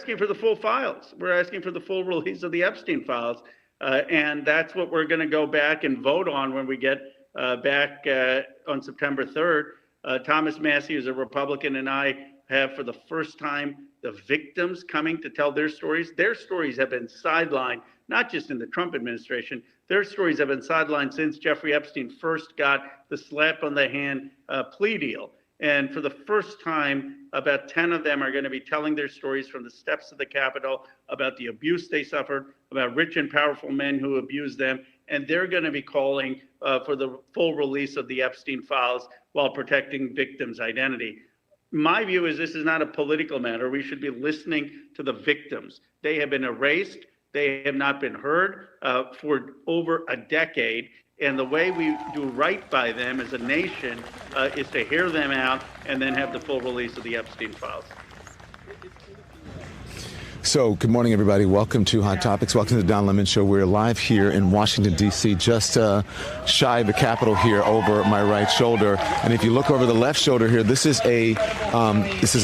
asking for the full files. We're asking for the full release of the Epstein files. And that's what we're going to go back and vote on when we get back on September 3rd. Thomas Massie, who's a Republican, and I have for the first time the victims coming to tell their stories. Their stories have been sidelined, not just in the Trump administration. Their stories have been sidelined since Jeffrey Epstein first got the slap on the hand plea deal. And for the first time, about 10 of them are going to be telling their stories from the steps of the Capitol about the abuse they suffered, about rich and powerful men who abused them. And they're going to be calling for the full release of the Epstein files while protecting victims' identity. My view is this is not a political matter. We should be listening to the victims. They have been erased. They have not been heard for over a decade. And the way we do right by them as a nation is to hear them out and then have the full release of the Epstein files. So, good morning, everybody. Welcome to Hot Topics. Welcome to the Don Lemon Show. We're live here in Washington, D.C., just shy of the Capitol here over my right shoulder. And if you look over the left shoulder here, this is a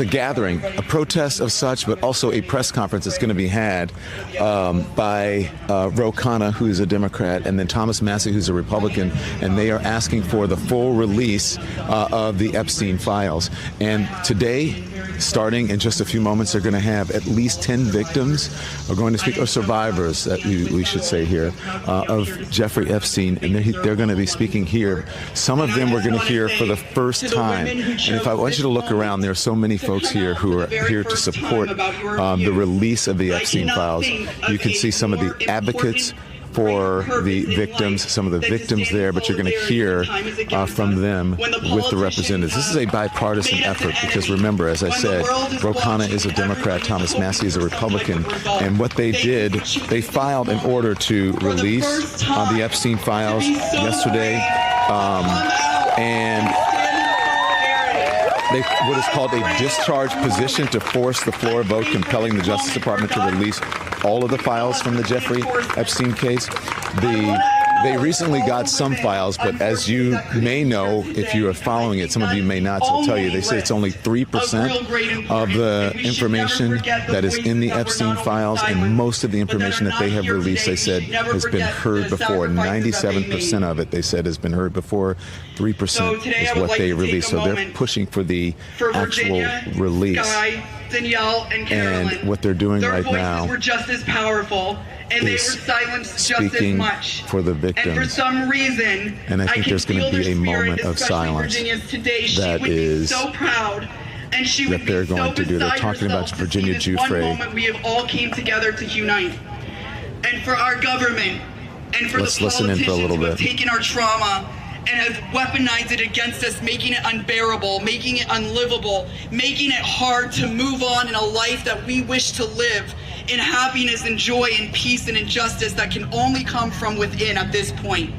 gathering, a protest of such, but also a press conference that's going to be had by Ro Khanna, who's a Democrat, and then Thomas Massie, who's a Republican, and they are asking for the full release of the Epstein files. And today, starting in just a few moments, they're going to have at least 10 victims are going to speak, or survivors, that we should say here, of Jeffrey Epstein, and they're going to be speaking here. Some of them we're going to hear for the first time. And if I want you to look around, there are so many folks here who are here to support the release of the Epstein files. You can see some of the advocates for the victims, some of the victims there, but you're going to hear from them with the representatives. This is a bipartisan effort because, remember, as I said, Ro Khanna is a Democrat, Thomas Massie is a Republican, and what they did, they filed an order to release the Epstein files yesterday, and what is called a discharge position to force the floor vote compelling the Justice Department to release all of the files from the Jeffrey Epstein case. They recently got some files, but as you may know, if you are following it, some of you may not, so I'll tell you, they say it's only 3% of the information that is in the Epstein files, and most of the information that they have released, they said, has been heard before. 97% of it, they said, has been heard before. 3% is what they released, so they're pushing for the actual release. And what they're doing right now were just as powerful, and they were silenced just as much. For the victims. And for some reason, and I think there's going to be a moment of silence that is so proud, and she that they're going to do. They're talking about Virginia Giuffre. We have all came together to unite, and for our government, and for the politicians who have taken our trauma and have weaponized it against us, making it unbearable, making it unlivable, making it hard to move on in a life that we wish to live in happiness and joy and peace and injustice that can only come from within at this point.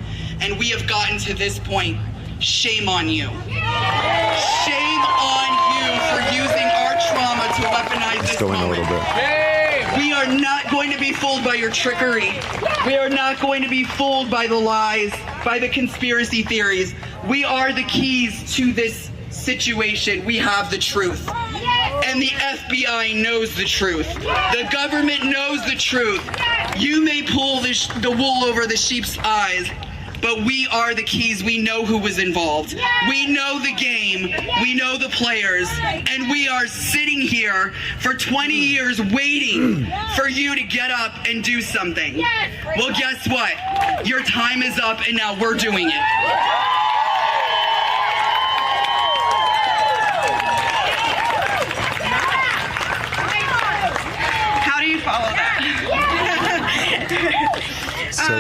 And we have gotten to this point. Shame on you. Shame on you for using our trauma to weaponize this moment. A little bit. We are not going to be fooled by your trickery. We are not going to be fooled by the lies, by the conspiracy theories. We are the keys to this situation. We have the truth. And the FBI knows the truth. The government knows the truth. You may pull the wool over the sheep's eyes, but we are the keys. We know who was involved. We know the game. We know the players. And we are sitting here for 20 years waiting for you to get up and do something. Well, guess what? Your time is up, and now we're doing it. How do you follow that?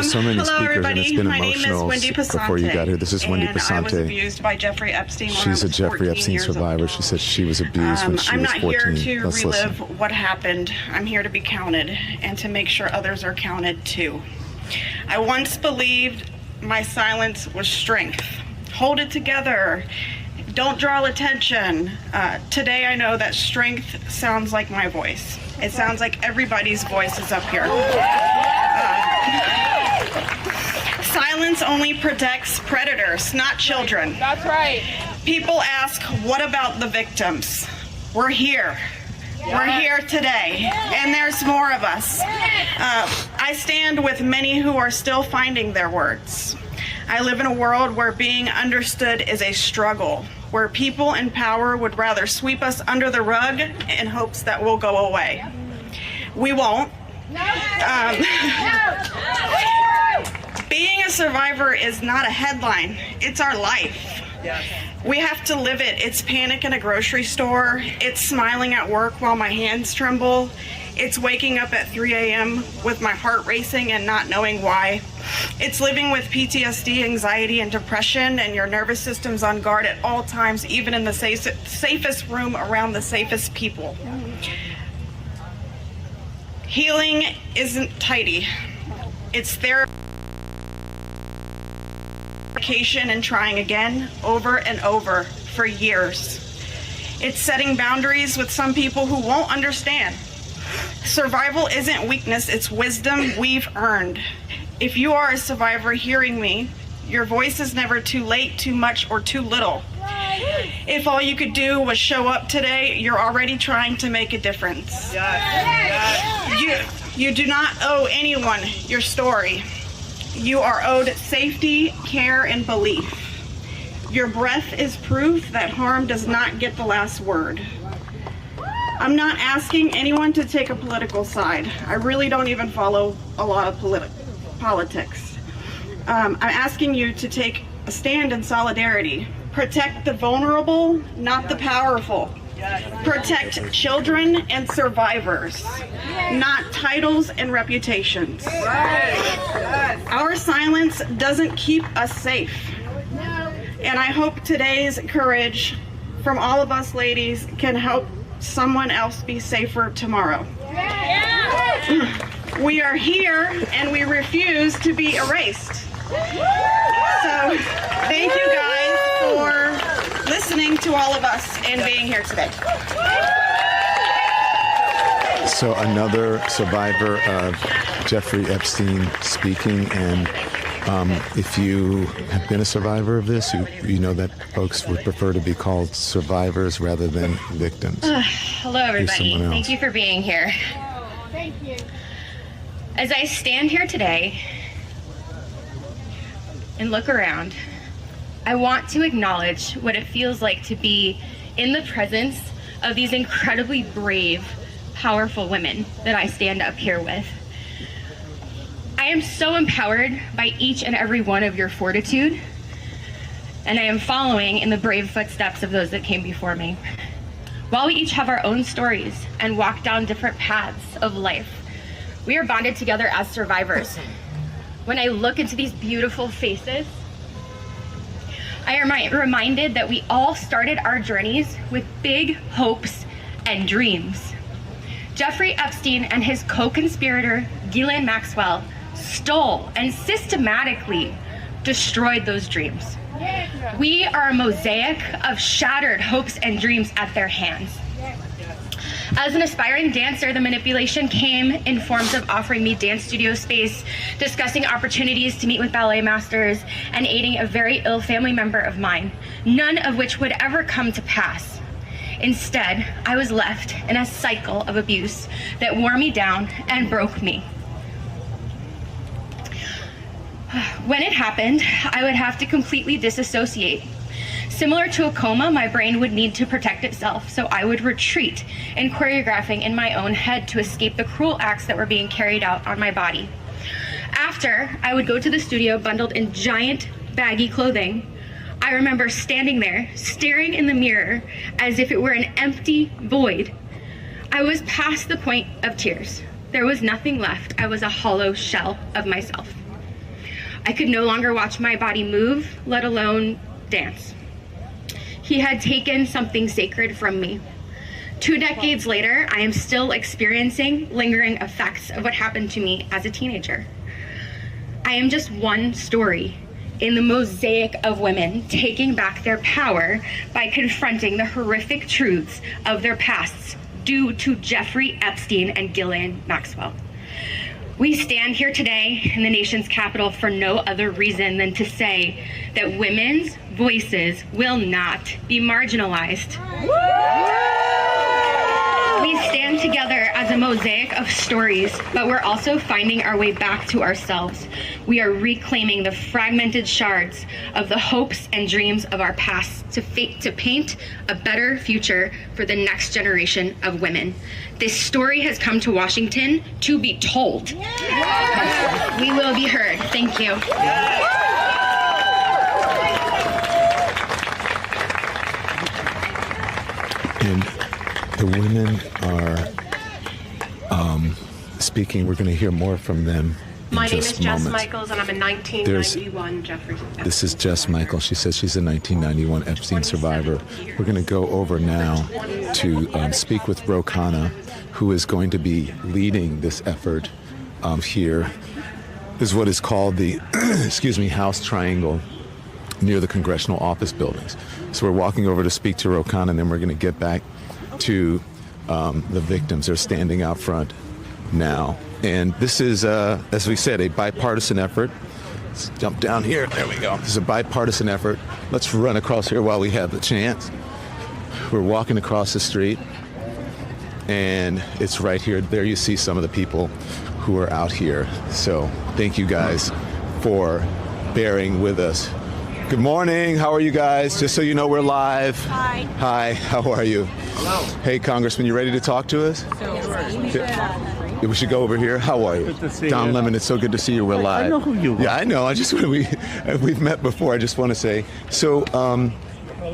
So many hello, speakers, everybody. and it's been My emotional name is Wendy before you got here. This is Wendy Passante. I was abused by Jeffrey Epstein when She's I was a Jeffrey Epstein survivor. Old. She said she was abused when she I'm was 14. not here to Let's relive listen. what happened. I'm here to be counted and to make sure others are counted too. I once believed my silence was strength. Hold it together. Don't draw attention. Today I know that strength sounds like my voice. It sounds like everybody's voice is up here. Silence only protects predators, not children. That's right. People ask, what about the victims? We're here. We're here today, and there's more of us. I stand with many who are still finding their words. I live in a world where being understood is a struggle, where people in power would rather sweep us under the rug in hopes that we'll go away. We won't. Being a survivor is not a headline, it's our life. We have to live it. It's panic in a grocery store. It's smiling at work while my hands tremble. It's waking up at 3 a.m. with my heart racing and not knowing why. It's living with PTSD, anxiety, and depression, and your nervous system's on guard at all times, even in the safest room around the safest people. Healing isn't tidy. It's therapy and trying again, over and over, for years. It's setting boundaries with some people who won't understand. Survival isn't weakness, it's wisdom we've earned. If you are a survivor hearing me, your voice is never too late, too much, or too little. If all you could do was show up today, you're already trying to make a difference. You do not owe anyone your story. You are owed safety, care, and belief. Your breath is proof that harm does not get the last word. I'm not asking anyone to take a political side. I really don't even follow a lot of politics. I'm asking you to take a stand in solidarity. Protect the vulnerable, not the powerful. Protect children and survivors, not titles and reputations. Our silence doesn't keep us safe. And I hope today's courage from all of us ladies can help someone else be safer tomorrow. We are here and we refuse to be erased. So thank you guys for listening to all of us and being here today. So another survivor of Jeffrey Epstein speaking, and if you have been a survivor of this, you know that folks would prefer to be called survivors rather than victims. Hello, everybody. Thank you for being here. Thank you. As I stand here today and look around, I want to acknowledge what it feels like to be in the presence of these incredibly brave, powerful women that I stand up here with. I am so empowered by each and every one of your fortitude, and I am following in the brave footsteps of those that came before me. While we each have our own stories and walk down different paths of life, we are bonded together as survivors. When I look into these beautiful faces, I am reminded that we all started our journeys with big hopes and dreams. Jeffrey Epstein and his co-conspirator, Ghislaine Maxwell, stole and systematically destroyed those dreams. We are a mosaic of shattered hopes and dreams at their hands. As an aspiring dancer, the manipulation came in forms of offering me dance studio space, discussing opportunities to meet with ballet masters, and aiding a very ill family member of mine, none of which would ever come to pass. Instead, I was left in a cycle of abuse that wore me down and broke me. When it happened, I would have to completely disassociate. Similar to a coma, my brain would need to protect itself, so I would retreat in choreographing in my own head to escape the cruel acts that were being carried out on my body. After, I would go to the studio bundled in giant, baggy clothing. I remember standing there, staring in the mirror as if it were an empty void. I was past the point of tears. There was nothing left. I was a hollow shell of myself. I could no longer watch my body move, let alone dance. He had taken something sacred from me. 2 decades later, I am still experiencing lingering effects of what happened to me as a teenager. I am just one story in the mosaic of women taking back their power by confronting the horrific truths of their pasts due to Jeffrey Epstein and Ghislaine Maxwell. We stand here today in the nation's capital for no other reason than to say that women's voices will not be marginalized. We We stand together as a mosaic of stories, but we're also finding our way back to ourselves. We are reclaiming the fragmented shards of the hopes and dreams of our past to paint a better future for the next generation of women. This story has come to Washington to be told. We will be heard. Thank you. And the women are speaking. We're going to hear more from them. My name is Jess moments. Michaels, and I'm a 1991 Jeffries. This is Jess Michaels. She says she's a 1991 Epstein survivor. We're going to go over now to speak with Rokana, who is going to be leading this effort here. This is what is called the, House Triangle near the congressional office buildings. So we're walking over to speak to Rokana, and then we're going to get back to the victims. They're standing out front now. And this is, as we said, a bipartisan effort. Let's jump down here. There we go. This is a bipartisan effort. Let's run across here while we have the chance. We're walking across the street, and it's right here. There you see some of the people who are out here. So thank you guys for bearing with us. Good morning. How are you guys? Just so you know, we're live. Hi. Hi. How are you? Hello. Hey, Congressman, you ready to talk to us? We should go over here. How are you? Good to see Don you. Lemon, it's so good to see you. We're live. I know who you are. Yeah, I know. I just we've met before. I just want to say, so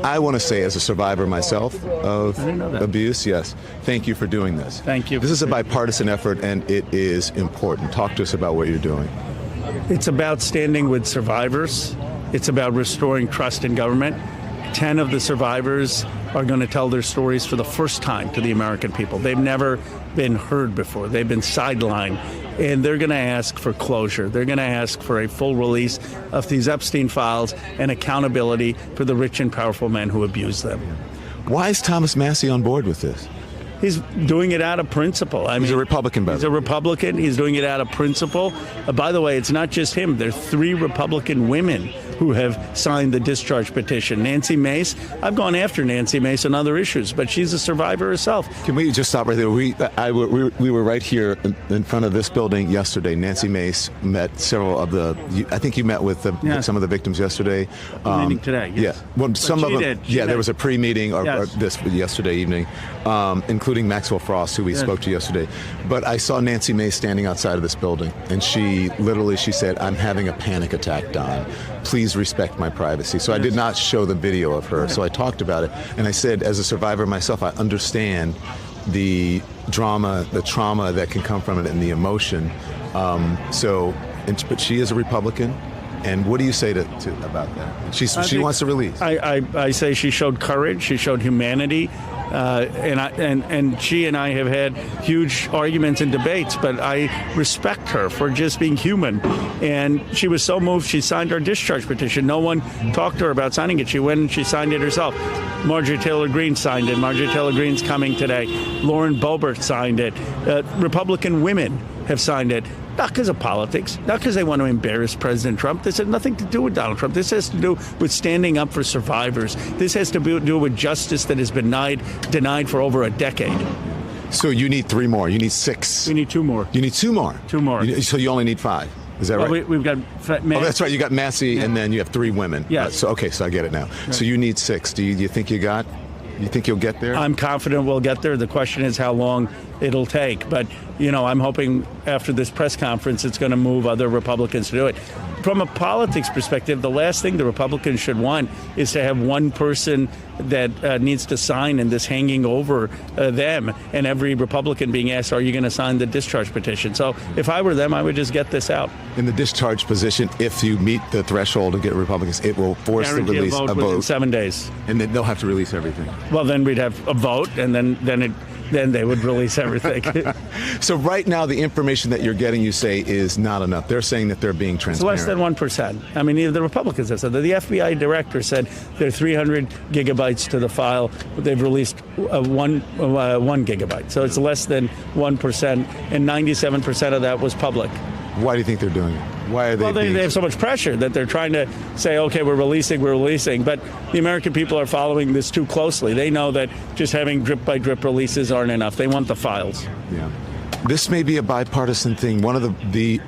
I want to say, as a survivor myself of abuse, yes, thank you for doing this. Thank you. This is a bipartisan effort, and it is important. Talk to us about what you're doing. It's about standing with survivors. It's about restoring trust in government. 10 of the survivors are going to tell their stories for the first time to the American people. They've never been heard before. They've been sidelined. And they're going to ask for closure. They're going to ask for a full release of these Epstein files and accountability for the rich and powerful men who abused them. Why is Thomas Massie on board with this? He's doing it out of principle. He's a Republican, by He's the a way. Republican. He's doing it out of principle. By the way, it's not just him. There are 3 Republican women who have signed the discharge petition. Nancy Mace. I've gone after Nancy Mace on other issues, but she's a survivor herself. Can we just stop right there? We were right here in front of this building yesterday. Nancy Mace met several of I think you met with some of the victims yesterday. Meeting today. Yes. Yeah. Well, some of them. She did. There was a pre-meeting or Yes. this yesterday evening, including Maxwell Frost, who we spoke to yesterday. But I saw Nancy Mace standing outside of this building, and she said, "I'm having a panic attack, Don. Please respect my privacy." So I did not show the video of her. So I talked about it, and I said, as a survivor myself, I understand the trauma that can come from it and the emotion. But she is a Republican. And what do you say about that? She wants to release. I say she showed courage. She showed humanity. And she and I have had huge arguments and debates, but I respect her for just being human. And she was so moved, she signed our discharge petition. No one talked to her about signing it. She went and she signed it herself. Marjorie Taylor Greene signed it. Marjorie Taylor Greene's coming today. Lauren Boebert signed it. Republican women have signed it. Not because of politics, not because they want to embarrass President Trump. This has nothing to do with Donald Trump. This has to do with standing up for survivors. This has to do with justice that has been denied for over a decade. So you need 3 more. You need 6. We need 2 more. You need 2 more. 2 more. So you only need 5. Is that right? We've got. Oh, that's right. You got Massey, and then you have 3 women. Yes. So I get it now. Right. So you need 6. Do you think you think you'll get there? I'm confident we'll get there. The question is how long it'll take. But, I'm hoping after this press conference, it's going to move other Republicans to do it. From a politics perspective, the last thing the Republicans should want is to have one person that needs to sign and this hanging over them, and every Republican being asked, are you going to sign the discharge petition? So if I were them, I would just get this out. In the discharge position, if you meet the threshold to get Republicans, it will force the release a vote within 7 days. And then they'll have to release everything. Well, then we'd have a vote, and then they would release everything. So right now, the information that you're getting, you say, is not enough. They're saying that they're being transparent. It's less than 1%. I mean, even the Republicans have said that. The FBI director said there are 300 gigabytes to the file. They've released 1 gigabyte. So it's less than 1%, and 97% of that was public. Why do you think they're doing it? Why are they? Well, they have so much pressure that they're trying to say, okay, we're releasing. But the American people are following this too closely. They know that just having drip-by-drip releases aren't enough. They want the files. Yeah. This may be a bipartisan thing. One of the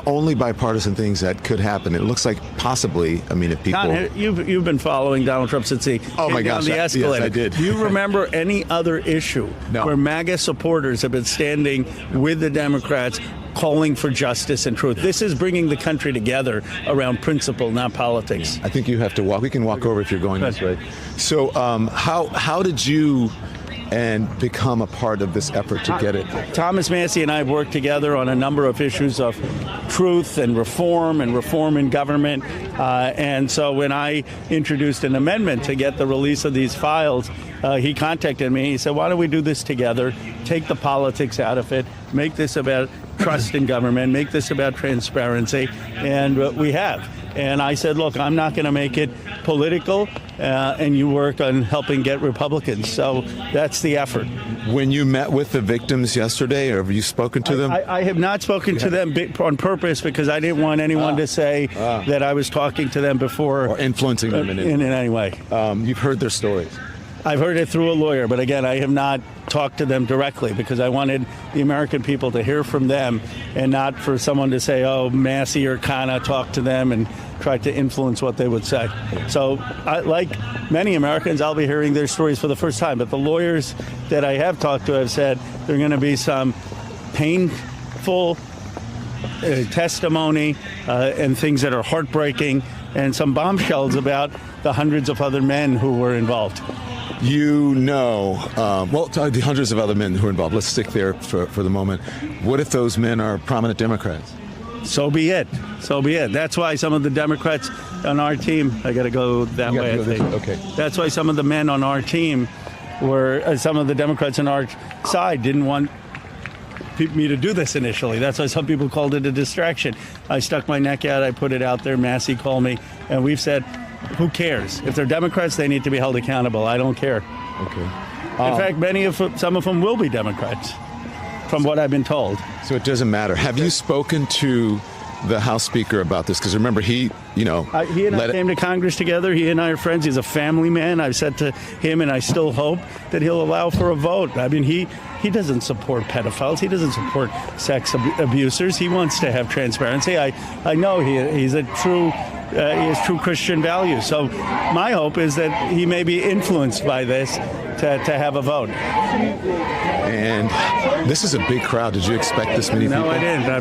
only bipartisan things that could happen. It looks like possibly. I mean, if people. Don, you've been following Donald Trump since he Oh my came down gosh, the escalator. yes, I did. Do you remember any other issue where MAGA supporters have been standing with the Democrats, calling for justice and truth? This is bringing the country together around principle, not politics. I think you have to walk. We can walk over if you're going this way. So, how did you become a part of this effort to get it? Thomas Massie and I have worked together on a number of issues of truth and reform in government. And so when I introduced an amendment to get the release of these files, he contacted me. He said, why don't we do this together, take the politics out of it, make this about trust in government, make this about transparency, and we have. And I said, look, I'm not going to make it political, and you work on helping get Republicans. So that's the effort. When you met with the victims yesterday, or have you spoken to them? I have not spoken to them on purpose because I didn't want anyone to say that I was talking to them before. Or influencing them in any way. You've heard their stories. I've heard it through a lawyer, but again, I have not talked to them directly because I wanted the American people to hear from them and not for someone to say, oh, Massie or Khanna talked to them and tried to influence what they would say. So, like many Americans, I'll be hearing their stories for the first time. But the lawyers that I have talked to have said there are going to be some painful testimony and things that are heartbreaking and some bombshells about the hundreds of other men who were involved. The hundreds of other men who are involved. Let's stick there for the moment. What if those men are prominent Democrats? So be it. That's why some of the Democrats on our team, I got to go that way, I think. Okay. That's why some of the men on our team some of the Democrats on our side didn't want me to do this initially. That's why some people called it a distraction. I stuck my neck out. I put it out there. Massie called me. And we've said, who cares? If they're Democrats, they need to be held accountable. I don't care. Okay. In fact, some of them will be Democrats, from what I've been told. So it doesn't matter. Have you spoken to the House Speaker about this? Because remember, he and I came to Congress together. He and I are friends. He's a family man. I've said to him, and I still hope that he'll allow for a vote. I mean, he doesn't support pedophiles. He doesn't support sex abusers. He wants to have transparency. I know he has true Christian values. So my hope is that he may be influenced by this to have a vote. And this is a big crowd. Did you expect this many people? No, I didn't. I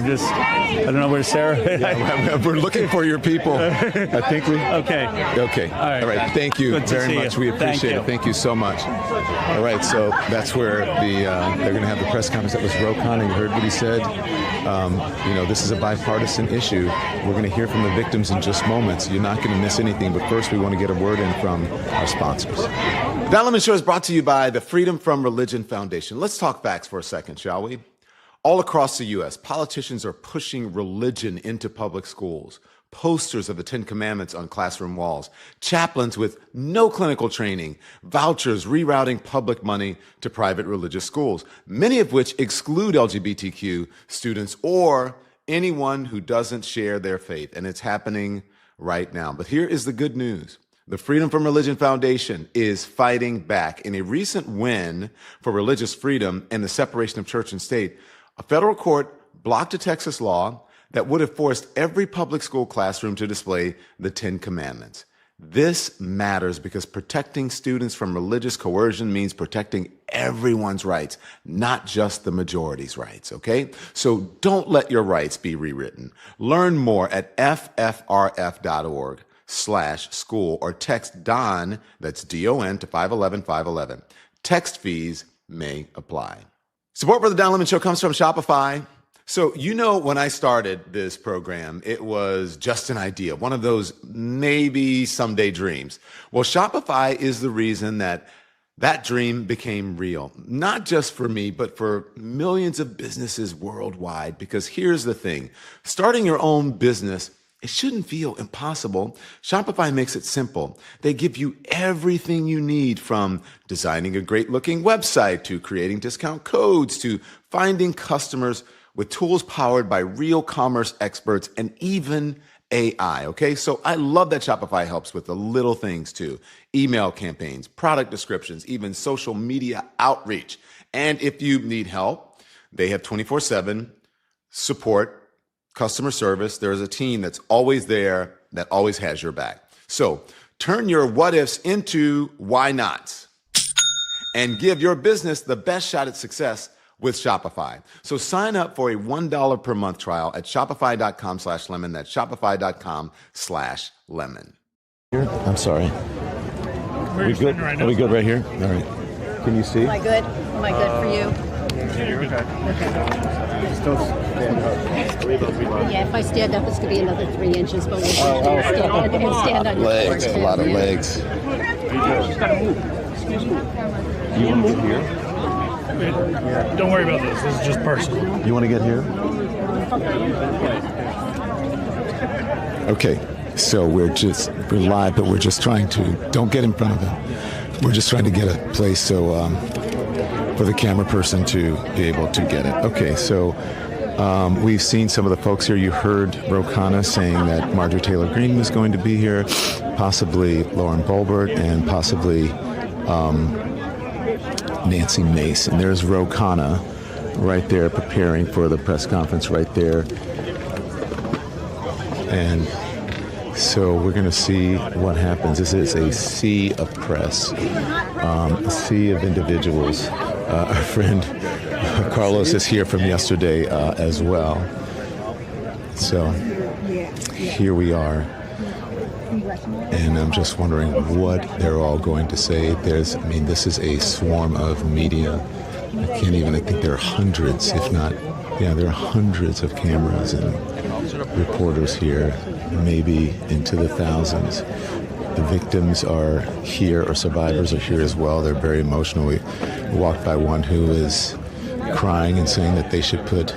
don't know where Sarah is. We're looking for your people. I think we... Okay. All right. Thank you very much. We appreciate it. Thank you so much. All right. So that's where they're going to have the press conference. That was Ro Khanna. You heard what he said. This is a bipartisan issue. We're going to hear from the victims in just moments. You're not going to miss anything. But first, we want to get a word in from our sponsors. The Don Lemon Show is brought to you by the Freedom from Religion Foundation. Let's talk facts for a second, shall we? All across the U.S., politicians are pushing religion into public schools. Posters of the Ten Commandments on classroom walls, chaplains with no clinical training, vouchers rerouting public money to private religious schools, many of which exclude LGBTQ students or anyone who doesn't share their faith. And it's happening right now. But here is the good news. The Freedom from Religion Foundation is fighting back. In a recent win for religious freedom and the separation of church and state, a federal court blocked a Texas law that would have forced every public school classroom to display the Ten Commandments. This matters because protecting students from religious coercion means protecting everyone's rights, not just the majority's rights, okay? So don't let your rights be rewritten. Learn more at ffrf.org/school or text DON, that's D-O-N, to 511-511. Text fees may apply. Support for the Don Lemon Show comes from Shopify. So, when I started this program, it was just an idea, one of those maybe someday dreams. Well, Shopify is the reason that dream became real, not just for me, but for millions of businesses worldwide. Because here's the thing, starting your own business, it shouldn't feel impossible. Shopify makes it simple. They give you everything you need, from designing a great looking website to creating discount codes to finding customers with tools powered by real commerce experts and even AI, okay? So I love that Shopify helps with the little things too. Email campaigns, product descriptions, even social media outreach. And if you need help, they have 24/7 support, customer service. There is a team that's always there, that always has your back. So turn your what ifs into why nots and give your business the best shot at success with Shopify. So sign up for a $1 per month trial at shopify.com/lemon. That's shopify.com/lemon. I'm sorry. Are we good? Are we good right here? All right. Can you see? Am I good? Am I good for you? Yeah, if I stand up, it's going to be another 3 inches, but we'll stand on your Legs, a lot of legs. You want to get here? Don't worry about this. This is just personal. You want to get here? Okay, so we're live, but we're just trying to, don't get in front of them. We're just trying to get a place so for the camera person to be able to get it. Okay, so we've seen some of the folks here. You heard Rokana saying that Marjorie Taylor Greene was going to be here, possibly Lauren Boebert, and possibly Nancy Mace. And there's Rokana right there preparing for the press conference right there. And so we're going to see what happens. This is a sea of press, a sea of individuals. Our friend Carlos is here from yesterday as well. So here we are. And I'm just wondering what they're all going to say. This is a swarm of media. I think there are hundreds, if not, there are hundreds of cameras and reporters here, maybe into the thousands. The victims are here, or survivors are here as well. They're very emotional. We walked by one who is crying and saying that they should put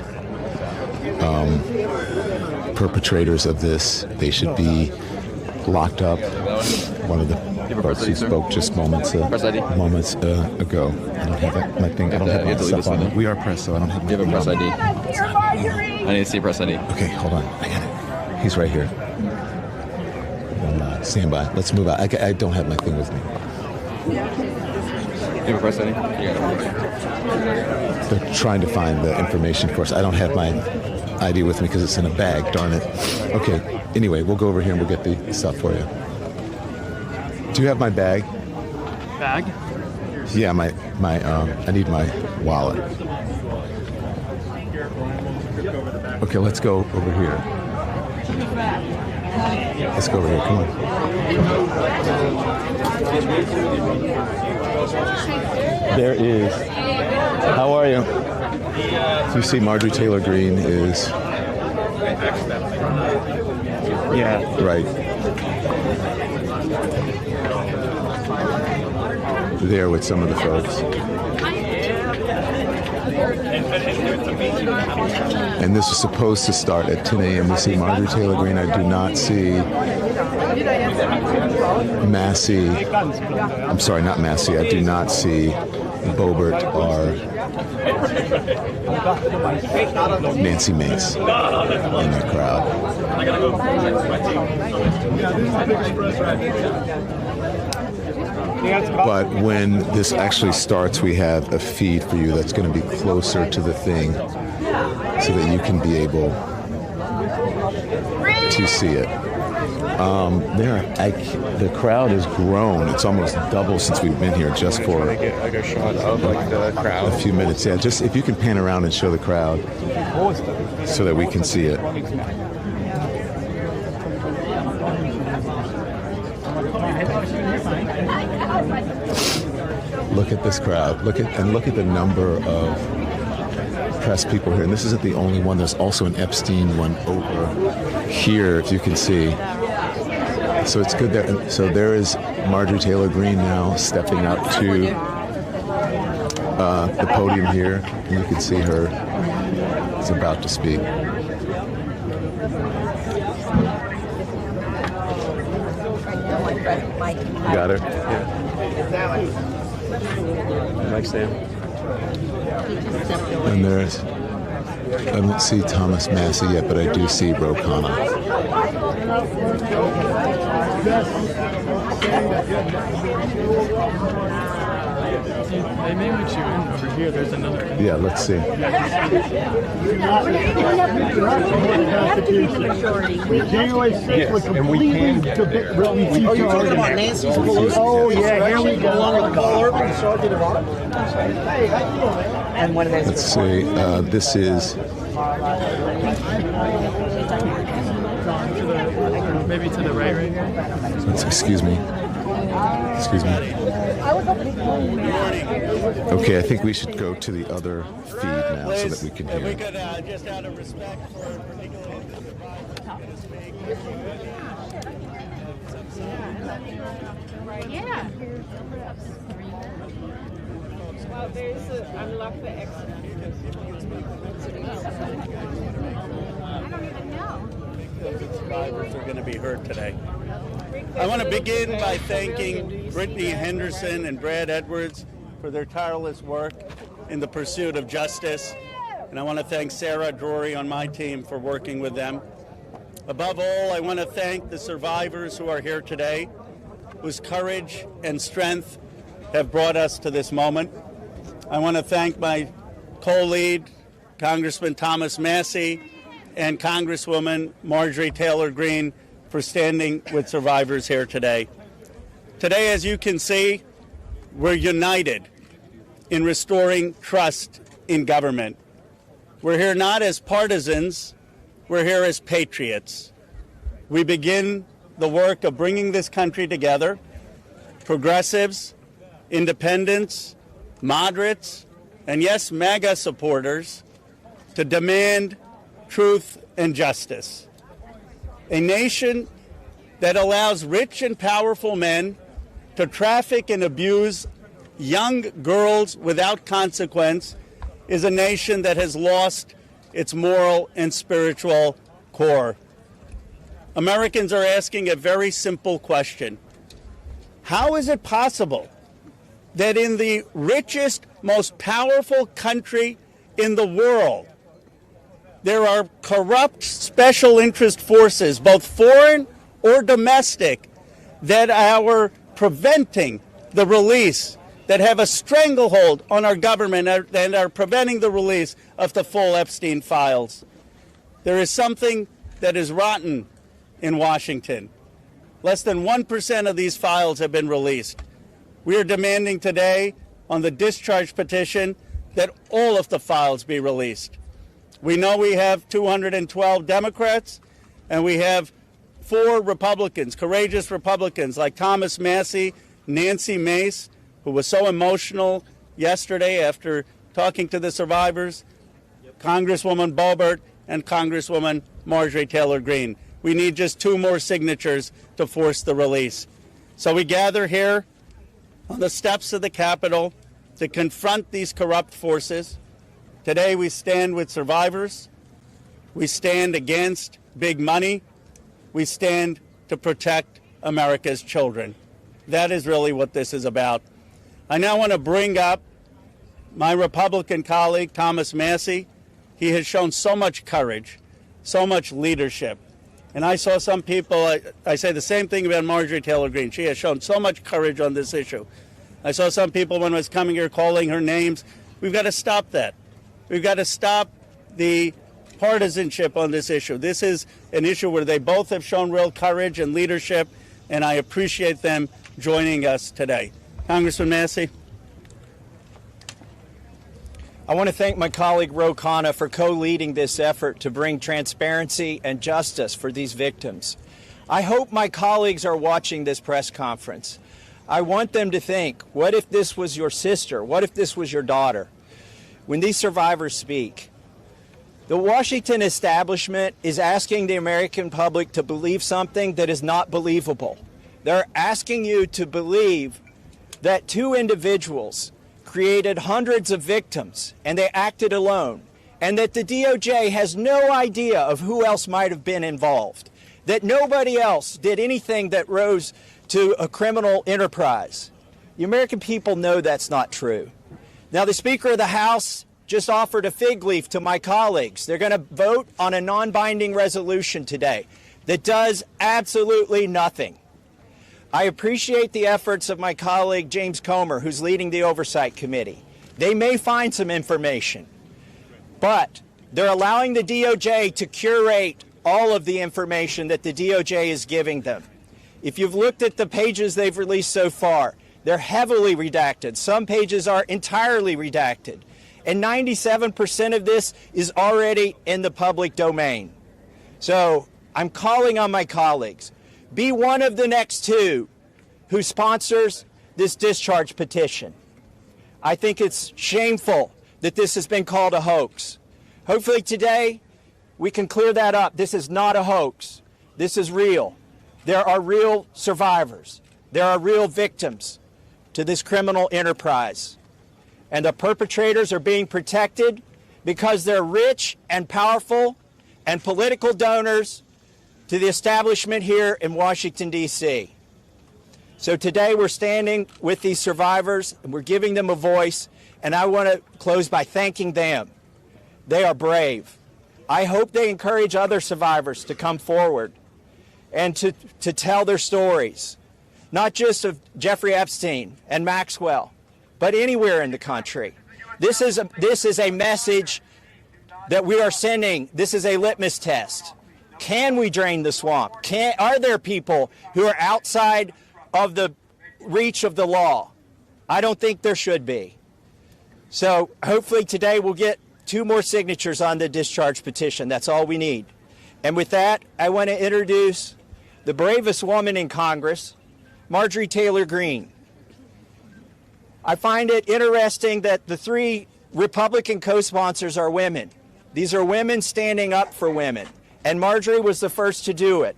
perpetrators of this, they should be locked up. One of the parts he spoke just moments ago. I don't have my thing. I don't have my stuff on it. We are press, so I don't have my thing. You have a press ID. I need to see press ID. Okay, hold on. I got it. He's right here. Stand by. Let's move out. I don't have my thing with me. You have a press ID? They're trying to find the information for us. I don't have my ID with me because it's in a bag, darn it. Okay, anyway, we'll go over here and we'll get the stuff for you. Do you have my bag? Bag? Yeah, I need my wallet. Okay, let's go over here. Let's go over here, come on. There is, how are you? So you see Marjorie Taylor Greene is, Yeah. right, there with some of the folks. And this is supposed to start at 10 a.m. We see Marjorie Taylor Greene. I do not see Massey. I'm sorry, not Massey. I do not see Boebert or Nancy Mace in the crowd. But when this actually starts, we have a feed for you that's going to be closer to the thing so that you can be able to see it. The crowd has grown. It's almost double since we've been here just for a shot of the crowd. a few minutes. Yeah, just if you can pan around and show the crowd so that we can see it. Look at this crowd. Look at the number of press people here. And this isn't the only one. There's also an Epstein one over here, if you can see. So it's good there. So there is Marjorie Taylor Greene now stepping up to the podium here. And you can see her is about to speak. Got her? Yeah. Mike Sam. And there's I don't see Thomas Massey yet, but I do see Ro Khanna. They may let you in over here. There's another. Yeah, let's see. January 6th was completely are you talking about Nancy Pelosi? Oh, yeah, here we go. Along with Paul Irving, Sergeant of Arms. Hey, how you doing, man? And when they Let's see. This is. Maybe to the right here. Excuse me. Excuse me. Okay, I think we should go to the other feed now so that we can If we hear. could, just out of respect for particularly the survivors, get us speak. Yeah. Well, there's a unlock the exit. I don't even know. The survivors are going to be heard today. I want to begin by thanking Brittany Henderson and Brad Edwards for their tireless work in the pursuit of justice. And I want to thank Sarah Drury on my team for working with them. Above all, I want to thank the survivors who are here today, whose courage and strength have brought us to this moment. I want to thank my co-lead, Congressman Thomas Massey, and Congresswoman Marjorie Taylor Greene for standing with survivors here today. Today, as you can see, we're united in restoring trust in government. We're here not as partisans, we're here as patriots. We begin the work of bringing this country together, progressives, independents, moderates, and yes, MAGA supporters, to demand truth and justice. A nation that allows rich and powerful men to traffic and abuse young girls without consequence is a nation that has lost its moral and spiritual core. Americans are asking a very simple question. How is it possible that in the richest, most powerful country in the world, there are corrupt special interest forces, both foreign or domestic, that are preventing the release, that have a stranglehold on our government and are preventing the release of the full Epstein files? There is something that is rotten in Washington. Less than 1% of these files have been released. We are demanding today on the discharge petition that all of the files be released. We know we have 212 Democrats, and we have 4 Republicans, courageous Republicans like Thomas Massey, Nancy Mace, who was so emotional yesterday after talking to the survivors, Congresswoman Boebert, and Congresswoman Marjorie Taylor Greene. We need just 2 more signatures to force the release. So we gather here on the steps of the Capitol to confront these corrupt forces. Today we stand with survivors. We stand against big money. We stand to protect America's children. That is really what this is about. I now want to bring up my Republican colleague, Thomas Massey. He has shown so much courage, so much leadership. And I saw some people, I say the same thing about Marjorie Taylor Greene. She has shown so much courage on this issue. I saw some people when I was coming here calling her names. We've got to stop that. We've got to stop the partisanship on this issue. This is an issue where they both have shown real courage and leadership, and I appreciate them joining us today. Congressman Massey. I want to thank my colleague Ro Khanna for co-leading this effort to bring transparency and justice for these victims. I hope my colleagues are watching this press conference. I want them to think, what if this was your sister? What if this was your daughter? When these survivors speak, the Washington establishment is asking the American public to believe something that is not believable. They're asking you to believe that 2 individuals created hundreds of victims and they acted alone, and that the DOJ has no idea of who else might have been involved, that nobody else did anything that rose to a criminal enterprise. The American people know that's not true. Now, the Speaker of the House just offered a fig leaf to my colleagues. They're going to vote on a non-binding resolution today that does absolutely nothing. I appreciate the efforts of my colleague James Comer, who's leading the Oversight Committee. They may find some information, but they're allowing the DOJ to curate all of the information that the DOJ is giving them. If you've looked at the pages they've released so far, they're heavily redacted. Some pages are entirely redacted. And 97% of this is already in the public domain. So I'm calling on my colleagues, be one of the next two who sponsors this discharge petition. I think it's shameful that this has been called a hoax. Hopefully today we can clear that up. This is not a hoax. This is real. There are real survivors. There are real victims to this criminal enterprise. And the perpetrators are being protected because they're rich and powerful and political donors to the establishment here in Washington, D.C. So today we're standing with these survivors and we're giving them a voice, and I want to close by thanking them. They are brave. I hope they encourage other survivors to come forward and to tell their stories, not just of Jeffrey Epstein and Maxwell, but anywhere in the country. This is a message that we are sending. This is a litmus test. Can we drain the swamp? Are there people who are outside of the reach of the law? I don't think there should be. So hopefully today we'll get 2 more signatures on the discharge petition. That's all we need. And with that, I want to introduce the bravest woman in Congress, Marjorie Taylor Greene. I find it interesting that the 3 Republican co-sponsors are women. These are women standing up for women. And Marjorie was the first to do it.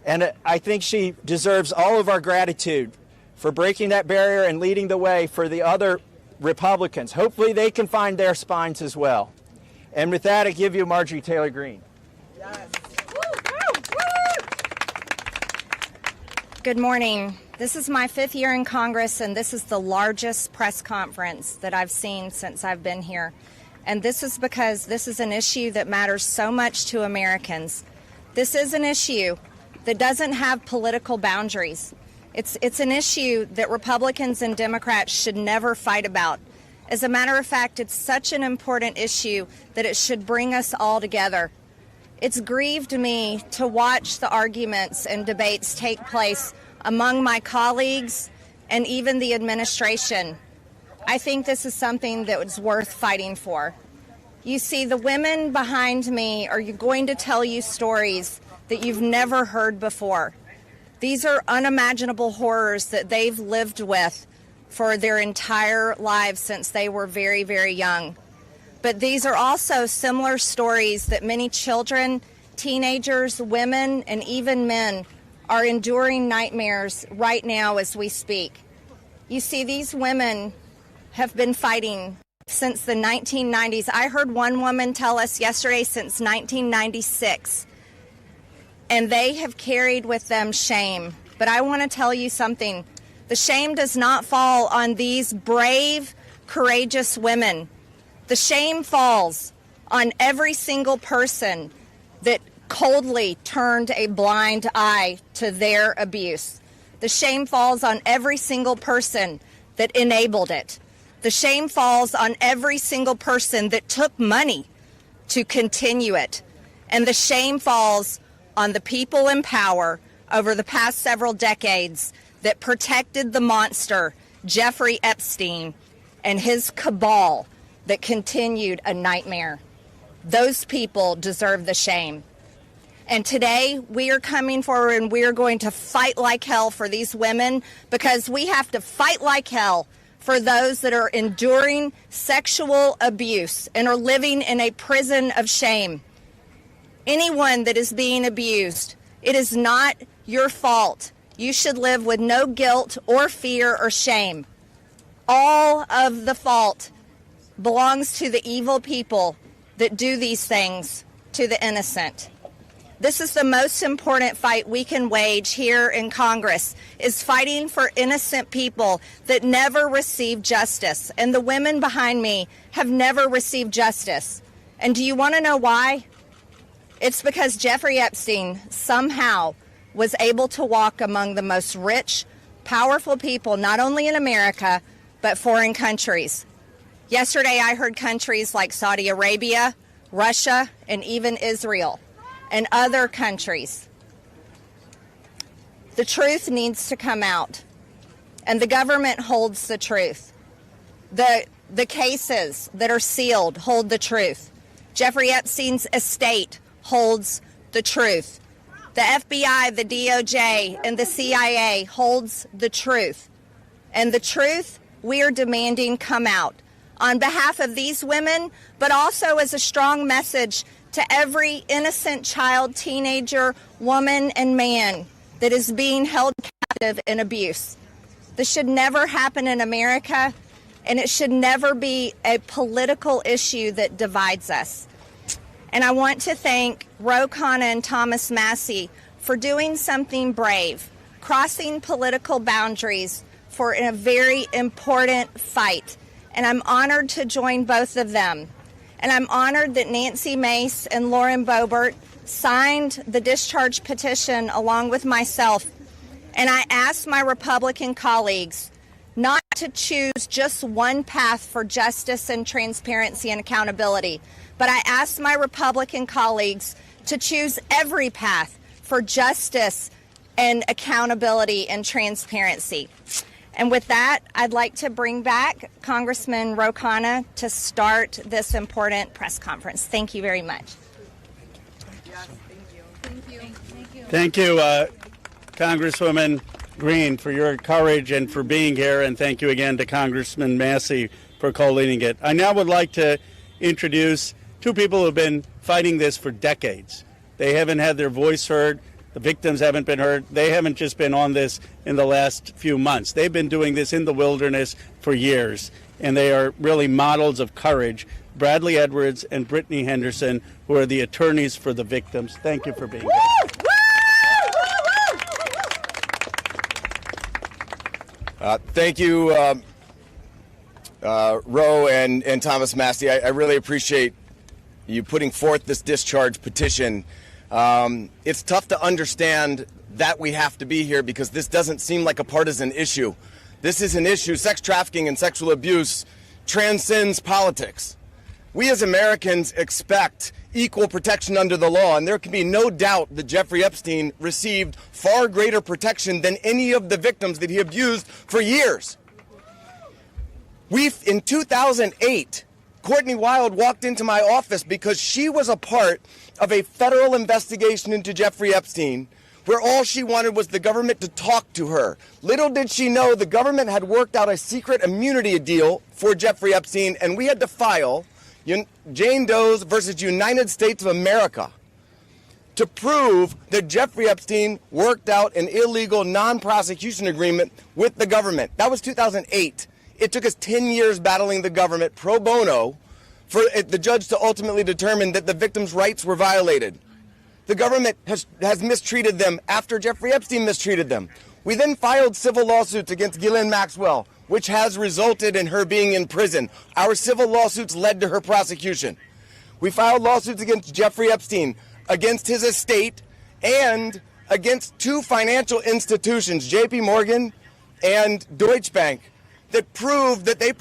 And I think she deserves all of our gratitude for breaking that barrier and leading the way for the other Republicans. Hopefully they can find their spines as well. And with that, I give you Marjorie Taylor Greene. Yes. Good morning. This is my 5th year in Congress, and this is the largest press conference that I've seen since I've been here. And this is because this is an issue that matters so much to Americans. This is an issue that doesn't have political boundaries. It's an issue that Republicans and Democrats should never fight about. As a matter of fact, it's such an important issue that it should bring us all together. It's grieved me to watch the arguments and debates take place among my colleagues and even the administration. I think this is something that was worth fighting for. You see, the women behind me are going to tell you stories that you've never heard before. These are unimaginable horrors that they've lived with for their entire lives since they were very, very young. But these are also similar stories that many children, teenagers, women, and even men are enduring nightmares right now as we speak. You see, these women have been fighting since the 1990s. I heard one woman tell us yesterday since 1996. And they have carried with them shame. But I want to tell you something. The shame does not fall on these brave, courageous women. The shame falls on every single person that coldly turned a blind eye to their abuse. The shame falls on every single person that enabled it. The shame falls on every single person that took money to continue it. And the shame falls on the people in power over the past several decades that protected the monster, Jeffrey Epstein, and his cabal that continued a nightmare. Those people deserve the shame. And today we are coming forward and we are going to fight like hell for these women, because we have to fight like hell for those that are enduring sexual abuse and are living in a prison of shame. Anyone that is being abused, it is not your fault. You should live with no guilt or fear or shame. All of the fault belongs to the evil people that do these things to the innocent. This is the most important fight we can wage here in Congress, is fighting for innocent people that never receive justice. And the women behind me have never received justice. And do you want to know why? It's because Jeffrey Epstein somehow was able to walk among the most rich, powerful people, not only in America, but foreign countries. Yesterday, I heard countries like Saudi Arabia, Russia, and even Israel, and other countries. The truth needs to come out, and the government holds the truth. The cases that are sealed hold the truth. Jeffrey Epstein's estate holds the truth. The FBI, the DOJ, and the CIA holds the truth. And the truth we are demanding come out on behalf of these women, but also as a strong message to every innocent child, teenager, woman, and man that is being held captive in abuse. This should never happen in America, and it should never be a political issue that divides us. And I want to thank Ro Khanna and Thomas Massie for doing something brave, crossing political boundaries for a very important fight. And I'm honored to join both of them. And I'm honored that Nancy Mace and Lauren Boebert signed the discharge petition along with myself. And I asked my Republican colleagues not to choose just one path for justice and transparency and accountability, but I asked my Republican colleagues to choose every path for justice and accountability and transparency. And with that, I'd like to bring back Congressman Ro Khanna to start this important press conference. Thank you very much. Thank you, Congresswoman Green, for your courage and for being here, and thank you again to Congressman Massie for co-leading it. I now would like to introduce two people who have been fighting this for decades. They haven't had their voice heard. The victims haven't been heard. They haven't just been on this in the last few months. They've been doing this in the wilderness for years, and they are really models of courage. Bradley Edwards and Brittany Henderson, who are the attorneys for the victims. Thank you for being here. Thank you, Ro and Thomas Massie. I really appreciate you putting forth this discharge petition. It's tough to understand that we have to be here because this doesn't seem like a partisan issue. This is an issue, sex trafficking and sexual abuse transcends politics. We as Americans expect equal protection under the law, and there can be no doubt that Jeffrey Epstein received far greater protection than any of the victims that he abused for years. In 2008, Courtney Wild walked into my office because she was a part of a federal investigation into Jeffrey Epstein where all she wanted was the government to talk to her. Little did she know the government had worked out a secret immunity deal for Jeffrey Epstein, and we had to file Jane Doe's versus United States of America to prove that Jeffrey Epstein worked out an illegal non-prosecution agreement with the government. That was 2008. It took us 10 years battling the government pro bono for the judge to ultimately determine that the victims' rights were violated. The government has mistreated them after Jeffrey Epstein mistreated them. We then filed civil lawsuits against Ghislaine Maxwell, which has resulted in her being in prison. Our civil lawsuits led to her prosecution. We filed lawsuits against Jeffrey Epstein, against his estate, and against two financial institutions, JP Morgan and Deutsche Bank, that proved that they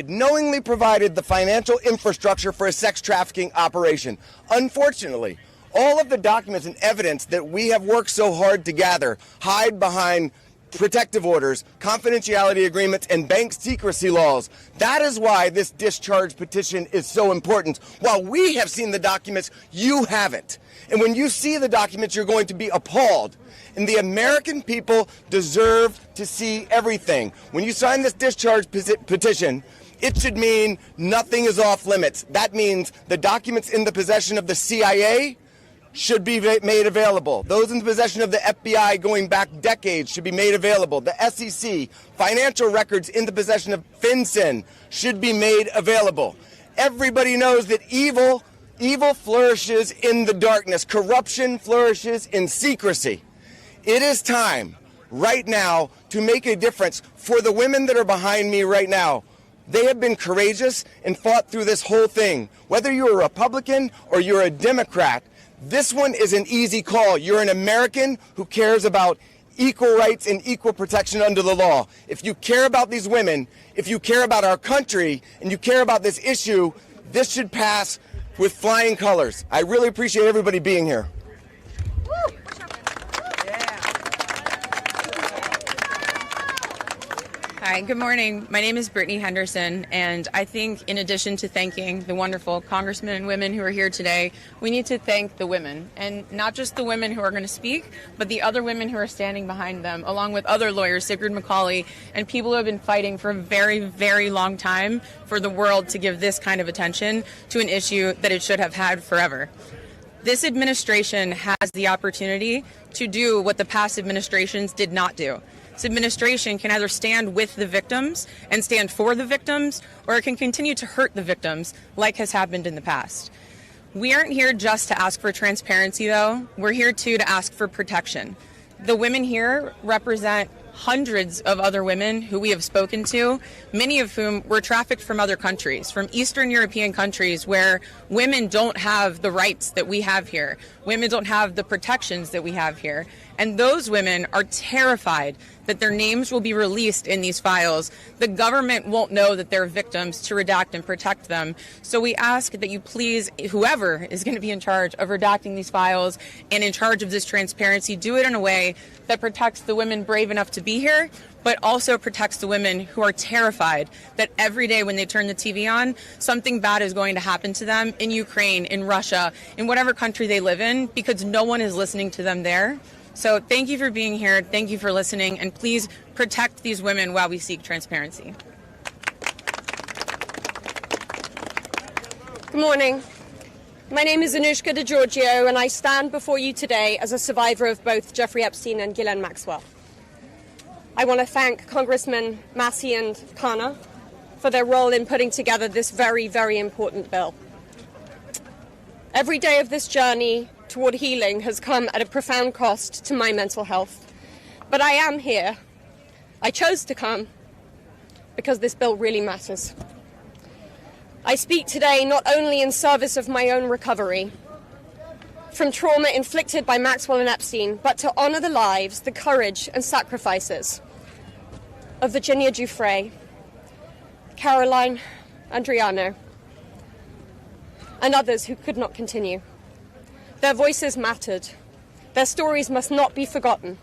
knowingly provided the financial infrastructure for a sex trafficking operation. Unfortunately, all of the documents and evidence that we have worked so hard to gather hide behind protective orders, confidentiality agreements, and bank secrecy laws. That is why this discharge petition is so important. While we have seen the documents, you haven't. And when you see the documents, you're going to be appalled. And the American people deserve to see everything. When you sign this discharge petition, it should mean nothing is off limits. That means the documents in the possession of the CIA should be made available. Those in the possession of the FBI going back decades should be made available. The SEC, financial records in the possession of FinCEN should be made available. Everybody knows that evil Evil flourishes in the darkness. Corruption flourishes in secrecy. It is time right now to make a difference for the women that are behind me right now. They have been courageous and fought through this whole thing. Whether you're a Republican or you're a Democrat, this one is an easy call. You're an American who cares about equal rights and equal protection under the law. If you care about these women, if you care about our country, and you care about this issue, this should pass with flying colors. I really appreciate everybody being here. Hi, good morning. My name is Brittany Henderson, and I think in addition to thanking the wonderful congressmen and women who are here today, we need to thank the women, and not just the women who are going to speak, but the other women who are standing behind them, along with other lawyers, Sigrid McCauley, and people who have been fighting for a very, very long time for the world to give this kind of attention to an issue that it should have had forever. This administration has the opportunity to do what the past administrations did not do. This administration can either stand with the victims and stand for the victims, or it can continue to hurt the victims like has happened in the past. We aren't here just to ask for transparency, though. We're here, too, to ask for protection. The women here represent hundreds of other women who we have spoken to, many of whom were trafficked from other countries, from Eastern European countries where women don't have the rights that we have here. Women don't have the protections that we have here. And those women are terrified that their names will be released in these files. The government won't know that they're victims to redact and protect them. So we ask that you please, whoever is going to be in charge of redacting these files and in charge of this transparency, do it in a way that protects the women brave enough to be here, but also protects the women who are terrified that every day when they turn the TV on, something bad is going to happen to them in Ukraine, in Russia, in whatever country they live in, because no one is listening to them there. So thank you for being here. Thank you for listening. And please protect these women while we seek transparency. Good morning. My name is Anushka DeGiorgio, and I stand before you today as a survivor of both Jeffrey Epstein and Ghislaine Maxwell. I want to thank Congressmen Massey and Khanna for their role in putting together this very, very important bill. Every day of this journey toward healing has come at a profound cost to my mental health. But I am here. I chose to come because this bill really matters. I speak today not only in service of my own recovery from trauma inflicted by Maxwell and Epstein, but to honor the lives, the courage and sacrifices of Virginia Giuffre, Caroline Andriano, and others who could not continue. Their voices mattered. Their stories must not be forgotten.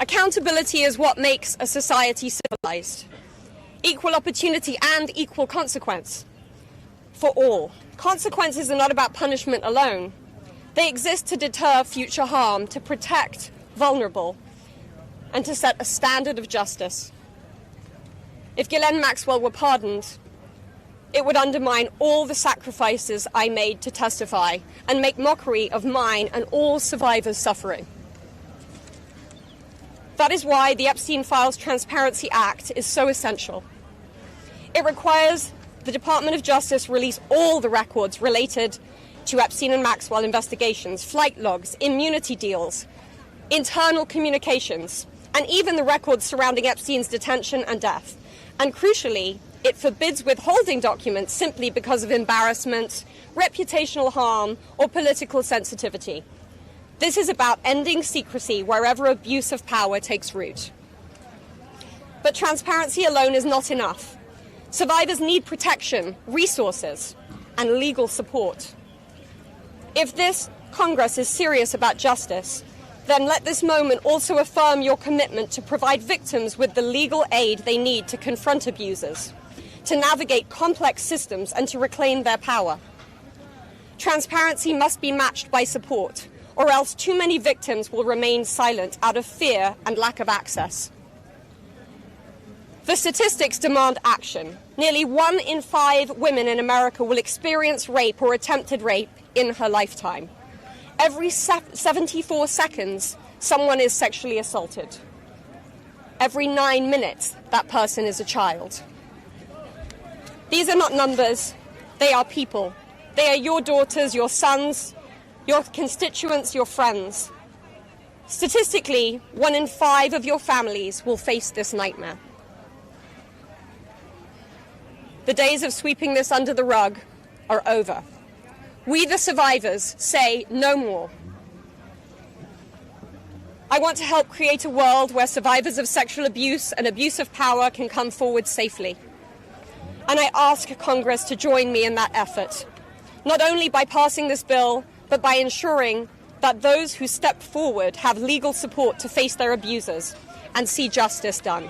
Accountability is what makes a society civilized. Equal opportunity and equal consequence for all. Consequences are not about punishment alone. They exist to deter future harm, to protect vulnerable, and to set a standard of justice. If Ghislaine Maxwell were pardoned, it would undermine all the sacrifices I made to testify and make mockery of mine and all survivors' suffering. That is why the Epstein Files Transparency Act is so essential. It requires the Department of Justice release all the records related to Epstein and Maxwell investigations, flight logs, immunity deals, internal communications, and even the records surrounding Epstein's detention and death. And crucially, it forbids withholding documents simply because of embarrassment, reputational harm, or political sensitivity. This is about ending secrecy wherever abuse of power takes root. But transparency alone is not enough. Survivors need protection, resources, and legal support. If this Congress is serious about justice, then let this moment also affirm your commitment to provide victims with the legal aid they need to confront abusers, to navigate complex systems, and to reclaim their power. Transparency must be matched by support, or else too many victims will remain silent out of fear and lack of access. The statistics demand action. Nearly 1 in 5 women in America will experience rape or attempted rape in her lifetime. Every 74 seconds, someone is sexually assaulted. Every 9 minutes, that person is a child. These are not numbers. They are people. They are your daughters, your sons, your constituents, your friends. Statistically, 1 in 5 of your families will face this nightmare. The days of sweeping this under the rug are over. We, the survivors, say no more. I want to help create a world where survivors of sexual abuse and abuse of power can come forward safely. And I ask Congress to join me in that effort, not only by passing this bill, but by ensuring that those who step forward have legal support to face their abusers and see justice done.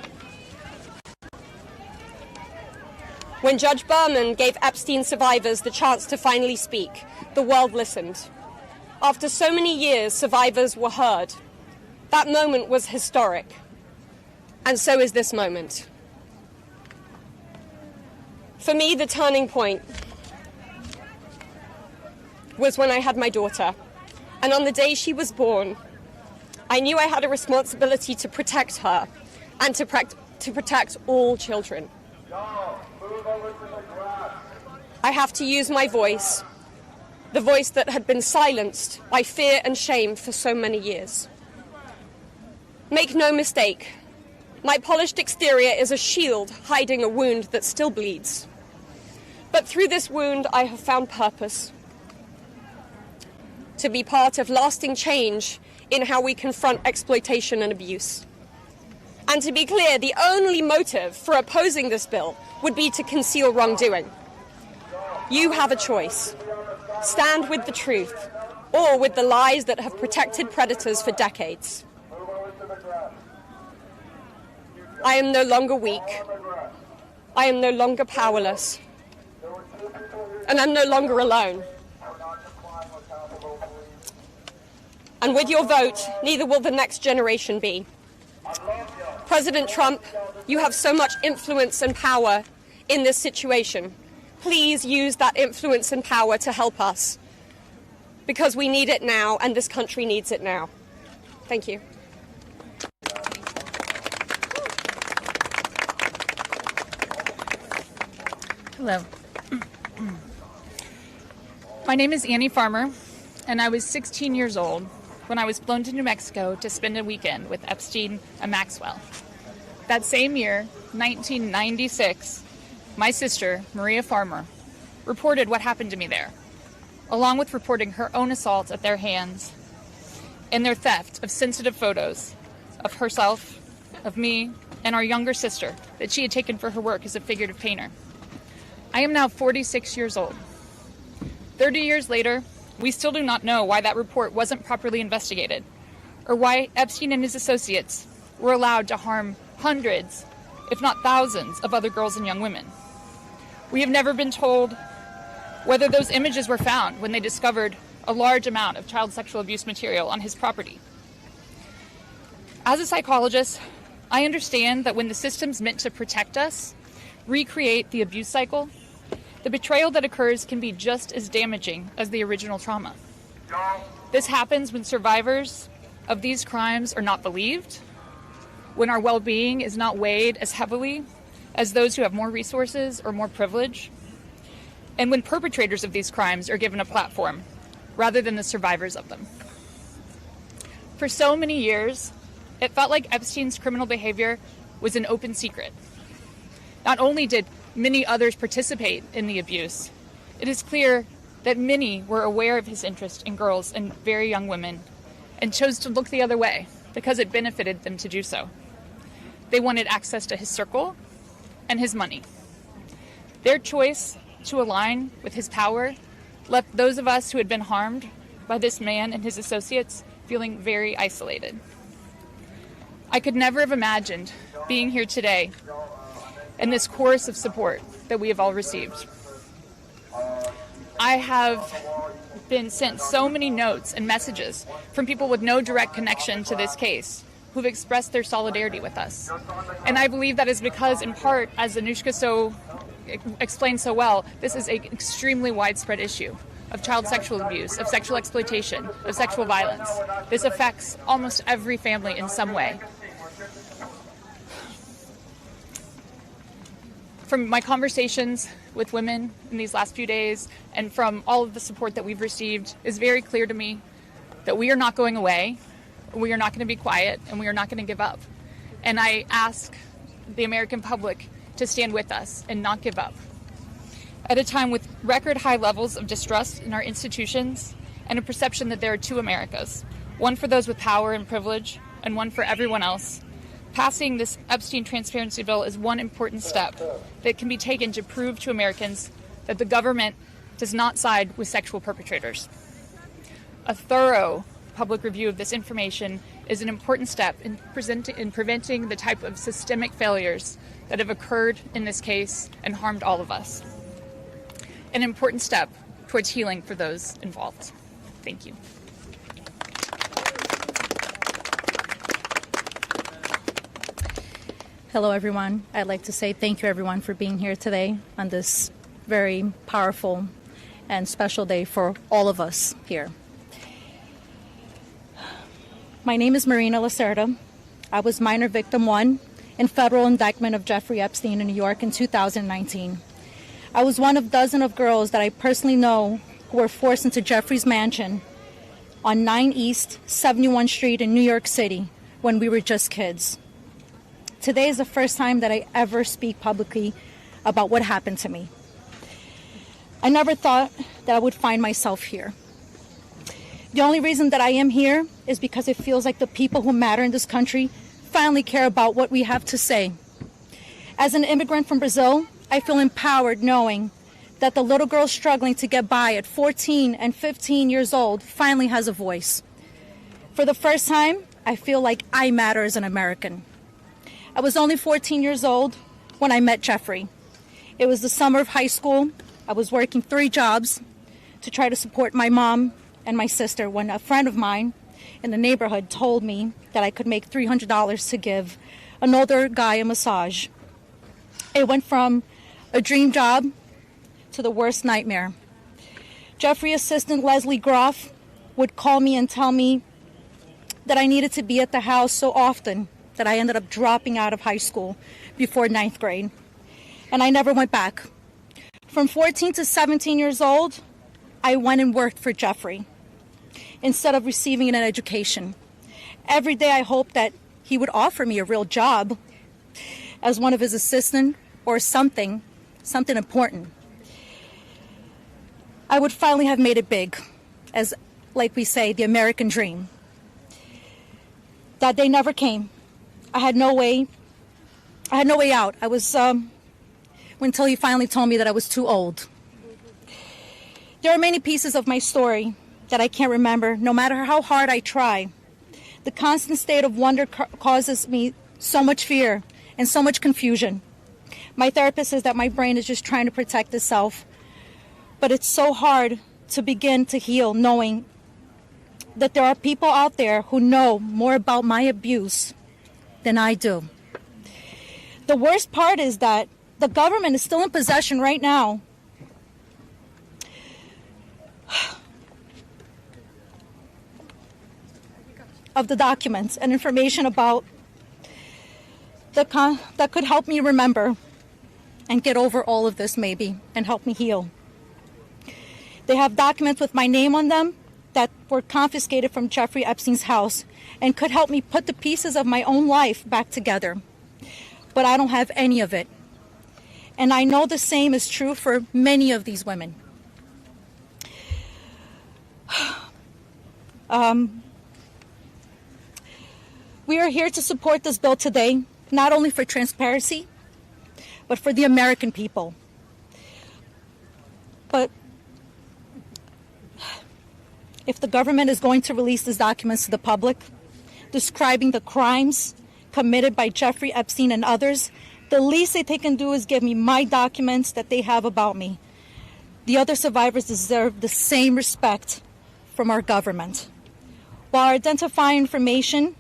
When Judge Berman gave Epstein survivors the chance to finally speak, the world listened. After so many years, survivors were heard. That moment was historic, and so is this moment. For me, the turning point was when I had my daughter, and on the day she was born, I knew I had a responsibility to protect her and to protect all children. I have to use my voice, the voice that had been silenced by fear and shame for so many years. Make no mistake, my polished exterior is a shield hiding a wound that still bleeds. But through this wound, I have found purpose. To be part of lasting change in how we confront exploitation and abuse. And to be clear, the only motive for opposing this bill would be to conceal wrongdoing. You have a choice. Stand with the truth, or with the lies that have protected predators for decades. I am no longer weak. I am no longer powerless. And I'm no longer alone. And with your vote, neither will the next generation be. President Trump, you have so much influence and power in this situation. Please use that influence and power to help us, because we need it now, and this country needs it now. Thank you. Hello. My name is Annie Farmer, and I was 16 years old when I was flown to New Mexico to spend a weekend with Epstein and Maxwell. That same year, 1996, my sister, Maria Farmer, reported what happened to me there, along with reporting her own assault at their hands and their theft of sensitive photos of herself, of me, and our younger sister that she had taken for her work as a figurative painter. I am now 46 years old. 30 years later, we still do not know why that report wasn't properly investigated, or why Epstein and his associates were allowed to harm hundreds, if not thousands, of other girls and young women. We have never been told whether those images were found when they discovered a large amount of child sexual abuse material on his property. As a psychologist, I understand that when the systems meant to protect us recreate the abuse cycle, the betrayal that occurs can be just as damaging as the original trauma. This happens when survivors of these crimes are not believed, when our well-being is not weighed as heavily as those who have more resources or more privilege, and when perpetrators of these crimes are given a platform rather than the survivors of them. For so many years, it felt like Epstein's criminal behavior was an open secret. Not only did many others participate in the abuse, it is clear that many were aware of his interest in girls and very young women and chose to look the other way because it benefited them to do so. They wanted access to his circle and his money. Their choice to align with his power left those of us who had been harmed by this man and his associates feeling very isolated. I could never have imagined being here today and this chorus of support that we have all received. I have been sent so many notes and messages from people with no direct connection to this case who've expressed their solidarity with us. And I believe that is because, in part, as Anushka explained so well, this is an extremely widespread issue of child sexual abuse, of sexual exploitation, of sexual violence. This affects almost every family in some way. From my conversations with women in these last few days and from all of the support that we've received, it's very clear to me that we are not going away, we are not going to be quiet, and we are not going to give up. And I ask the American public to stand with us and not give up. At a time with record high levels of distrust in our institutions and a perception that there are two Americas, one for those with power and privilege and one for everyone else, passing this Epstein Transparency Bill is one important step that can be taken to prove to Americans that the government does not side with sexual perpetrators. A thorough public review of this information is an important step in preventing the type of systemic failures that have occurred in this case and harmed all of us. An important step towards healing for those involved. Thank you. Hello, everyone. I'd like to say thank you, everyone, for being here today on this very powerful and special day for all of us here. My name is Marina Lacerda. I was minor victim 1 in federal indictment of Jeffrey Epstein in New York in 2019. I was one of dozens of girls that I personally know who were forced into Jeffrey's mansion on 9 East 71 Street in New York City when we were just kids. Today is the first time that I ever speak publicly about what happened to me. I never thought that I would find myself here. The only reason that I am here is because it feels like the people who matter in this country finally care about what we have to say. As an immigrant from Brazil, I feel empowered knowing that the little girl struggling to get by at 14 and 15 years old finally has a voice. For the first time, I feel like I matter as an American. I was only 14 years old when I met Jeffrey. It was the summer of high school. I was working 3 jobs to try to support my mom and my sister when a friend of mine in the neighborhood told me that I could make $300 to give an older guy a massage. It went from a dream job to the worst nightmare. Jeffrey assistant Leslie Groff would call me and tell me that I needed to be at the house so often that I ended up dropping out of high school before 9th grade. And I never went back. From 14 to 17 years old, I went and worked for Jeffrey instead of receiving an education. Every day I hoped that he would offer me a real job as one of his assistants or something important. I would finally have made it big, as, like we say, the American dream. That day never came. I had no way out. I was, until he finally told me that I was too old. There are many pieces of my story that I can't remember, no matter how hard I try. The constant state of wonder causes me so much fear and so much confusion. My therapist says that my brain is just trying to protect itself, but it's so hard to begin to heal knowing that there are people out there who know more about my abuse than I do. The worst part is that the government is still in possession right now of the documents and information about that could help me remember and get over all of this maybe and help me heal. They have documents with my name on them that were confiscated from Jeffrey Epstein's house and could help me put the pieces of my own life back together. But I don't have any of it. And I know the same is true for many of these women. We are here to support this bill today, not only for transparency, but for the American people. But if the government is going to release these documents to the public, describing the crimes committed by Jeffrey Epstein and others, the least that they can do is give me my documents that they have about me. The other survivors deserve the same respect from our government. While identifying information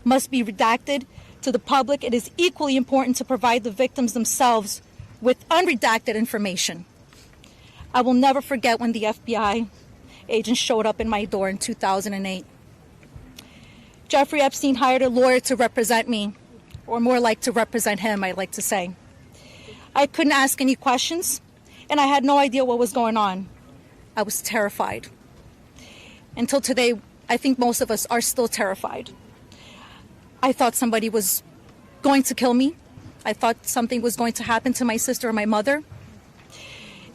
must be redacted to the public, it is equally important to provide the victims themselves with unredacted information. I will never forget when the FBI agent showed up in my door in 2008. Jeffrey Epstein hired a lawyer to represent me, or more like to represent him, I'd like to say. I couldn't ask any questions, and I had no idea what was going on. I was terrified. Until today, I think most of us are still terrified. I thought somebody was going to kill me. I thought something was going to happen to my sister or my mother.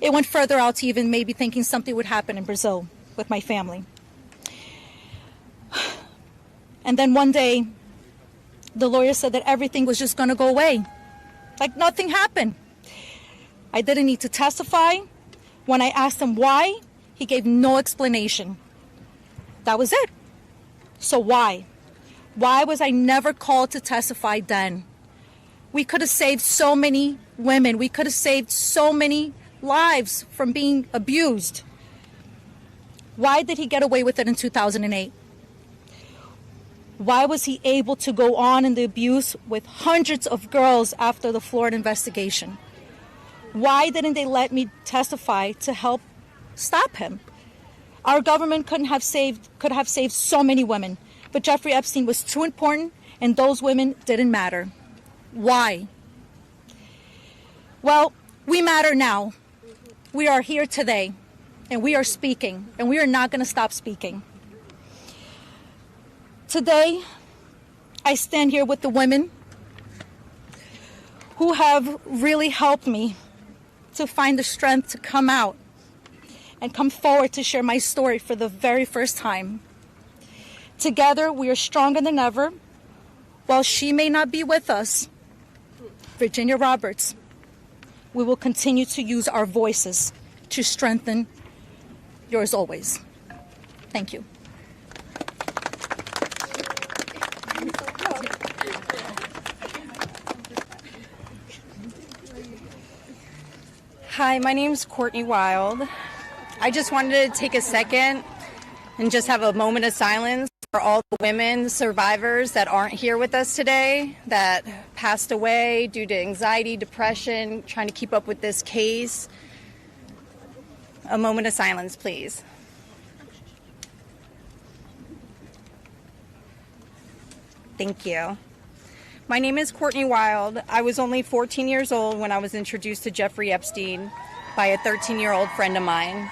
It went further out to even maybe thinking something would happen in Brazil with my family. And then one day, the lawyer said that everything was just going to go away. Like nothing happened. I didn't need to testify. When I asked him why, he gave no explanation. That was it. So why? Why was I never called to testify then? We could have saved so many women. We could have saved so many lives from being abused. Why did he get away with it in 2008? Why was he able to go on in the abuse with hundreds of girls after the Florida investigation? Why didn't they let me testify to help stop him? Our government could have saved so many women, but Jeffrey Epstein was too important and those women didn't matter. Why? Well, we matter now. We are here today and we are speaking and we are not going to stop speaking. Today, I stand here with the women who have really helped me to find the strength to come out and come forward to share my story for the very first time. Together, we are stronger than ever. While she may not be with us, Virginia Roberts, we will continue to use our voices to strengthen yours always. Thank you. Hi, my name's Courtney Wild. I just wanted to take a second and just have a moment of silence for all the women survivors that aren't here with us today, that passed away due to anxiety, depression, trying to keep up with this case. A moment of silence, please. Thank you. My name is Courtney Wild. I was only 14 years old when I was introduced to Jeffrey Epstein by a 13-year-old friend of mine.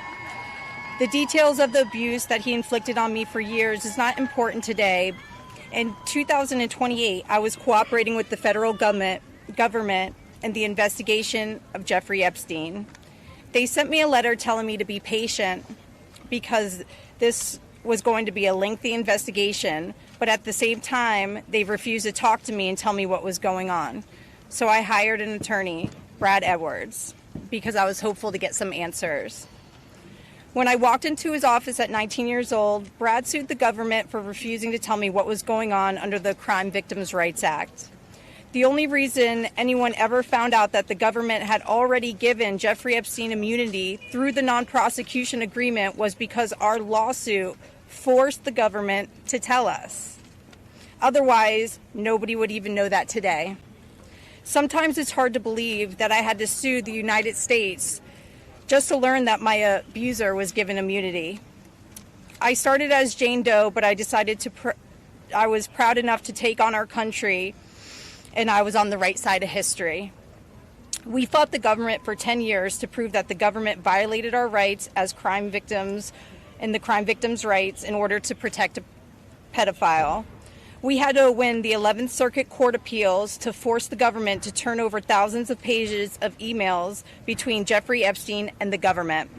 The details of the abuse that he inflicted on me for years is not important today. In 2028, I was cooperating with the federal government in the investigation of Jeffrey Epstein. They sent me a letter telling me to be patient because this was going to be a lengthy investigation, but at the same time, they refused to talk to me and tell me what was going on. So I hired an attorney, Brad Edwards, because I was hopeful to get some answers. When I walked into his office at 19 years old, Brad sued the government for refusing to tell me what was going on under the Crime Victims' Rights Act. The only reason anyone ever found out that the government had already given Jeffrey Epstein immunity through the non-prosecution agreement was because our lawsuit forced the government to tell us. Otherwise, nobody would even know that today. Sometimes it's hard to believe that I had to sue the United States just to learn that my abuser was given immunity. I started as Jane Doe, but I decided I was proud enough to take on our country, and I was on the right side of history. We fought the government for 10 years to prove that the government violated our rights as crime victims and the crime victims' rights in order to protect a pedophile. We had to win the 11th Circuit Court appeals to force the government to turn over thousands of pages of emails between Jeffrey Epstein and the government.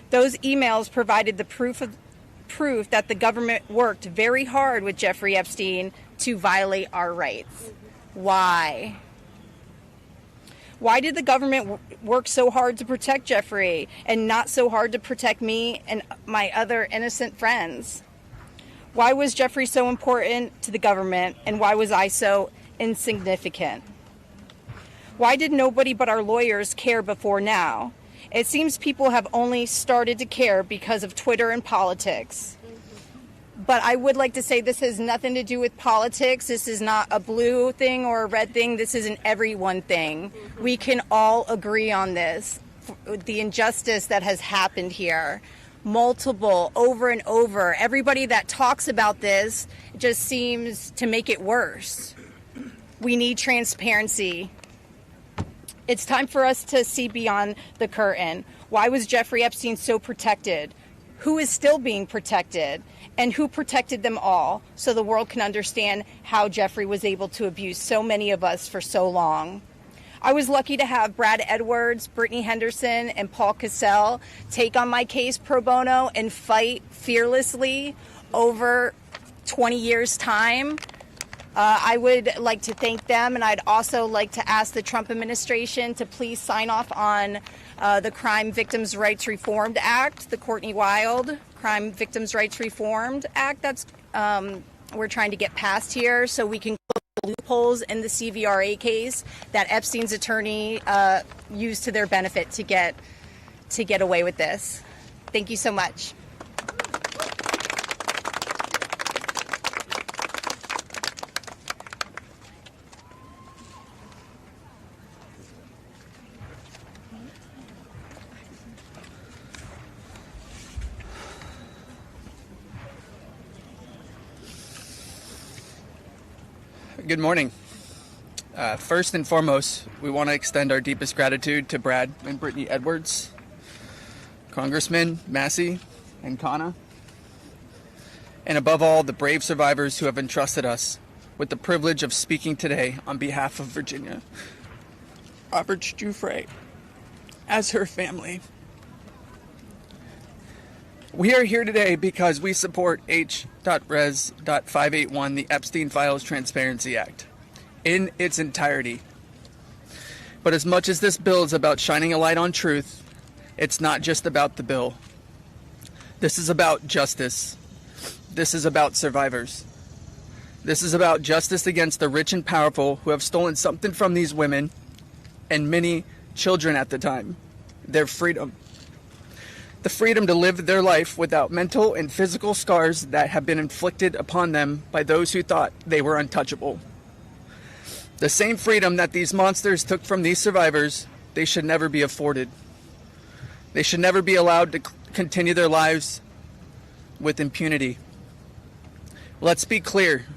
Those emails provided the proof that the government worked very hard with Jeffrey Epstein to violate our rights. Why? Why did the government work so hard to protect Jeffrey and not so hard to protect me and my other innocent friends? Why was Jeffrey so important to the government, and why was I so insignificant? Why did nobody but our lawyers care before now? It seems people have only started to care because of Twitter and politics. But I would like to say this has nothing to do with politics. This is not a blue thing or a red thing. This is an everyone thing. We can all agree on this. The injustice that has happened here. Multiple, over and over. Everybody that talks about this just seems to make it worse. We need transparency. It's time for us to see beyond the curtain. Why was Jeffrey Epstein so protected? Who is still being protected? And who protected them all, so the world can understand how Jeffrey was able to abuse so many of us for so long. I was lucky to have Brad Edwards, Brittany Henderson, and Paul Cassell take on my case pro bono and fight fearlessly over 20 years' time. I would like to thank them, and I'd also like to ask the Trump administration to please sign off on the Crime Victims' Rights Reformed Act, the Courtney Wild Crime Victims' Rights Reformed Act that's we're trying to get passed here, so we can close the loopholes in the CVRA case that Epstein's attorney used to their benefit to get away with this. Thank you so much. Good morning. First and foremost, we want to extend our deepest gratitude to Brad and Brittany Edwards, Congressman Massey and Kana, and above all, the brave survivors who have entrusted us with the privilege of speaking today on behalf of Virginia. Robert Giuffre, as her family. We are here today because we support H.Res.581, the Epstein Files Transparency Act, in its entirety. But as much as this bill is about shining a light on truth, it's not just about the bill. This is about justice. This is about survivors. This is about justice against the rich and powerful who have stolen something from these women and many children at the time, their freedom. The freedom to live their life without mental and physical scars that have been inflicted upon them by those who thought they were untouchable. The same freedom that these monsters took from these survivors, they should never be afforded. They should never be allowed to continue their lives with impunity. Let's be clear.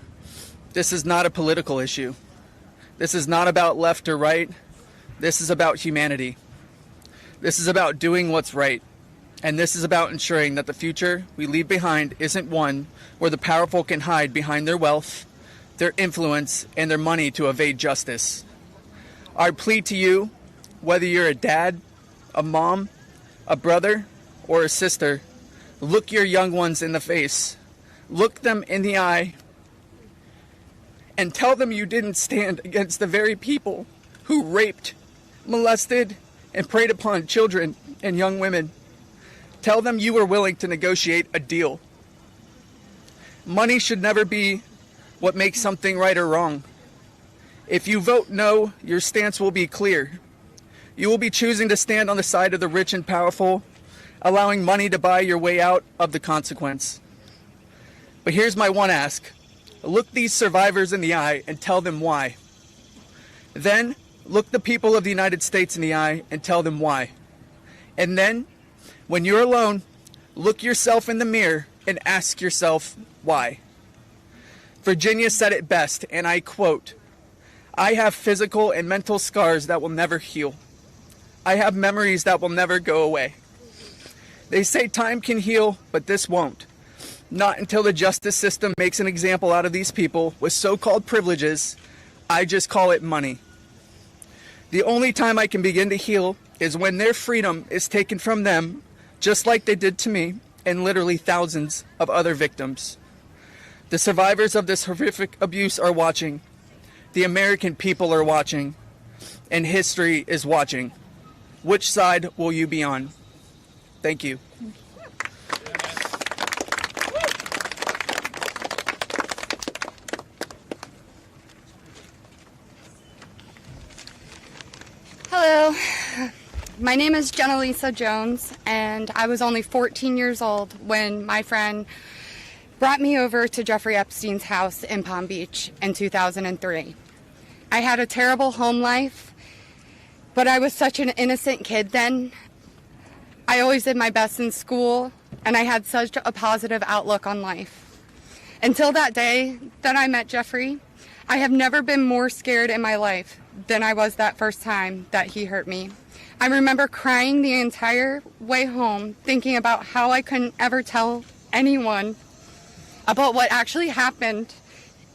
This is not a political issue. This is not about left or right. This is about humanity. This is about doing what's right. And this is about ensuring that the future we leave behind isn't one where the powerful can hide behind their wealth, their influence, and their money to evade justice. Our plea to you, whether you're a dad, a mom, a brother, or a sister, look your young ones in the face, look them in the eye, and tell them you didn't stand against the very people who raped, molested, and preyed upon children and young women. Tell them you were willing to negotiate a deal. Money should never be what makes something right or wrong. If you vote no, your stance will be clear. You will be choosing to stand on the side of the rich and powerful, allowing money to buy your way out of the consequence. But here's my one ask. Look these survivors in the eye and tell them why. Then, look the people of the United States in the eye and tell them why. And then, when you're alone, look yourself in the mirror and ask yourself why. Virginia said it best, and I quote, "I have physical and mental scars that will never heal. I have memories that will never go away. They say time can heal, but this won't. Not until the justice system makes an example out of these people with so-called privileges. I just call it money. The only time I can begin to heal is when their freedom is taken from them, just like they did to me and literally thousands of other victims. The survivors of this horrific abuse are watching. The American people are watching. And history is watching. Which side will you be on?" Thank you. Hello, my name is Jenna Lisa Jones, and I was only 14 years old when my friend brought me over to Jeffrey Epstein's house in Palm Beach in 2003. I had a terrible home life, but I was such an innocent kid then. I always did my best in school, and I had such a positive outlook on life. Until that day that I met Jeffrey, I have never been more scared in my life than I was that first time that he hurt me. I remember crying the entire way home, thinking about how I couldn't ever tell anyone about what actually happened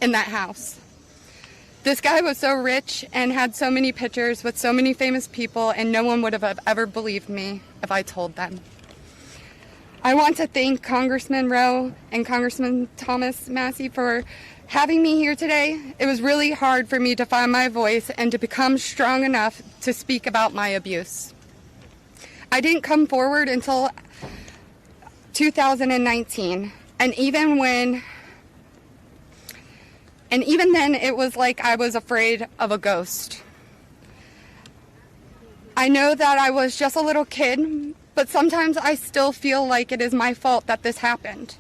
in that house. This guy was so rich and had so many pictures with so many famous people, and no one would have ever believed me if I told them. I want to thank Congressman Rowe and Congressman Thomas Massey for having me here today. It was really hard for me to find my voice and to become strong enough to speak about my abuse. I didn't come forward until 2019, and even then it was like I was afraid of a ghost. I know that I was just a little kid, but sometimes I still feel like it is my fault that this happened.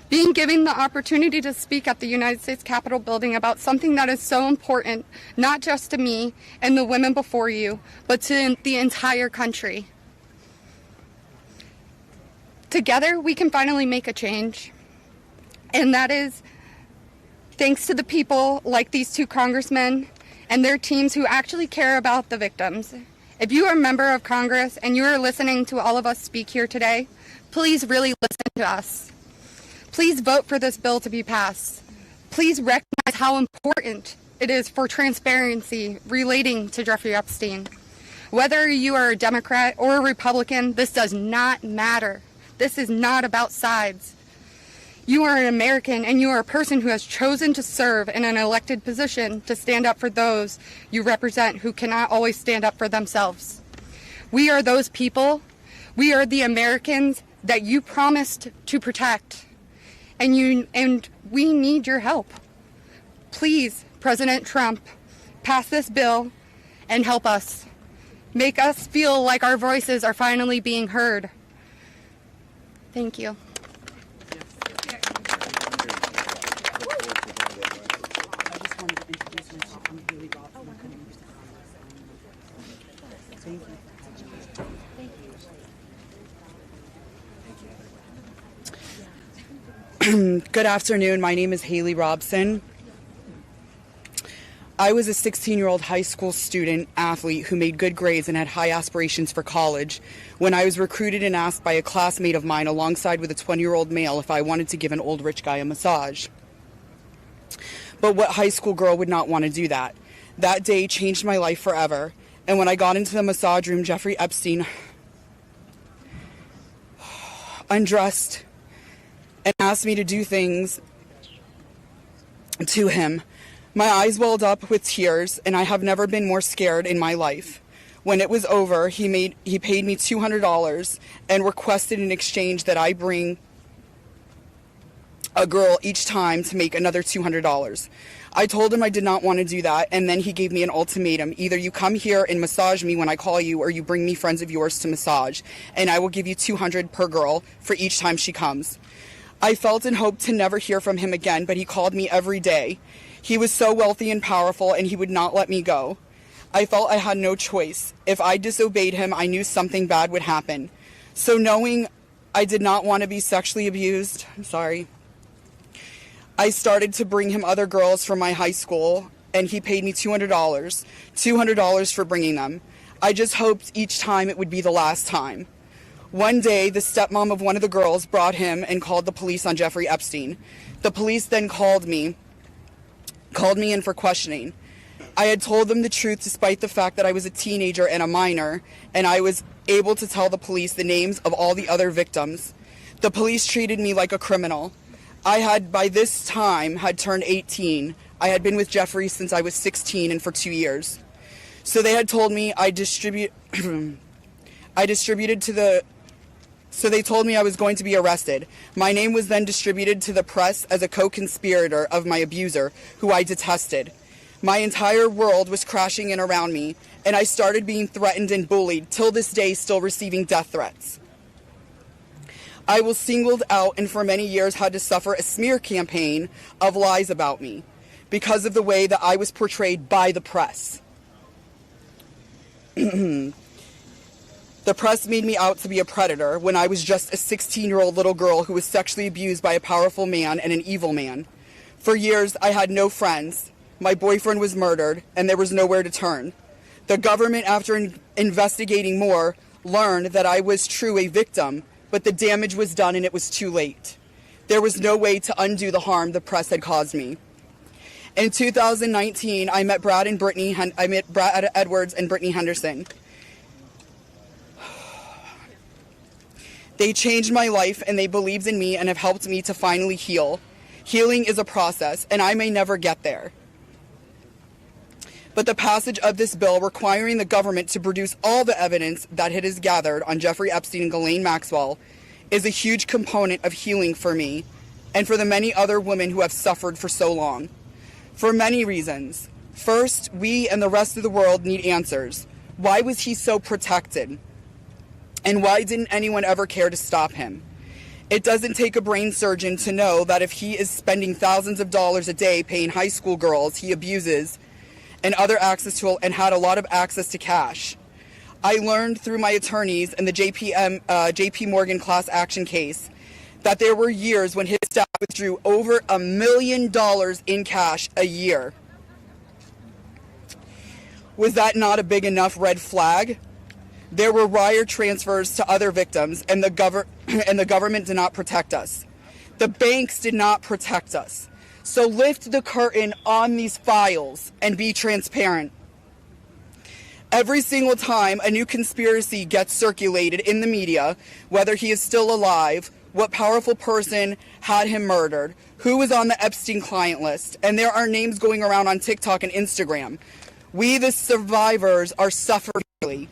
Being given the opportunity to speak at the United States Capitol building about something that is so important, not just to me and the women before you, but to the entire country. Together, we can finally make a change. And that is thanks to the people like these two congressmen and their teams who actually care about the victims. If you are a member of Congress and you are listening to all of us speak here today, please really listen to us. Please vote for this bill to be passed. Please recognize how important it is for transparency relating to Jeffrey Epstein. Whether you are a Democrat or a Republican, this does not matter. This is not about sides. You are an American, and you are a person who has chosen to serve in an elected position to stand up for those you represent who cannot always stand up for themselves. We are those people. We are the Americans that you promised to protect, and we need your help. Please, President Trump, pass this bill and help us. Make us feel like our voices are finally being heard. Thank you. Good afternoon. My name is Haley Robson. I was a 16-year-old high school student athlete who made good grades and had high aspirations for college when I was recruited and asked by a classmate of mine alongside with a 20-year-old male if I wanted to give an old rich guy a massage. But what high school girl would not want to do that? That day changed my life forever. And when I got into the massage room, Jeffrey Epstein undressed and asked me to do things to him. My eyes welled up with tears, and I have never been more scared in my life. When it was over, he paid me $200 and requested in exchange that I bring a girl each time to make another $200. I told him I did not want to do that, and then he gave me an ultimatum. Either you come here and massage me when I call you, or you bring me friends of yours to massage, and I will give you $200 per girl for each time she comes. I felt and hoped to never hear from him again, but he called me every day. He was so wealthy and powerful, and he would not let me go. I felt I had no choice. If I disobeyed him, I knew something bad would happen. So knowing I did not want to be sexually abused, I started to bring him other girls from my high school, and he paid me $200 for bringing them. I just hoped each time it would be the last time. One day, the stepmom of one of the girls brought him and called the police on Jeffrey Epstein. The police then called me in for questioning. I had told them the truth despite the fact that I was a teenager and a minor, and I was able to tell the police the names of all the other victims. The police treated me like a criminal. I had, by this time, had turned 18. I had been with Jeffrey since I was 16 and for 2 years. So they had told me So they told me I was going to be arrested. My name was then distributed to the press as a co-conspirator of my abuser, who I detested. My entire world was crashing in around me, and I started being threatened and bullied, till this day still receiving death threats. I was singled out and for many years had to suffer a smear campaign of lies about me because of the way that I was portrayed by the press. The press made me out to be a predator when I was just a 16-year-old little girl who was sexually abused by a powerful man and an evil man. For years, I had no friends. My boyfriend was murdered, and there was nowhere to turn. The government, after investigating more, learned that I was true a victim, but the damage was done and it was too late. There was no way to undo the harm the press had caused me. In 2019, I met Brad Edwards and Brittany Henderson. They changed my life and they believed in me and have helped me to finally heal. Healing is a process, and I may never get there. But the passage of this bill requiring the government to produce all the evidence that it has gathered on Jeffrey Epstein and Ghislaine Maxwell is a huge component of healing for me and for the many other women who have suffered for so long. For many reasons. First, we and the rest of the world need answers. Why was he so protected? And why didn't anyone ever care to stop him? It doesn't take a brain surgeon to know that if he is spending thousands of dollars a day paying high school girls he abuses and had a lot of access to cash. I learned through my attorneys in the JP Morgan class action case that there were years when his staff withdrew over $1 million in cash a year. Was that not a big enough red flag? There were wire transfers to other victims, and the government did not protect us. The banks did not protect us. So lift the curtain on these files and be transparent. Every single time a new conspiracy gets circulated in the media, whether he is still alive, what powerful person had him murdered, who was on the Epstein client list, and there are names going around on TikTok and Instagram, we, the survivors, are suffering.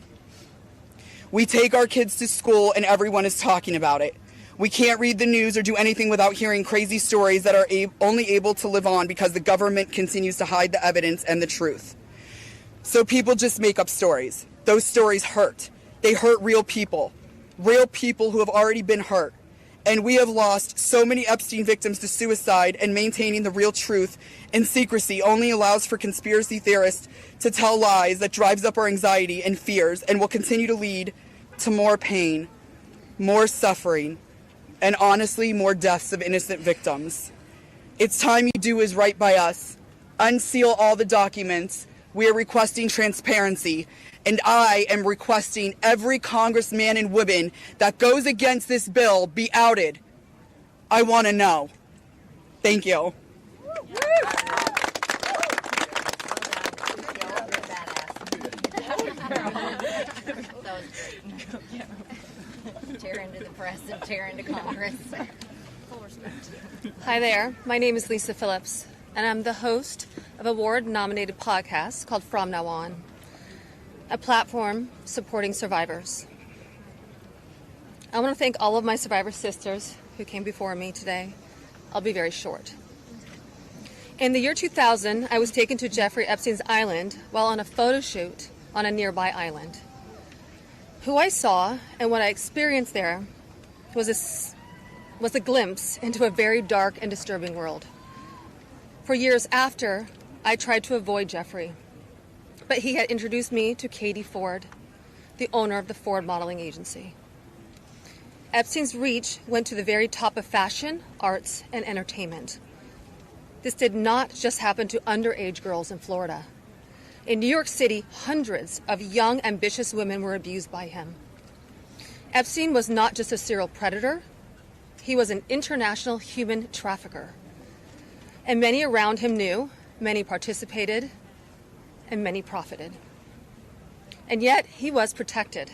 We take our kids to school and everyone is talking about it. We can't read the news or do anything without hearing crazy stories that are only able to live on because the government continues to hide the evidence and the truth. So people just make up stories. Those stories hurt. They hurt real people who have already been hurt. And we have lost so many Epstein victims to suicide, and maintaining the real truth in secrecy only allows for conspiracy theorists to tell lies that drives up our anxiety and fears and will continue to lead to more pain, more suffering, and honestly, more deaths of innocent victims. It's time you do is right by us. Unseal all the documents. We are requesting transparency, and I am requesting every congressman and woman that goes against this bill be outed. I want to know. Thank you. Tear into the press and tear into Congress. Hi there, my name is Lisa Phillips, and I'm the host of a award-nominated podcast called From Now On, a platform supporting survivors. I want to thank all of my survivor sisters who came before me today. I'll be very short. In the year 2000, I was taken to Jeffrey Epstein's island while on a photo shoot on a nearby island. Who I saw and what I experienced there was a glimpse into a very dark and disturbing world. For years after, I tried to avoid Jeffrey, but he had introduced me to Katie Ford, the owner of the Ford Modeling Agency. Epstein's reach went to the very top of fashion, arts, and entertainment. This did not just happen to underage girls in Florida. In New York City, hundreds of young, ambitious women were abused by him. Epstein was not just a serial predator, he was an international human trafficker. And many around him knew, many participated, and many profited. And yet, he was protected.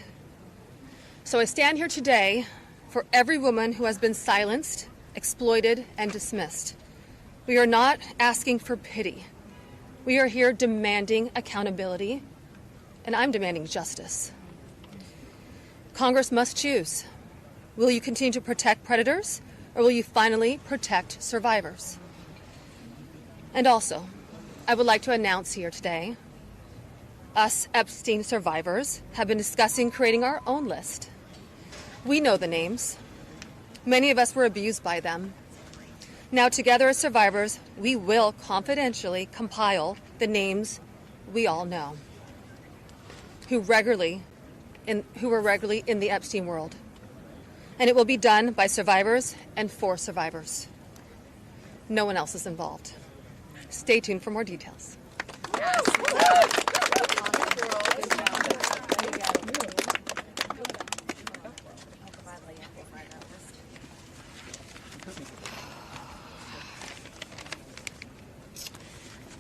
So I stand here today for every woman who has been silenced, exploited, and dismissed. We are not asking for pity. We are here demanding accountability, and I'm demanding justice. Congress must choose. Will you continue to protect predators, or will you finally protect survivors? And also, I would like to announce here today, us Epstein survivors have been discussing creating our own list. We know the names. Many of us were abused by them. Now, together as survivors, we will confidentially compile the names we all know who were regularly in the Epstein world. And it will be done by survivors and for survivors. No one else is involved. Stay tuned for more details.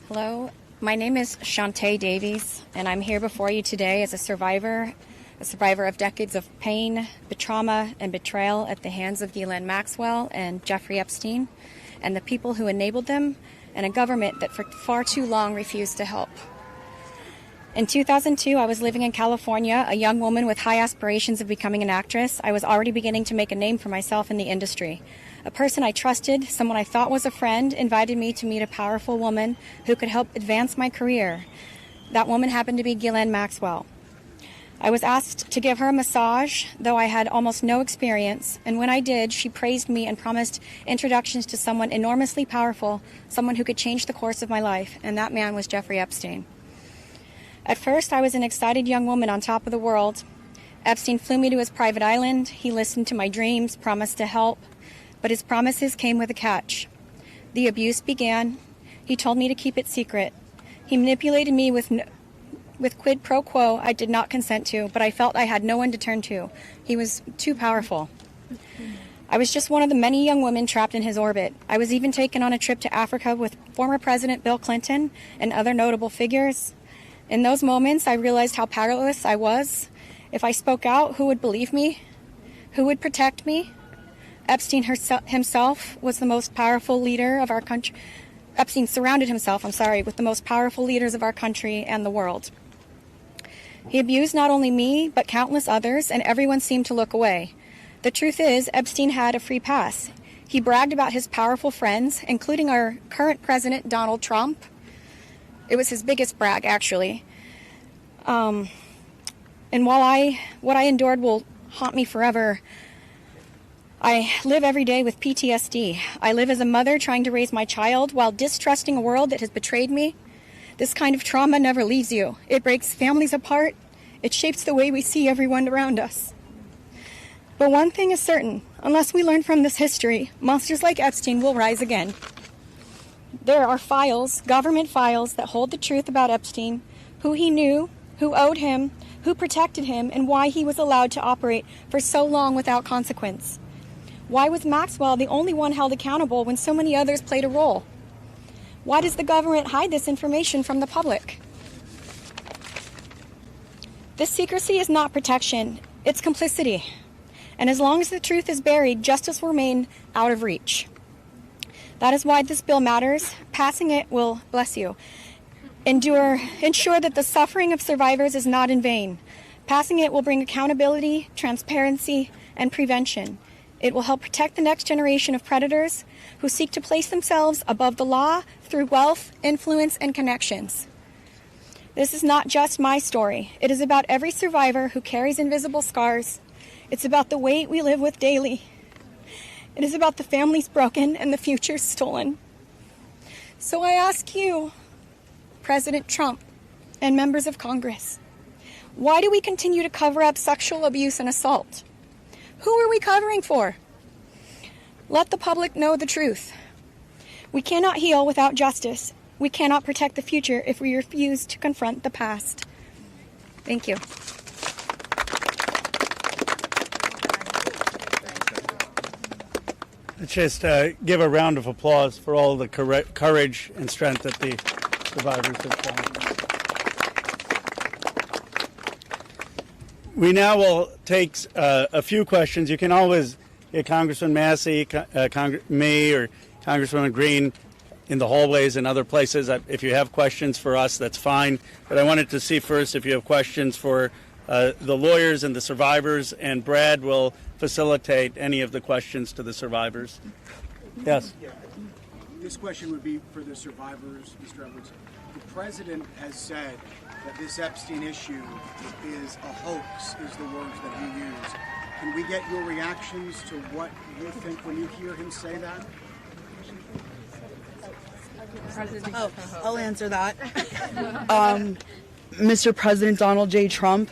Hello, my name is Shantae Davies, and I'm here before you today as a survivor of decades of pain, trauma, and betrayal at the hands of Ghislaine Maxwell and Jeffrey Epstein, and the people who enabled them, and a government that for far too long refused to help. In 2002, I was living in California, a young woman with high aspirations of becoming an actress. I was already beginning to make a name for myself in the industry. A person I trusted, someone I thought was a friend, invited me to meet a powerful woman who could help advance my career. That woman happened to be Ghislaine Maxwell. I was asked to give her a massage, though I had almost no experience, and when I did, she praised me and promised introductions to someone enormously powerful, someone who could change the course of my life, and that man was Jeffrey Epstein. At first, I was an excited young woman on top of the world. Epstein flew me to his private island. He listened to my dreams, promised to help, but his promises came with a catch. The abuse began. He told me to keep it secret. He manipulated me with quid pro quo I did not consent to, but I felt I had no one to turn to. He was too powerful. I was just one of the many young women trapped in his orbit. I was even taken on a trip to Africa with former President Bill Clinton and other notable figures. In those moments, I realized how powerless I was. If I spoke out, who would believe me? Who would protect me? Epstein himself was the most powerful leader of our country. Epstein surrounded himself, with the most powerful leaders of our country and the world. He abused not only me, but countless others, and everyone seemed to look away. The truth is, Epstein had a free pass. He bragged about his powerful friends, including our current president, Donald Trump. It was his biggest brag, actually. And while what I endured will haunt me forever, I live every day with PTSD. I live as a mother trying to raise my child while distrusting a world that has betrayed me. This kind of trauma never leaves you. It breaks families apart. It shapes the way we see everyone around us. But one thing is certain, unless we learn from this history, monsters like Epstein will rise again. There are files, government files, that hold the truth about Epstein, who he knew, who owed him, who protected him, and why he was allowed to operate for so long without consequence. Why was Maxwell the only one held accountable when so many others played a role? Why does the government hide this information from the public? This secrecy is not protection, it's complicity. And as long as the truth is buried, justice will remain out of reach. That is why this bill matters. Passing it will, bless you, ensure that the suffering of survivors is not in vain. Passing it will bring accountability, transparency, and prevention. It will help protect the next generation of predators who seek to place themselves above the law through wealth, influence, and connections. This is not just my story. It is about every survivor who carries invisible scars. It's about the weight we live with daily. It is about the families broken and the futures stolen. So I ask you, President Trump and members of Congress, why do we continue to cover up sexual abuse and assault? Who are we covering for? Let the public know the truth. We cannot heal without justice. We cannot protect the future if we refuse to confront the past. Thank you. Let's just give a round of applause for all the courage and strength that the survivors have shown. We now will take a few questions. You can always get Congressman Massey, me, or Congresswoman Green in the hallways and other places. If you have questions for us, that's fine. But I wanted to see first if you have questions for the lawyers and the survivors, and Brad will facilitate any of the questions to the survivors. Yes? Yeah. This question would be for the survivors, Mr. Edwards. The president has said that this Epstein issue is a hoax, is the words that he used. Can we get your reactions to what you think when you hear him say that? I'll answer that. Mr. President Donald J. Trump,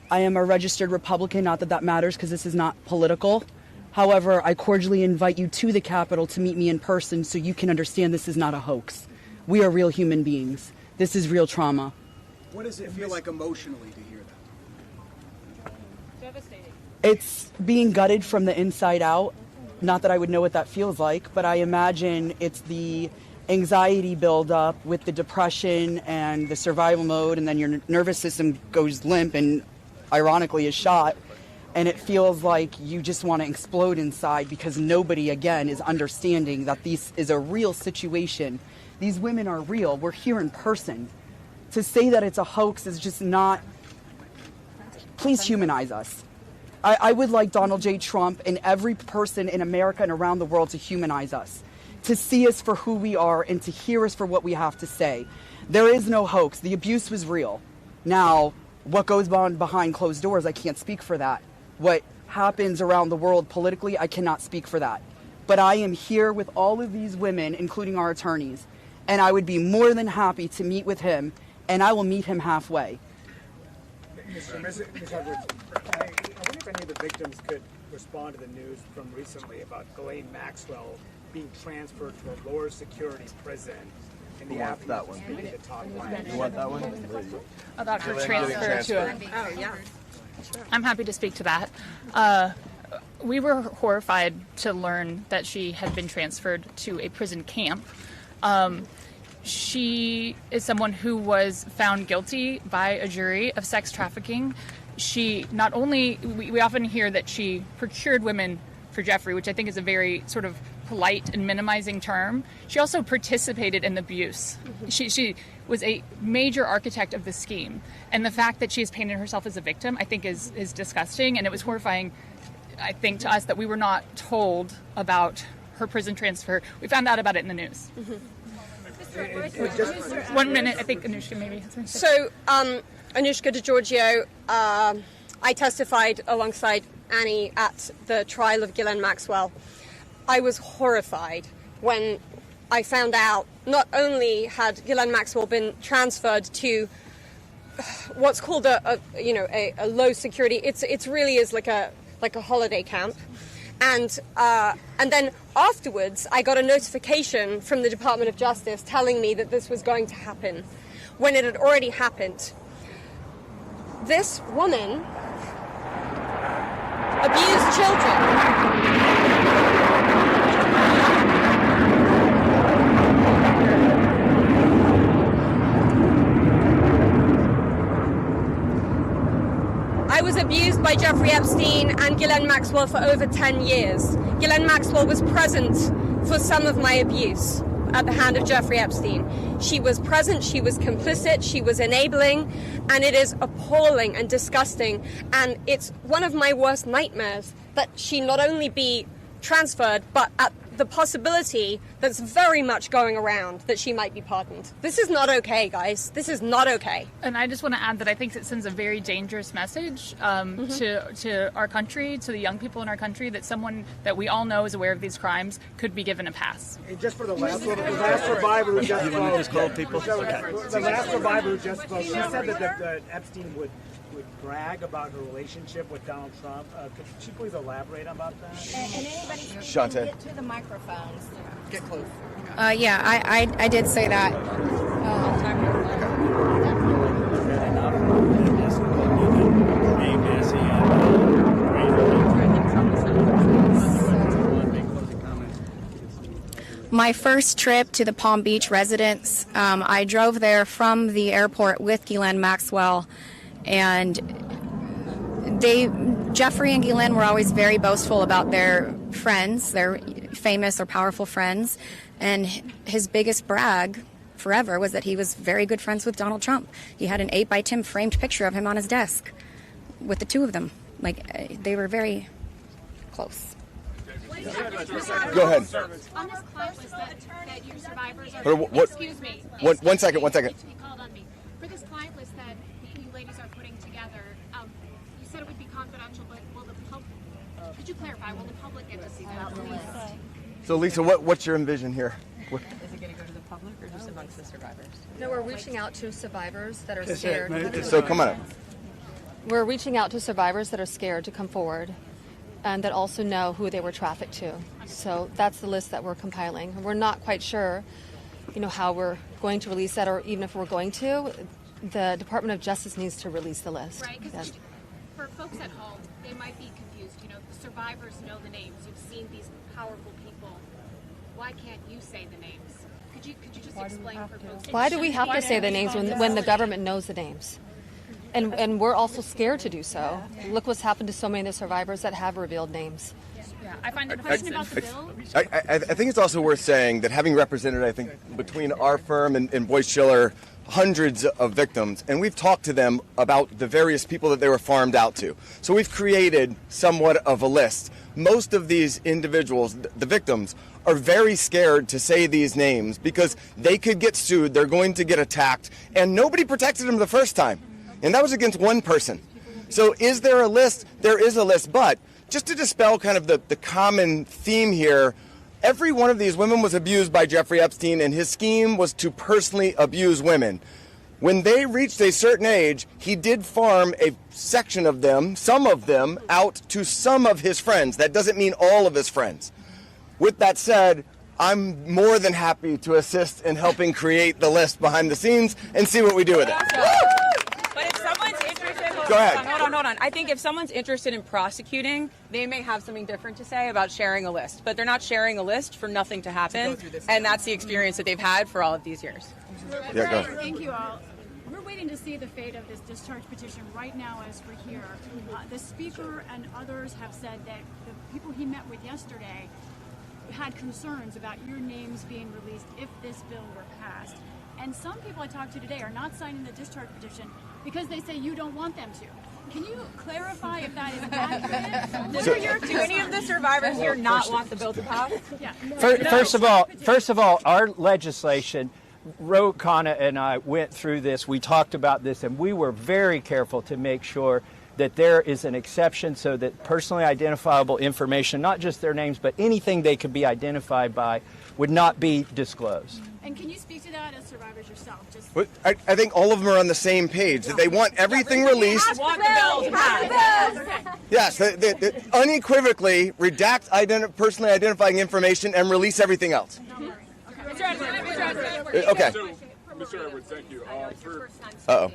I am a registered Republican, not that that matters because this is not political. However, I cordially invite you to the Capitol to meet me in person so you can understand this is not a hoax. We are real human beings. This is real trauma. What does it feel like emotionally to hear that? Devastating. It's being gutted from the inside out. Not that I would know what that feels like, but I imagine it's the anxiety buildup with the depression and the survival mode, and then your nervous system goes limp and ironically is shot. And it feels like you just want to explode inside because nobody, again, is understanding that this is a real situation. These women are real. We're here in person. To say that it's a hoax is just not... Please humanize us. I would like Donald J. Trump and every person in America and around the world to humanize us, to see us for who we are and to hear us for what we have to say. There is no hoax. The abuse was real. Now, what goes on behind closed doors, I can't speak for that. What happens around the world politically, I cannot speak for that. But I am here with all of these women, including our attorneys, and I would be more than happy to meet with him, and I will meet him halfway. Ms. Edwards, I wonder if any of the victims could respond to the news from recently about Ghislaine Maxwell being transferred to a lower security prison in the aftermath of speaking to Todd Blanche. You want that one? About her transfer to a... Oh, yeah. I'm happy to speak to that. We were horrified to learn that she had been transferred to a prison camp. She is someone who was found guilty by a jury of sex trafficking. She not only, we often hear that she procured women for Jeffrey, which I think is a very sort of polite and minimizing term. She also participated in the abuse. She was a major architect of the scheme. And the fact that she has painted herself as a victim, I think is disgusting. And it was horrifying, I think, to us that we were not told about her prison transfer. We found out about it in the news. 1 minute, I think Anushka maybe has something to say. So, Anushka DeGiorgio, I testified alongside Annie at the trial of Ghislaine Maxwell. I was horrified when I found out not only had Ghislaine Maxwell been transferred to what's called a low security. It's really is like a holiday camp. And then afterwards, I got a notification from the Department of Justice telling me that this was going to happen when it had already happened. This woman abused children. I was abused by Jeffrey Epstein and Ghislaine Maxwell for over 10 years. Ghislaine Maxwell was present for some of my abuse at the hand of Jeffrey Epstein. She was present, she was complicit, she was enabling, and it is appalling and disgusting. And it's one of my worst nightmares that she not only be transferred, but at the possibility that's very much going around that she might be pardoned. This is not okay, guys. This is not okay. And I just want to add that I think it sends a very dangerous message to our country, to the young people in our country, that someone that we all know is aware of these crimes could be given a pass. And just for the last survivor who just spoke. You just call people? The last survivor who just spoke, she said that Epstein would brag about her relationship with Donald Trump. Could she please elaborate about that? And anybody Shante. get to the microphones. Get close. Yeah, I did say that. My first trip to the Palm Beach residence, I drove there from the airport with Ghislaine Maxwell, and Jeffrey and Ghislaine were always very boastful about their friends, their famous or powerful friends, and his biggest brag forever was that he was very good friends with Donald Trump. He had an 8x10 framed picture of him on his desk with the two of them. Like, they were very close. Go ahead. On this client list that your survivors are... What? Excuse me. One second. You called on me. For this client list that you ladies are putting together, you said it would be confidential, but will the public... could you clarify, will the public get to see that list? So, Lisa, what's your envision here? Is it going to go to the public or just amongst the survivors? No, we're reaching out to survivors that are scared. So, come on up. We're reaching out to survivors that are scared to come forward and that also know who they were trafficked to. So that's the list that we're compiling. We're not quite sure how we're going to release that, or even if we're going to, the Department of Justice needs to release the list. Right, because for folks at home, they might be confused. The survivors know the names. You've seen these powerful people. Why can't you say the names? Could you just explain for folks? Why do we have to say the names when the government knows the names? And we're also scared to do so. Look what's happened to so many of the survivors that have revealed names. Yeah, I find the question about the bill. I think it's also worth saying that having represented, I think, between our firm and Boyce Schiller, hundreds of victims, and we've talked to them about the various people that they were farmed out to. So we've created somewhat of a list. Most of these individuals, the victims, are very scared to say these names because they could get sued, they're going to get attacked, and nobody protected them the first time. And that was against one person. So is there a list? There is a list, but just to dispel kind of the common theme here, every one of these women was abused by Jeffrey Epstein, and his scheme was to personally abuse women. When they reached a certain age, he did farm a section of them, some of them, out to some of his friends. That doesn't mean all of his friends. With that said, I'm more than happy to assist in helping create the list behind the scenes and see what we do with it. But if someone's interested, Go ahead. Hold on. I think if someone's interested in prosecuting, they may have something different to say about sharing a list. But they're not sharing a list for nothing to happen, and that's the experience that they've had for all of these years. Yeah, go ahead. Thank you all. We're waiting to see the fate of this discharge petition right now as we're here. The Speaker and others have said that the people he met with yesterday had concerns about your names being released if this bill were passed. And some people I talked to today are not signing the discharge petition because they say you don't want them to. Can you clarify if that is accurate? Do any of the survivors here not want the bill to pass? Yeah. First of all, our legislation, Ro Khanna and I went through this. We talked about this, and we were very careful to make sure that there is an exception so that personally identifiable information, not just their names, but anything they could be identified by, would not be disclosed. And can you speak to that as survivors yourself? I think all of them are on the same page, that they want everything released. Yes, they unequivocally redact personally identifying information and release everything else. Okay. So, Mr. Edwards, thank you. Uh-oh.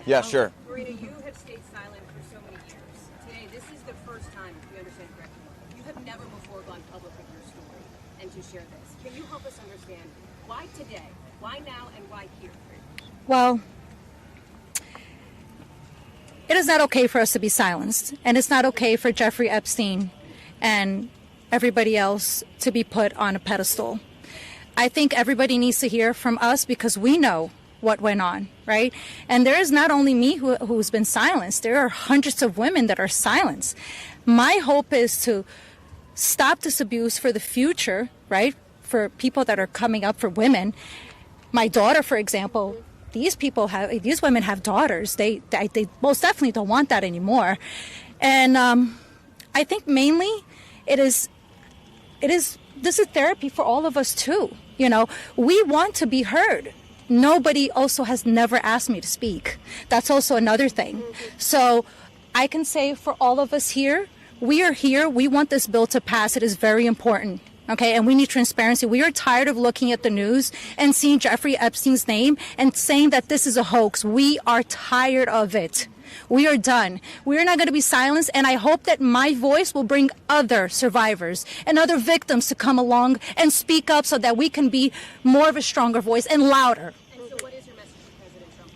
Yeah, sure. Marina, you have stayed silent for so many years. Today, this is the first time, if we understand correctly, you have never before gone public with your story and to share this. Can you help us understand why today, why now, and why here? Well, it is not okay for us to be silenced, and it's not okay for Jeffrey Epstein and everybody else to be put on a pedestal. I think everybody needs to hear from us because we know what went on, right? And there is not only me who's been silenced, there are hundreds of women that are silenced. My hope is to stop this abuse for the future, right? For people that are coming up, for women. My daughter, for example, these women have daughters. They most definitely don't want that anymore. And I think mainly this is therapy for all of us too. We want to be heard. Nobody also has never asked me to speak. That's also another thing. So I can say for all of us here, we are here. We want this bill to pass. It is very important. Okay, and we need transparency. We are tired of looking at the news and seeing Jeffrey Epstein's name and saying that this is a hoax. We are tired of it. We are done. We are not going to be silenced, and I hope that my voice will bring other survivors and other victims to come along and speak up so that we can be more of a stronger voice and louder. And so what is your message to President Trump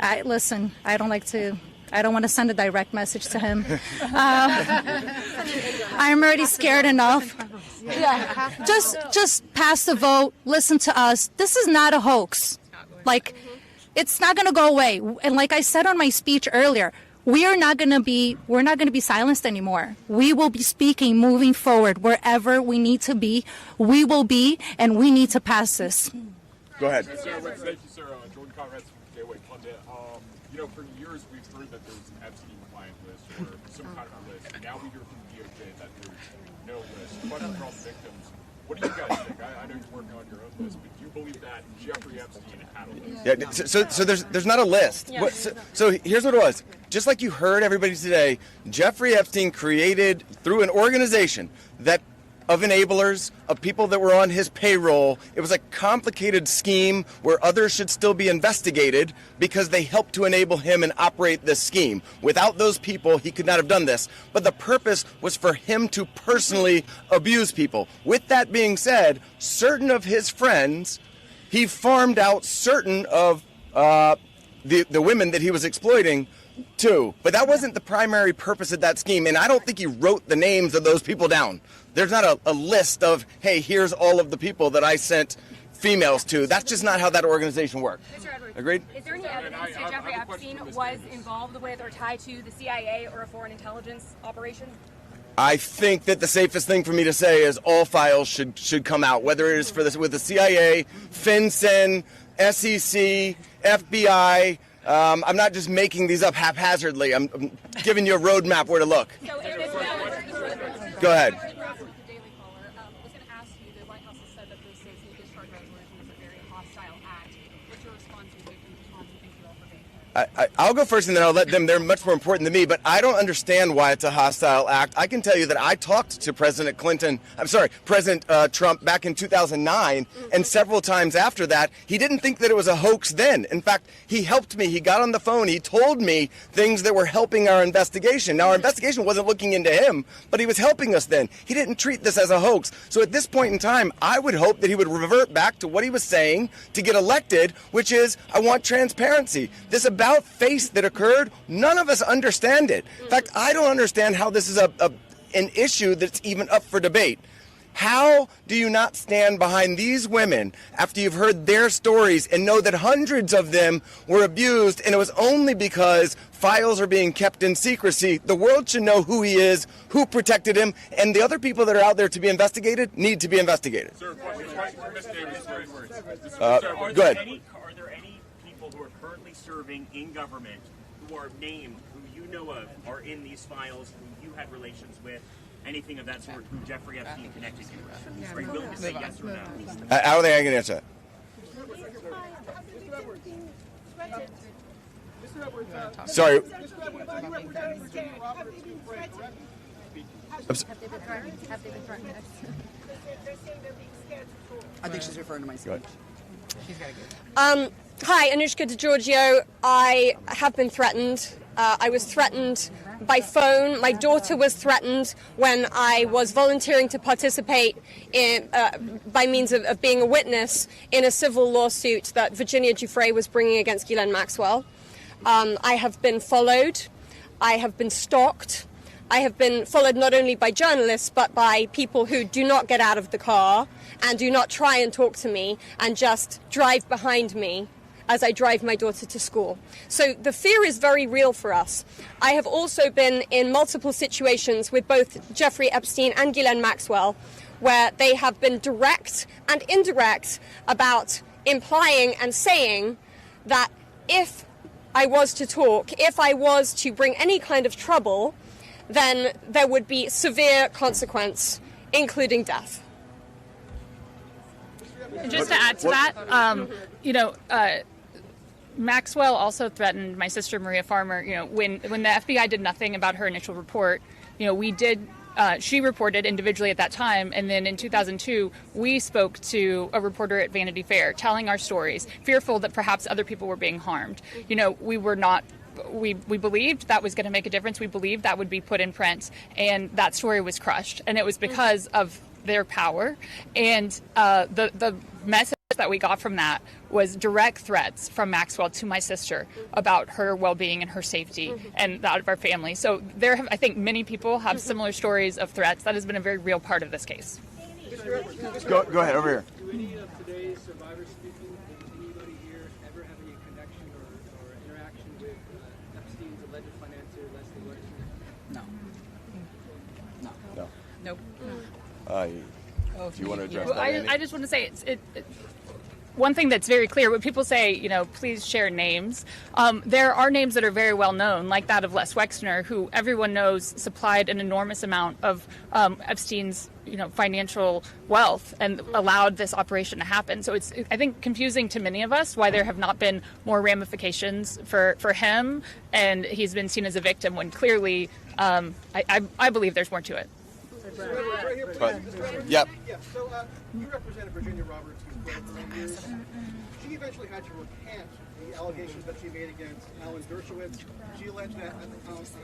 on this? Listen, I don't want to send a direct message to him. I'm already scared enough. Yeah. Just pass the vote. Listen to us. This is not a hoax. It's not going to go away. And like I said on my speech earlier, we're not going to be silenced anymore. We will be speaking moving forward wherever we need to be. We will be, and we need to pass this. Go ahead. Thank you, sir. Jordan Conrad from Gateway Pundit. For years we've heard that there's an Epstein client list or some kind of list. Now we hear from DOJ that there's no list. Question for all the victims. What do you guys think? I know you're working on your own list, but do you believe that Jeffrey Epstein had a list? Yeah, so there's not a list. Yeah. So here's what it was. Just like you heard everybody today, Jeffrey Epstein created through an organization that of enablers, of people that were on his payroll. It was a complicated scheme where others should still be investigated because they helped to enable him and operate this scheme. Without those people, he could not have done this. But the purpose was for him to personally abuse people. With that being said, certain of his friends, he farmed out certain of the women that he was exploiting too. But that wasn't the primary purpose of that scheme, and I don't think he wrote the names of those people down. There's not a list of, hey, here's all of the people that I sent females to. That's just not how that organization worked. Mr. Edwards, Agreed? Is there any evidence that Jeffrey Epstein was involved with or tied to the CIA or a foreign intelligence operation? I think that the safest thing for me to say is all files should come out, whether it is for this with the CIA, FinCEN, SEC, FBI. I'm not just making these up haphazardly. I'm giving you a roadmap where to look. Go ahead. I'll go first and then I'll let them. They're much more important than me, but I don't understand why it's a hostile act. I can tell you that I talked to President Trump back in 2009 and several times after that. He didn't think that it was a hoax then. In fact, he helped me. He got on the phone. He told me things that were helping our investigation. Now, our investigation wasn't looking into him, but he was helping us then. He didn't treat this as a hoax. So at this point in time, I would hope that he would revert back to what he was saying to get elected, which is, I want transparency. This about face that occurred, none of us understand it. In fact, I don't understand how this is an issue that's even up for debate. How do you not stand behind these women after you've heard their stories and know that hundreds of them were abused and it was only because files are being kept in secrecy? The world should know who he is, who protected him, and the other people that are out there to be investigated need to be investigated. Sir, Ms. Davis, Go ahead. Are there any people who are currently serving in government who are named, who you know of, are in these files, who you had relations with, anything of that sort, who Jeffrey Epstein connected you with? Are you willing to say yes or no? I don't think I can answer that. Sorry. I think she's referring to my speech. She's got to go. Hi, Anushka DeGiorgio. I have been threatened. I was threatened by phone. My daughter was threatened when I was volunteering to participate in, by means of being a witness in a civil lawsuit that Virginia Giuffre was bringing against Ghislaine Maxwell. I have been followed. I have been stalked. I have been followed not only by journalists, but by people who do not get out of the car and do not try and talk to me and just drive behind me as I drive my daughter to school. So the fear is very real for us. I have also been in multiple situations with both Jeffrey Epstein and Ghislaine Maxwell where they have been direct and indirect about implying and saying that if I was to talk, if I was to bring any kind of trouble, then there would be severe consequence, including death. And just to add to that, Maxwell also threatened my sister Maria Farmer. When the FBI did nothing about her initial report, we did. She reported individually at that time, and then in 2002, we spoke to a reporter at Vanity Fair, telling our stories, fearful that perhaps other people were being harmed. We were not. We believed that was going to make a difference. We believed that would be put in print, and that story was crushed. And it was because of their power, and the message that we got from that was direct threats from Maxwell to my sister about her well-being and her safety and that of our family. So I think many people have similar stories of threats. That has been a very real part of this case. Go ahead, over here. Do any of today's survivors speaking, did anybody here ever have any connection or interaction with Epstein's alleged financier, Leslie Wexner? No. Nope. Do you want to address Well, that? I just want to say one thing that's very clear. When people say, please share names, there are names that are very well known, like that of Les Wexner, who everyone knows supplied an enormous amount of Epstein's financial wealth and allowed this operation to happen. So it's, I think, confusing to many of us why there have not been more ramifications for him, and he's been seen as a victim when clearly I believe there's more to it. Right here, But, yep. Yeah, so you represented Virginia Roberts for many years. She eventually had to recant the allegations that she made against Alan Dershowitz. She alleged that at the council.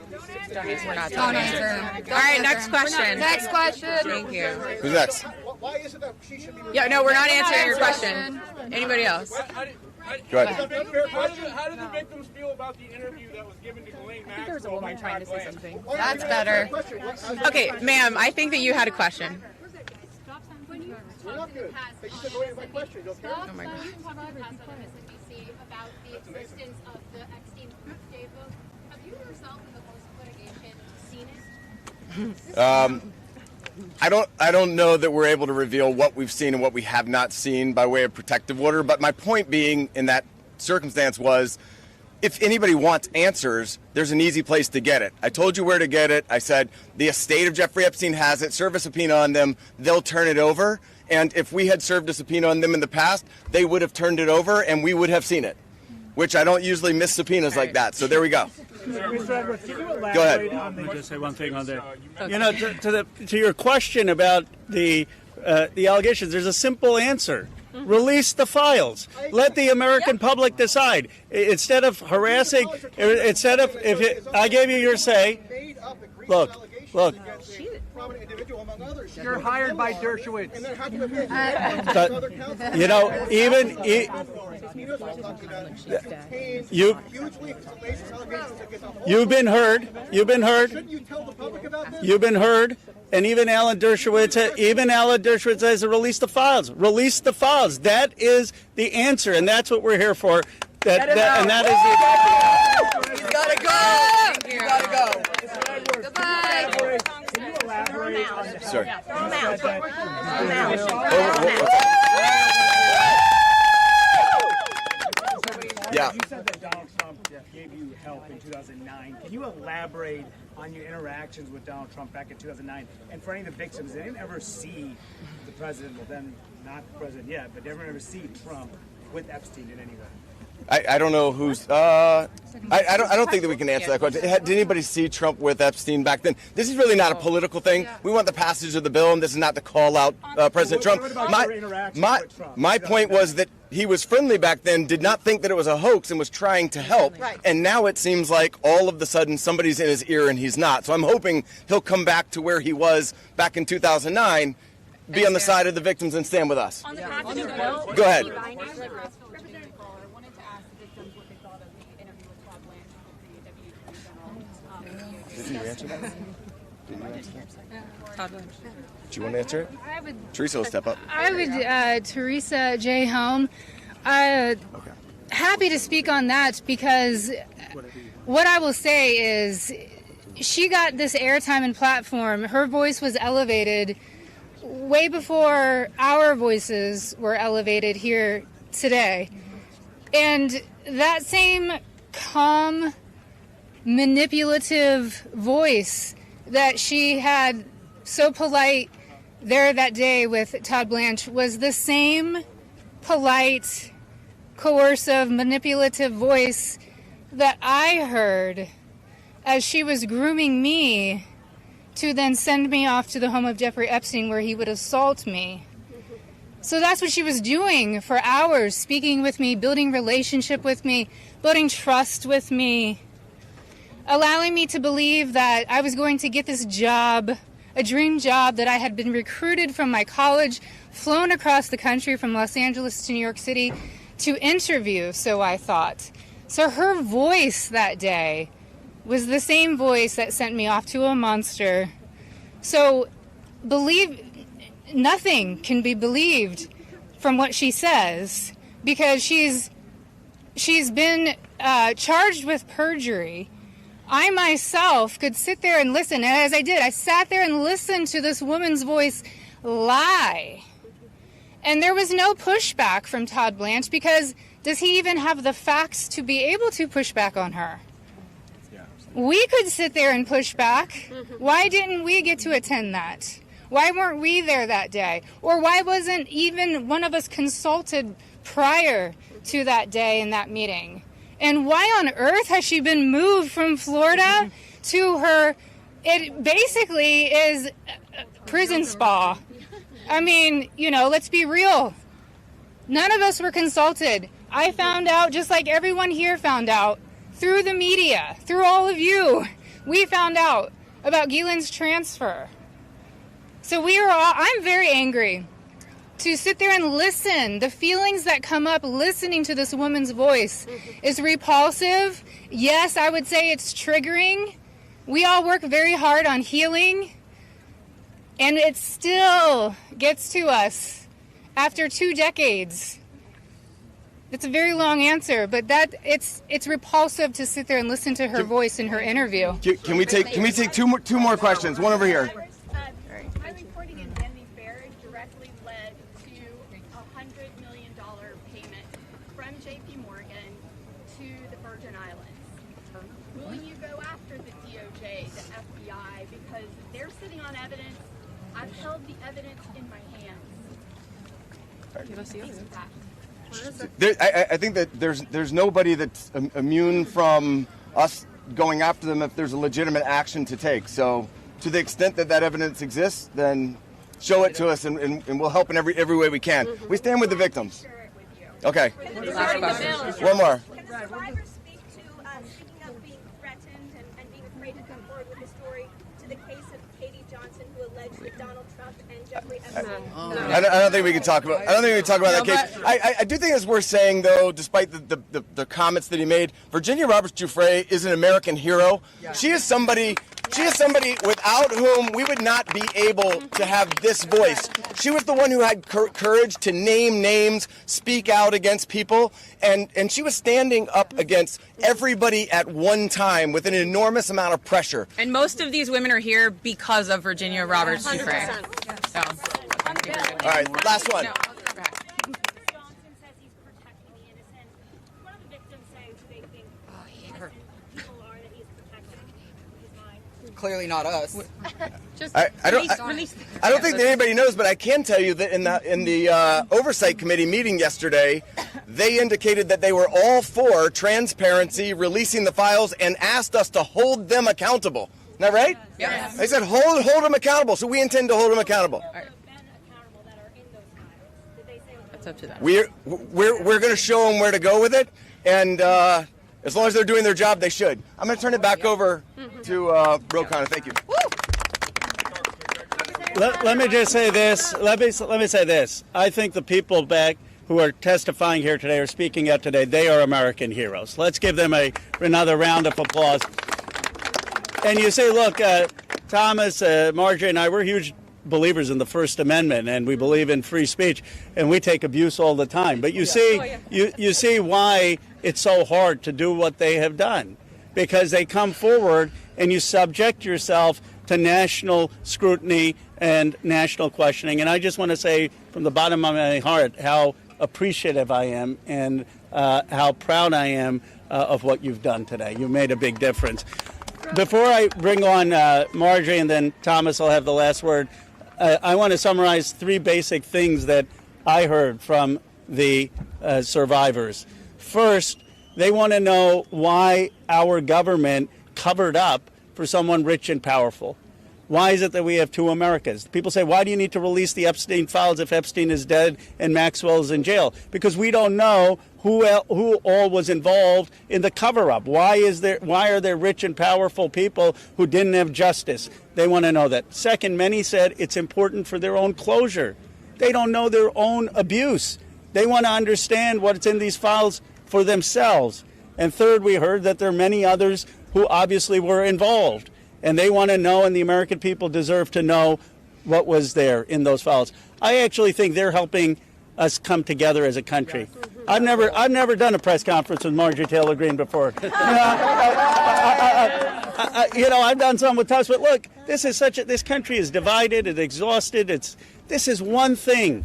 We're not talking. All right, next question. Next question. Thank you. Who's next? Why is it that she should be? Yeah, no, we're not answering your question. Anybody else? Go ahead. How did the victims feel about the interview that was given to Ghislaine Maxwell? There's a woman trying to say something. That's better. Okay, ma'am, I think that you had a question. We're not good. You said go ahead my question. Don't care. Oh my God. You talked on MSNBC about the existence of the Epstein Tuesday book. Have you yourself in the course of litigation seen it? I don't know that we're able to reveal what we've seen and what we have not seen by way of protective order, but my point being in that circumstance was if anybody wants answers, there's an easy place to get it. I told you where to get it. I said the estate of Jeffrey Epstein has it. Serve a subpoena on them. They'll turn it over. And if we had served a subpoena on them in the past, they would have turned it over and we would have seen it, which I don't usually miss subpoenas like that. So there we go. Go ahead. Let me just say one thing on that. You know, to your question about the allegations, there's a simple answer. Release the files. Let the American public decide. Instead of harassing, I gave you your say. Look. You're hired by Dershowitz. You know, you've been heard. You've been heard. And even Alan Dershowitz says to release the files. Release the files. That is the answer, and that's what we're here for. And that is the. He's gotta go. You gotta go. Goodbye. Can you elaborate on the Sorry. Throw him out. Throw him out. Yeah. You said that Donald Trump gave you help in 2009. Can you elaborate on your interactions with Donald Trump back in 2009? And for any of the victims, they didn't ever see the president, well then not the president yet, but they didn't ever see Trump with Epstein in any way. I don't know who's. I don't think that we can answer that question. Did anybody see Trump with Epstein back then? This is really not a political thing. We want the passage of the bill, and this is not to call out President Trump. My point was that he was friendly back then, did not think that it was a hoax, and was trying to help. And now it seems like all of a sudden somebody's in his ear and he's not. So I'm hoping he'll come back to where he was back in 2009, be on the side of the victims, and stand with us. Go ahead. Did you answer that? Do you want to answer it? Teresa will step up. I would, Teresa J. Home. Happy to speak on that because what I will say is she got this airtime and platform. Her voice was elevated way before our voices were elevated here today. And that same calm, manipulative voice that she had so polite there that day with Todd Blanche was the same polite, coercive, manipulative voice that I heard as she was grooming me to then send me off to the home of Jeffrey Epstein where he would assault me. So that's what she was doing for hours, speaking with me, building relationship with me, building trust with me, allowing me to believe that I was going to get this job, a dream job that I had been recruited from my college, flown across the country from Los Angeles to New York City to interview, so I thought. So her voice that day was the same voice that sent me off to a monster. So nothing can be believed from what she says because she's been charged with perjury. I myself could sit there and listen, and as I did, I sat there and listened to this woman's voice lie. And there was no pushback from Todd Blanche because does he even have the facts to be able to push back on her? We could sit there and push back. Why didn't we get to attend that? Why weren't we there that day? Or why wasn't even one of us consulted prior to that day and that meeting? And why on earth has she been moved from Florida to her it basically is prison spa. I mean, let's be real. None of us were consulted. I found out, just like everyone here found out, through the media, through all of you. We found out about Ghislaine's transfer. So I'm very angry to sit there and listen. The feelings that come up listening to this woman's voice is repulsive. Yes, I would say it's triggering. We all work very hard on healing, and it still gets to us after 2 decades. It's a very long answer, but it's repulsive to sit there and listen to her voice in her interview. Can we take two more questions? One over here. My reporting in Vanity Fair directly led to a $100 million payment from J.P. Morgan to the Virgin Islands. Will you go after the DOJ, the FBI, because they're sitting on evidence? I've held the evidence in my hands. I think that there's nobody that's immune from us going after them if there's a legitimate action to take. So to the extent that evidence exists, then show it to us, and we'll help in every way we can. We stand with the victims. Okay. One more. Can the survivors speak to speaking of being threatened and being afraid to come forward with a story to the case of Katie Johnson, who alleged that Donald Trump and Jeffrey Epstein? I don't think we can talk about. I don't think we can talk about that case. I do think it's worth saying, though, despite the comments that he made, Virginia Roberts Giuffre is an American hero. She is somebody without whom we would not be able to have this voice. She was the one who had courage to name names, speak out against people, and she was standing up against everybody at one time with an enormous amount of pressure. And most of these women are here because of Virginia Roberts Giuffre. So. All right, last one. Clearly not us. I don't think that anybody knows, but I can tell you that in the Oversight Committee meeting yesterday, they indicated that they were all for transparency, releasing the files, and asked us to hold them accountable. Isn't that right? Yes. They said hold them accountable, so we intend to hold them accountable. That's up to them. We're going to show them where to go with it, and as long as they're doing their job, they should. I'm going to turn it back over to Ro Khanna. Thank you. Let me just say this. Let me say this. I think the people back who are testifying here today or speaking out today, they are American heroes. Let's give them another round of applause. And you say, look, Thomas, Marjorie, and I, we're huge believers in the First Amendment, and we believe in free speech, and we take abuse all the time. But you see why it's so hard to do what they have done, because they come forward and you subject yourself to national scrutiny and national questioning. And I just want to say from the bottom of my heart how appreciative I am and how proud I am of what you've done today. You made a big difference. Before I bring on Marjorie and then Thomas will have the last word, I want to summarize 3 basic things that I heard from the survivors. First, they want to know why our government covered up for someone rich and powerful. Why is it that we have 2 Americas? People say, why do you need to release the Epstein files if Epstein is dead and Maxwell is in jail? Because we don't know who all was involved in the cover-up. Why are there rich and powerful people who didn't have justice? They want to know that. Second, many said it's important for their own closure. They don't know their own abuse. They want to understand what's in these files for themselves. And third, we heard that there are many others who obviously were involved. And they want to know, and the American people deserve to know what was there in those files. I actually think they're helping us come together as a country. I've never done a press conference with Marjorie Taylor Greene before. I've done some with Tuss, but look, this country is divided, it's exhausted. This is one thing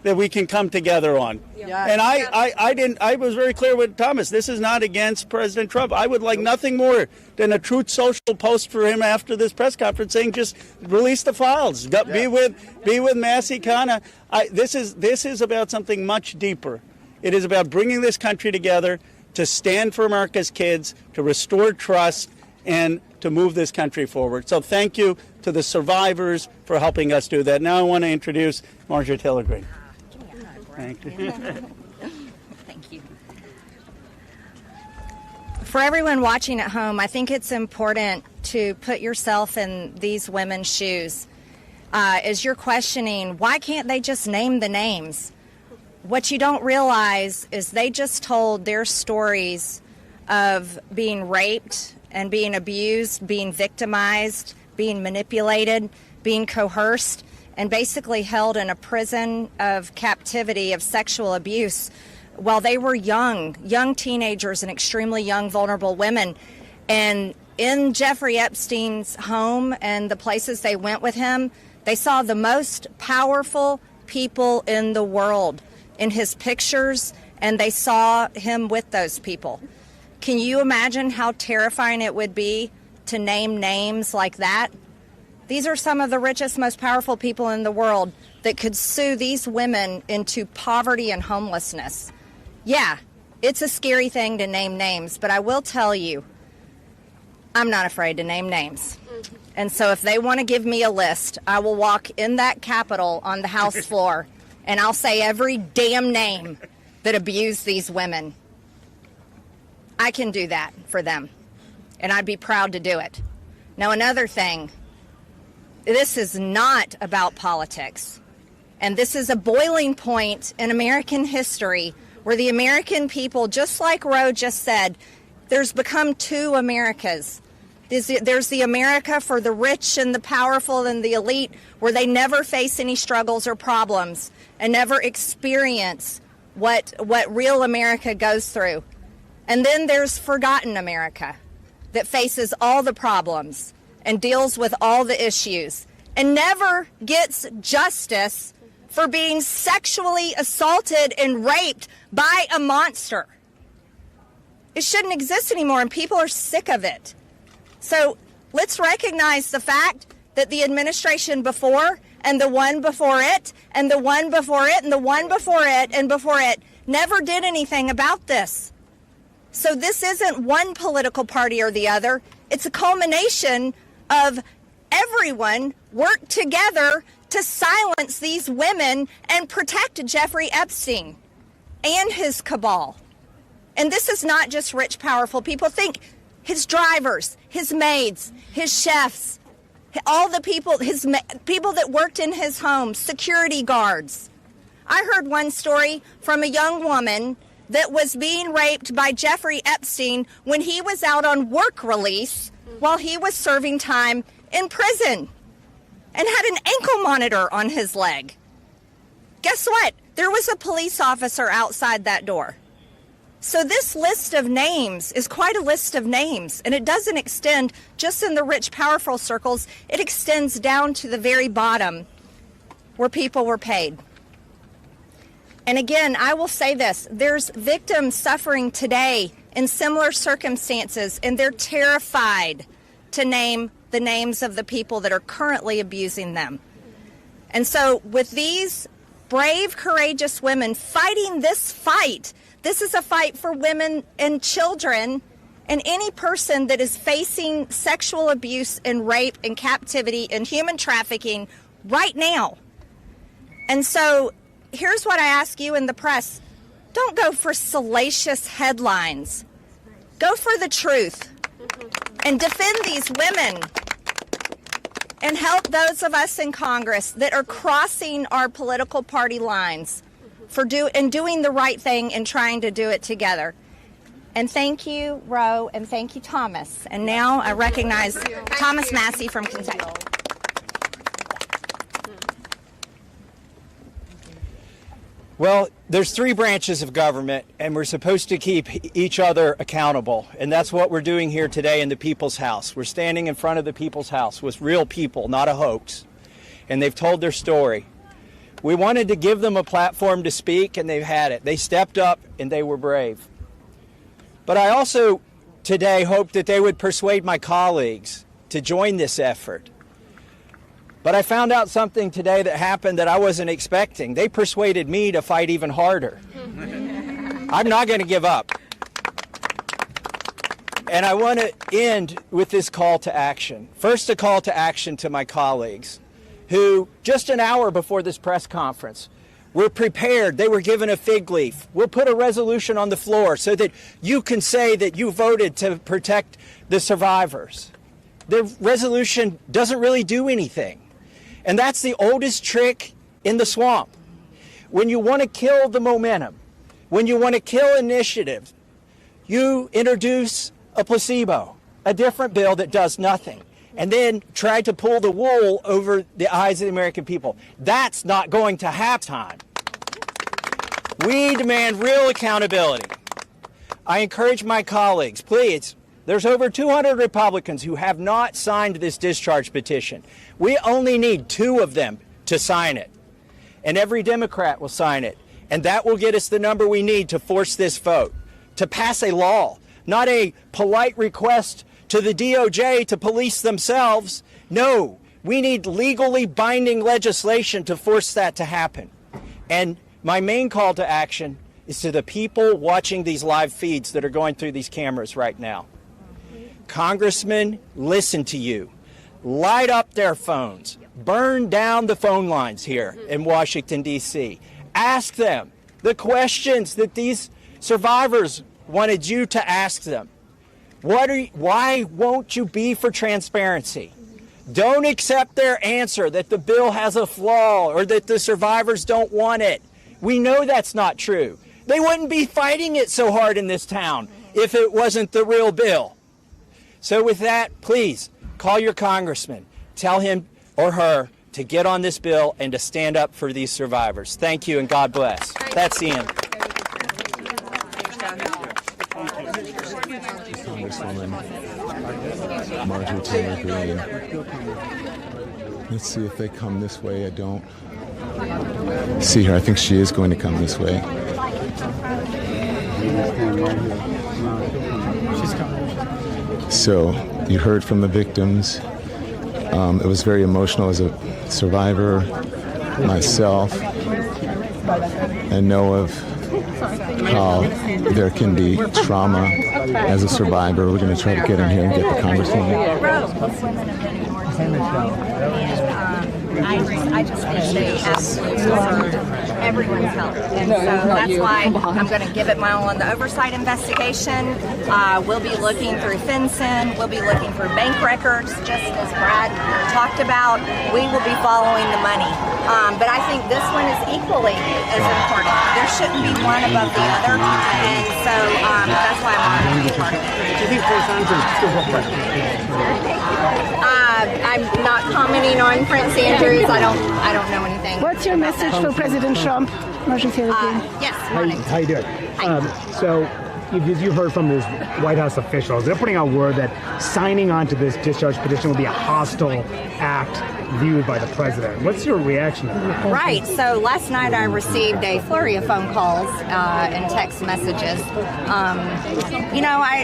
that we can come together on. Yeah. And I was very clear with Thomas. This is not against President Trump. I would like nothing more than a Truth Social post for him after this press conference saying, just release the files. Be with Massie Khanna. This is about something much deeper. It is about bringing this country together to stand for America's kids, to restore trust, and to move this country forward. So thank you to the survivors for helping us do that. Now I want to introduce Marjorie Taylor Greene. Thank you. Thank you. For everyone watching at home, I think it's important to put yourself in these women's shoes. As you're questioning, why can't they just name the names? What you don't realize is they just told their stories of being raped and being abused, being victimized, being manipulated, being coerced, and basically held in a prison of captivity of sexual abuse while they were young teenagers and extremely young, vulnerable women. And in Jeffrey Epstein's home and the places they went with him, they saw the most powerful people in the world in his pictures, and they saw him with those people. Can you imagine how terrifying it would be to name names like that? These are some of the richest, most powerful people in the world that could sue these women into poverty and homelessness. Yeah, it's a scary thing to name names, but I will tell you, I'm not afraid to name names. And so if they want to give me a list, I will walk in that Capitol on the House floor and I'll say every damn name that abused these women. I can do that for them, and I'd be proud to do it. Now, another thing, this is not about politics, and this is a boiling point in American history where the American people, just like Roe just said, there's become two Americas. There's the America for the rich and the powerful and the elite, where they never face any struggles or problems and never experience what real America goes through. And then there's forgotten America that faces all the problems and deals with all the issues and never gets justice for being sexually assaulted and raped by a monster. It shouldn't exist anymore, and people are sick of it. So let's recognize the fact that the administration before and the one before it and the one before it and the one before it and before it never did anything about this. So this isn't one political party or the other. It's a culmination of everyone worked together to silence these women and protect Jeffrey Epstein and his cabal. And this is not just rich, powerful people. Think his drivers, his maids, his chefs, all the people, people that worked in his home, security guards. I heard one story from a young woman that was being raped by Jeffrey Epstein when he was out on work release while he was serving time in prison and had an ankle monitor on his leg. Guess what? There was a police officer outside that door. So this list of names is quite a list of names, and it doesn't extend just in the rich, powerful circles. It extends down to the very bottom where people were paid. And again, I will say this, there's victims suffering today in similar circumstances, and they're terrified to name the names of the people that are currently abusing them. And so with these brave, courageous women fighting this fight, this is a fight for women and children and any person that is facing sexual abuse and rape and captivity and human trafficking right now. And so here's what I ask you in the press. Don't go for salacious headlines. Go for the truth and defend these women and help those of us in Congress that are crossing our political party lines for doing the right thing and trying to do it together. And thank you, Roe, and thank you, Thomas. And now I recognize Thomas Massey from Kentucky. Well, there's three branches of government, and we're supposed to keep each other accountable. And that's what we're doing here today in the People's House. We're standing in front of the People's House with real people, not a hoax. And they've told their story. We wanted to give them a platform to speak, and they've had it. They stepped up, and they were brave. But I also today hope that they would persuade my colleagues to join this effort. But I found out something today that happened that I wasn't expecting. They persuaded me to fight even harder. I'm not going to give up. And I want to end with this call to action. First, a call to action to my colleagues who, just an hour before this press conference, were prepared. They were given a fig leaf. We'll put a resolution on the floor so that you can say that you voted to protect the survivors. The resolution doesn't really do anything. And that's the oldest trick in the swamp. When you want to kill the momentum, when you want to kill initiative, you introduce a placebo, a different bill that does nothing, and then try to pull the wool over the eyes of the American people. That's not going to happen. We demand real accountability. I encourage my colleagues, please, there's over 200 Republicans who have not signed this discharge petition. We only need 2 of them to sign it, and every Democrat will sign it, and that will get us the number we need to force this vote, to pass a law. Not a polite request to the DOJ to police themselves. No, we need legally binding legislation to force that to happen. And my main call to action is to the people watching these live feeds that are going through these cameras right now. Congressmen, listen to you. Light up their phones. Burn down the phone lines here in Washington, D.C. Ask them the questions that these survivors wanted you to ask them. Why won't you be for transparency? Don't accept their answer that the bill has a flaw or that the survivors don't want it. We know that's not true. They wouldn't be fighting it so hard in this town if it wasn't the real bill. So with that, please call your congressman. Tell him or her to get on this bill and to stand up for these survivors. Thank you and God bless. That's the end. Congresswoman Marjorie Taylor Greene. Let's see if they come this way. I don't see her. I think she is going to come this way. So you heard from the victims. It was very emotional as a survivor myself. I know of how there can be trauma as a survivor. We're going to try to get in here and get the congresswoman. I just think they absolutely deserve everyone's help. And so that's why I'm going to give it my all on the oversight investigation. We'll be looking through FinCEN. We'll be looking through bank records, just as Brad talked about. We will be following the money. But I think this one is equally as important. There shouldn't be one above the other. And so that's why I'm going to be part of it. Do you think I'm not commenting on Prince Andrews. I don't know anything. What's your message for President Trump? Marjorie Taylor Greene. Yes. How you doing? So you heard from these White House officials. They're putting out word that signing on to this discharge petition will be a hostile act viewed by the president. What's your reaction to that? Right. So last night I received a flurry of phone calls and text messages.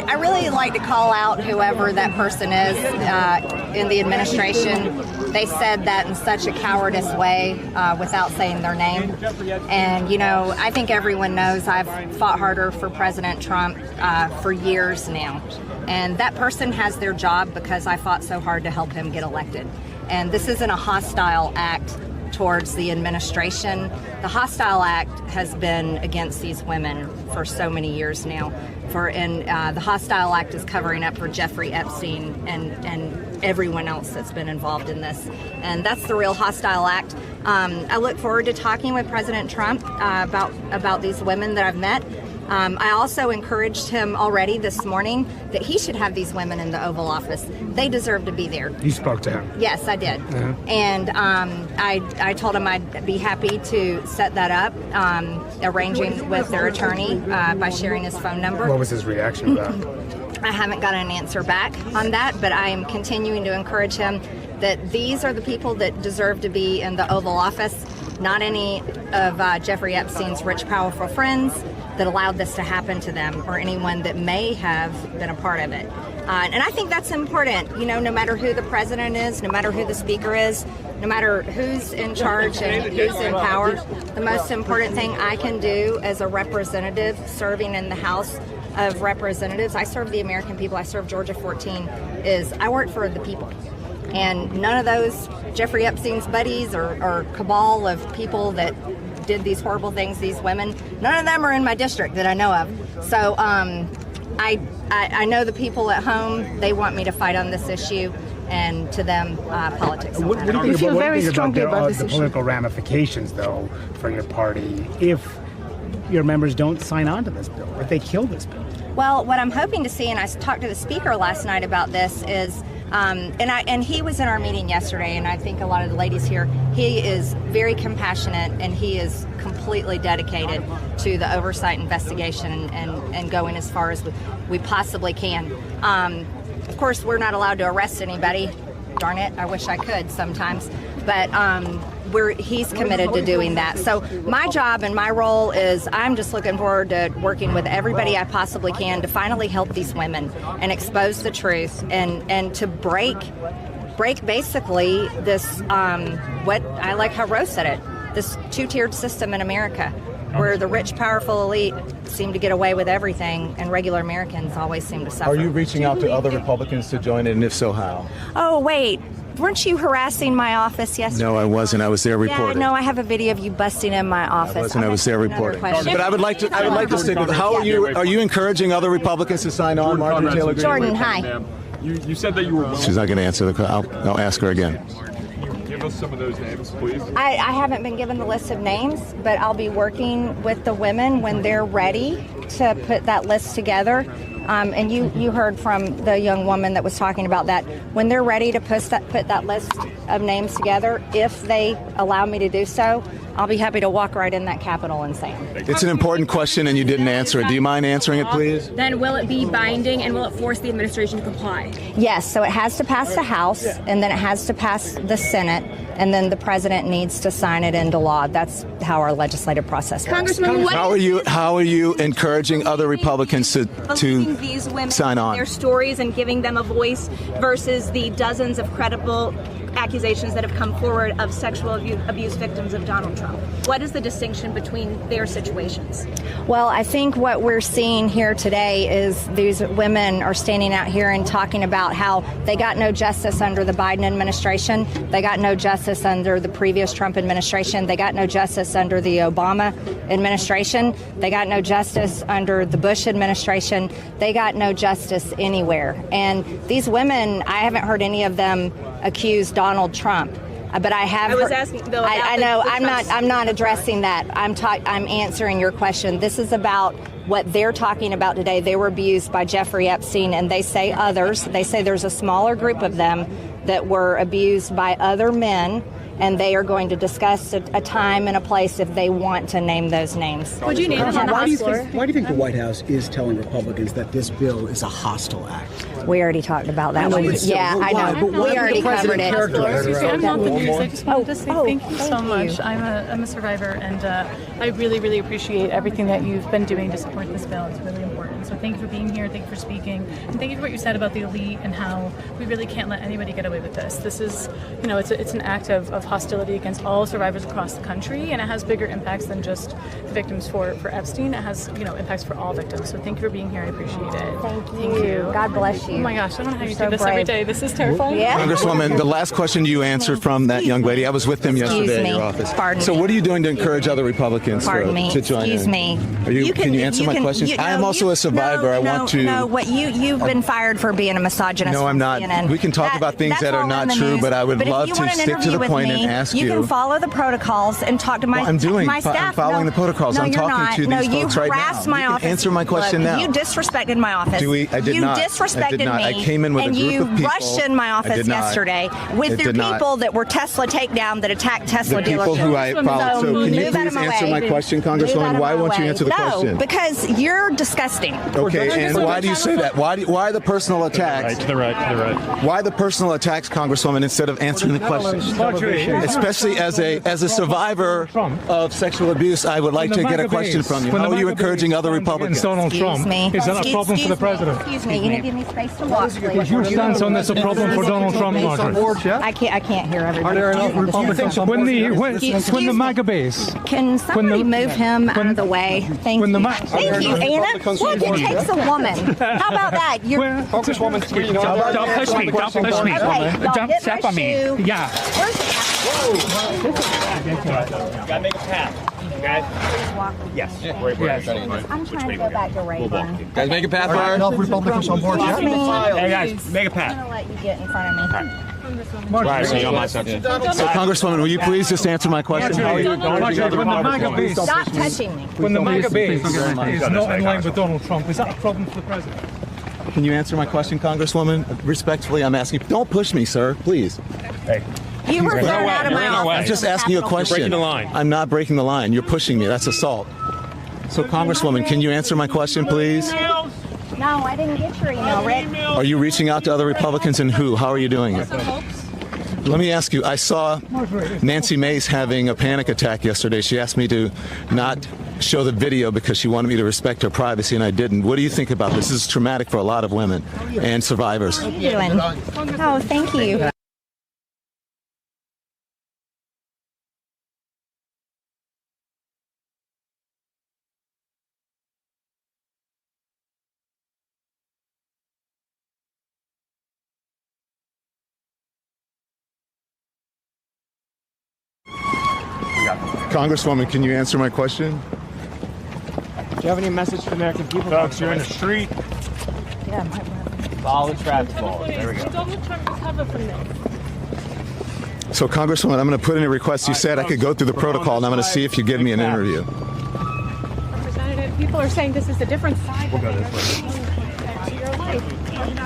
I really like to call out whoever that person is in the administration. They said that in such a cowardice way without saying their name. And, I think everyone knows I've fought harder for President Trump for years now. And that person has their job because I fought so hard to help him get elected. And this isn't a hostile act towards the administration. The hostile act has been against these women for so many years now. The hostile act is covering up for Jeffrey Epstein and everyone else that's been involved in this. And that's the real hostile act. I look forward to talking with President Trump about these women that I've met. I also encouraged him already this morning that he should have these women in the Oval Office. They deserve to be there. You spoke to him? Yes, I did. Uh-huh. And I told him I'd be happy to set that up, arranging with their attorney by sharing his phone number. What was his reaction to that? I haven't got an answer back on that, but I am continuing to encourage him that these are the people that deserve to be in the Oval Office, not any of Jeffrey Epstein's rich, powerful friends that allowed this to happen to them or anyone that may have been a part of it. And I think that's important, no matter who the president is, no matter who the speaker is, no matter who's in charge and who's in power, the most important thing I can do as a representative serving in the House of representatives, I serve the American people, I serve Georgia 14, is I work for the people. And none of those Jeffrey Epstein's buddies or cabal of people that did these horrible things, these women, none of them are in my district that I know of. So I know the people at home, they want me to fight on this issue, and to them, politics. What do you feel very strongly about the political ramifications, though, for your party if your members don't sign on to this bill, if they kill this bill? Well, what I'm hoping to see, and I talked to the speaker last night about this, is, and he was in our meeting yesterday, and I think a lot of the ladies here, he is very compassionate, and he is completely dedicated to the oversight investigation and going as far as we possibly can. Of course, we're not allowed to arrest anybody. Darn it, I wish I could sometimes. But he's committed to doing that. So my job and my role is I'm just looking forward to working with everybody I possibly can to finally help these women and expose the truth and to break basically this, what I like how Rose said it, this two-tiered system in America, where the rich, powerful elite seem to get away with everything, and regular Americans always seem to suffer. Are you reaching out to other Republicans to join it, and if so, how? Oh, wait. Weren't you harassing my office yesterday? No, I wasn't. I was there reporting. Yeah, no, I have a video of you busting in my office. I was there reporting. But I would like to stick with, how are you encouraging other Republicans to sign on, Marjorie Taylor Greene? Jordan, hi. You said that you were willing. She's not going to answer the question. I'll ask her again. Give us some of those names, please. I haven't been given the list of names, but I'll be working with the women when they're ready to put that list together. And you heard from the young woman that was talking about that. When they're ready to put that list of names together, if they allow me to do so, I'll be happy to walk right in that Capitol and say it. It's an important question, and you didn't answer it. Do you mind answering it, please? Then will it be binding, and will it force the administration to comply? Yes, so it has to pass the House, and then it has to pass the Senate, and then the president needs to sign it into law. That's how our legislative process works. How are you encouraging other Republicans to these women sign on? Their stories and giving them a voice versus the dozens of credible accusations that have come forward of sexual abuse victims of Donald Trump? What is the distinction between their situations? Well, I think what we're seeing here today is these women are standing out here and talking about how they got no justice under the Biden administration. They got no justice under the previous Trump administration. They got no justice under the Obama administration. They got no justice under the Bush administration. They got no justice anywhere. And these women, I haven't heard any of them accuse Donald Trump. But I have. I was asking though. I know. I'm not addressing that. I'm answering your question. This is about what they're talking about today. They were abused by Jeffrey Epstein, and they say others. They say there's a smaller group of them that were abused by other men, and they are going to discuss a time and a place if they want to name those names. Would you name them on the House floor? Why do you think the White House is telling Republicans that this bill is a hostile act? We already talked about that one. Yeah, I know. We already covered it. I'm not the news. I just wanted to say thank you so much. I'm a survivor, and I really, really appreciate everything that you've been doing to support this bill. It's really important. So thank you for being here. Thank you for speaking. And thank you for what you said about the elite and how we really can't let anybody get away with this. This is, it's an act of hostility against all survivors across the country, and it has bigger impacts than just the victims for Epstein. It has, impacts for all victims. So thank you for being here. I appreciate it. Thank you. God bless you. Oh my gosh, I don't know how you do this every day. This is terrifying. Yeah. Congresswoman, the last question you answered from that young lady, I was with them yesterday at your office. So what are you doing to encourage other Republicans to join Excuse in? me. Can you answer my questions? I am also a survivor. I want to. No, you've been fired for being a misogynist. No, I'm not. CNN. We can talk about things that are not true, but I would love to stick to the point and ask you. You can follow the protocols and talk to my staff. I'm following the protocols. I'm talking to these folks right now. You harassed my office. Answer my question now. You disrespected my office. I did not. You disrespected me. I came in with a group of people. And you rushed in my office yesterday with your people that were Tesla takedown that attacked Tesla dealerships. The people who I followed. So can you please answer my question, Congresswoman? Why won't you answer the question? No, because you're disgusting. Okay, and why do you say that? Why the personal attacks? To the right. Why the personal attacks, Congresswoman, instead of answering the question? Especially as a survivor of sexual abuse, I would like to get a question from you. How are you encouraging other Republicans? Donald Trump. Is that a problem for the president? Excuse me. You need to give me space to walk, please. Is your stance on this a problem for Donald Trump, Marjorie? I can't hear everybody. Are there enough Republicans when the MAGA base? Can somebody move him out of the way? Thank you. Thank you, Anna. Look, It takes a woman. How about that? Congresswoman, don't push me. Don't push me. Don't step on me. Yeah. Gotta make a path. Okay? Yes. I'm trying to go back to Rayburn. Guys, make a path for her. Enough Republicans on board yet? Hey guys, make a I'm path. going to let you get in front of me. Right, so Congresswoman, will you please just answer my question? Stop touching me. When the MAGA base is not in line with Donald Trump, is that a problem for the president? Can you answer my question, Congresswoman? Respectfully, I'm asking. Don't push me, sir, please. Hey. You were thrown out of my office. I'm just asking you a question. You're breaking the line. I'm not breaking the line. You're pushing me. That's assault. So, Congresswoman, can you answer my question, please? No, I didn't get your email, Rick. Are you reaching out to other Republicans, and who? How are you doing it? Let me ask you, I saw Nancy Mace having a panic attack yesterday. She asked me to not show the video because she wanted me to respect her privacy, and I didn't. What do you think about this? This is traumatic for a lot of women and survivors. How are you doing? Oh, thank you. Congresswoman, can you answer my question? Do you have any message to the American people? Folks, you're in the street. Yeah, Follow the traffic laws. There we go. Donald Trump recover from this? So, Congresswoman, I'm going to put in a request. You said I could go through the protocol, and I'm going to see if you give me an interview. Representative, people are saying this is a different side to your life. Being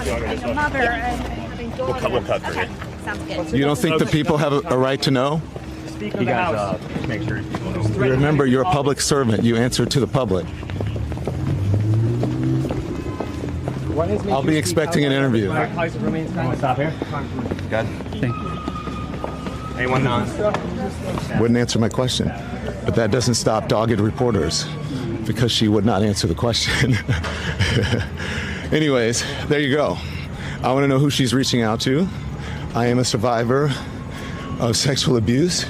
a mother and having daughters. We'll cut through it. Sounds good. You don't think the people have a right to know? You guys make sure people know. Remember, you're a public servant. You answer to the public. I'll be expecting an interview. Stop here. Good. Thank you. Anyone non? Wouldn't answer my question. But that doesn't stop dogged reporters because she would not answer the question. Anyways, there you go. I want to know who she's reaching out to. I am a survivor of sexual abuse,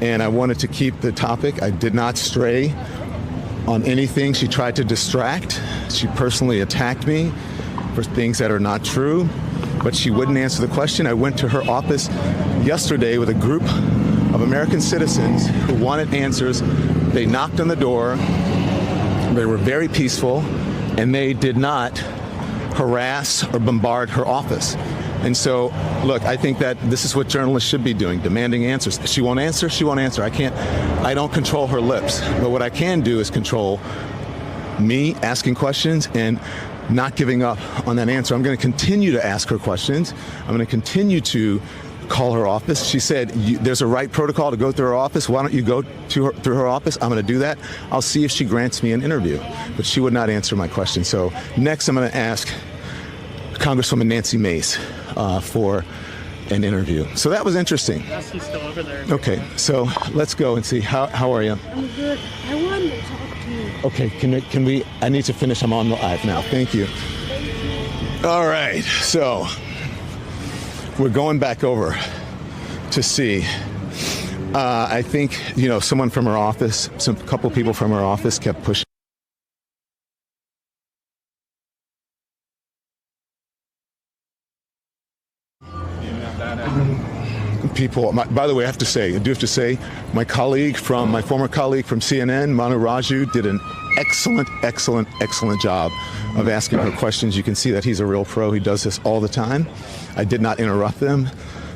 and I wanted to keep the topic. I did not stray on anything. She tried to distract. She personally attacked me for things that are not true, but she wouldn't answer the question. I went to her office yesterday with a group of American citizens who wanted answers. They knocked on the door. They were very peaceful, and they did not harass or bombard her office. And so, look, I think that this is what journalists should be doing, demanding answers. She won't answer, she won't answer. I don't control her lips. But what I can do is control me asking questions and not giving up on that answer. I'm going to continue to ask her questions. I'm going to continue to call her office. She said, there's a right protocol to go through her office. Why don't you go through her office? I'm going to do that. I'll see if she grants me an interview. But she would not answer my question. So next I'm going to ask Congresswoman Nancy Mace for an interview. So that was interesting. Yes, he's still over there. Okay, so let's go and see. How are you? I'm good. I wanted to talk to you. Okay, can we, I need to finish. I'm on the live now. Thank you. All right, so we're going back over to see. I think, someone from her office, a couple people from her office kept pushing. People, by the way, I do have to say, my former colleague from CNN, Manu Raju, did an excellent job of asking her questions. You can see that he's a real pro. He does this all the time. I did not interrupt them.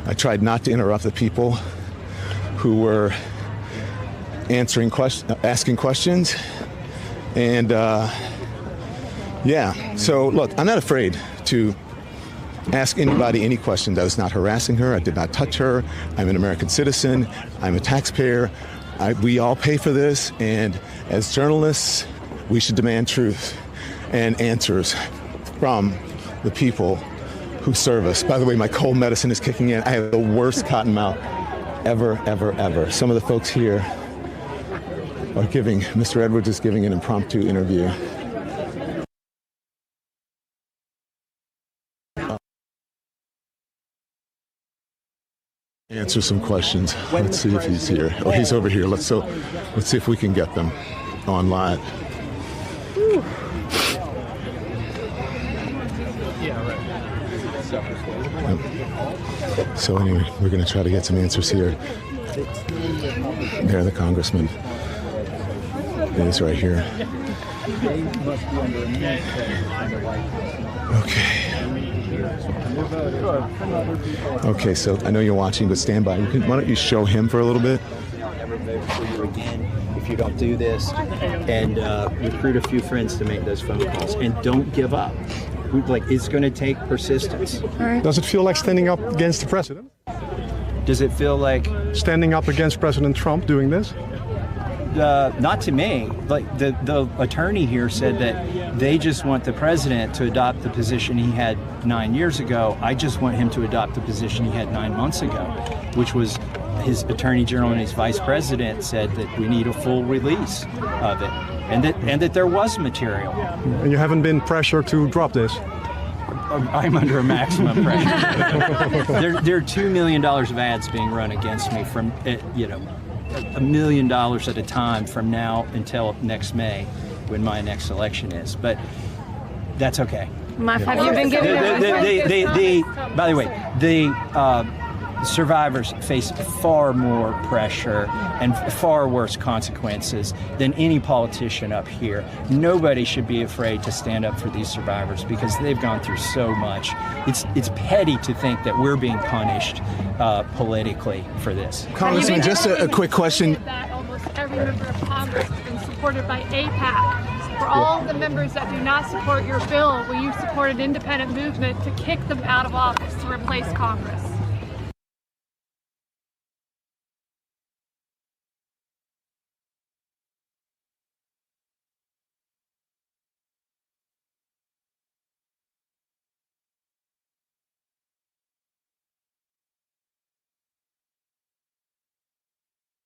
I tried not to interrupt the people who were asking questions. And so look, I'm not afraid to ask anybody any question that was not harassing her. I did not touch her. I'm an American citizen. I'm a taxpayer. We all pay for this, and as journalists, we should demand truth and answers from the people who serve us. By the way, my cold medicine is kicking in. I have the worst cotton mouth ever. Some of the folks here are Mr. Edwards is giving an impromptu interview. Answer some questions. Let's see if he's here. Oh, he's over here. Let's see if we can get them on live. So anyway, we're going to try to get some answers here. There, the congressman is right here. Okay, so I know you're watching, but stand by. Why don't you show him for a little bit? I'll never vote for you again if you don't do this, and recruit a few friends to make those phone calls, and don't give up. Like, it's going to take persistence. Does it feel like standing up against the president? Does it feel like standing up against President Trump doing this? Not to me. Like the attorney here said that they just want the president to adopt the position he had 9 years ago. I just want him to adopt the position he had 9 months ago, which was his attorney general and his vice president said that we need a full release of it, and that there was material. And you haven't been pressured to drop this? I'm under a maximum pressure. There are $2 million of ads being run against me from, $1 million at a time from now until next May, when my next election is. But that's okay. Have you been given by the way, the survivors face far more pressure and far worse consequences than any politician up here. Nobody should be afraid to stand up for these survivors because they've gone through so much. It's petty to think that we're being punished politically for this. Congressman, just a quick question. That almost every member of Congress has been supported by AIPAC. For all the members that do not support your bill, will you support an independent movement to kick them out of office to replace Congress?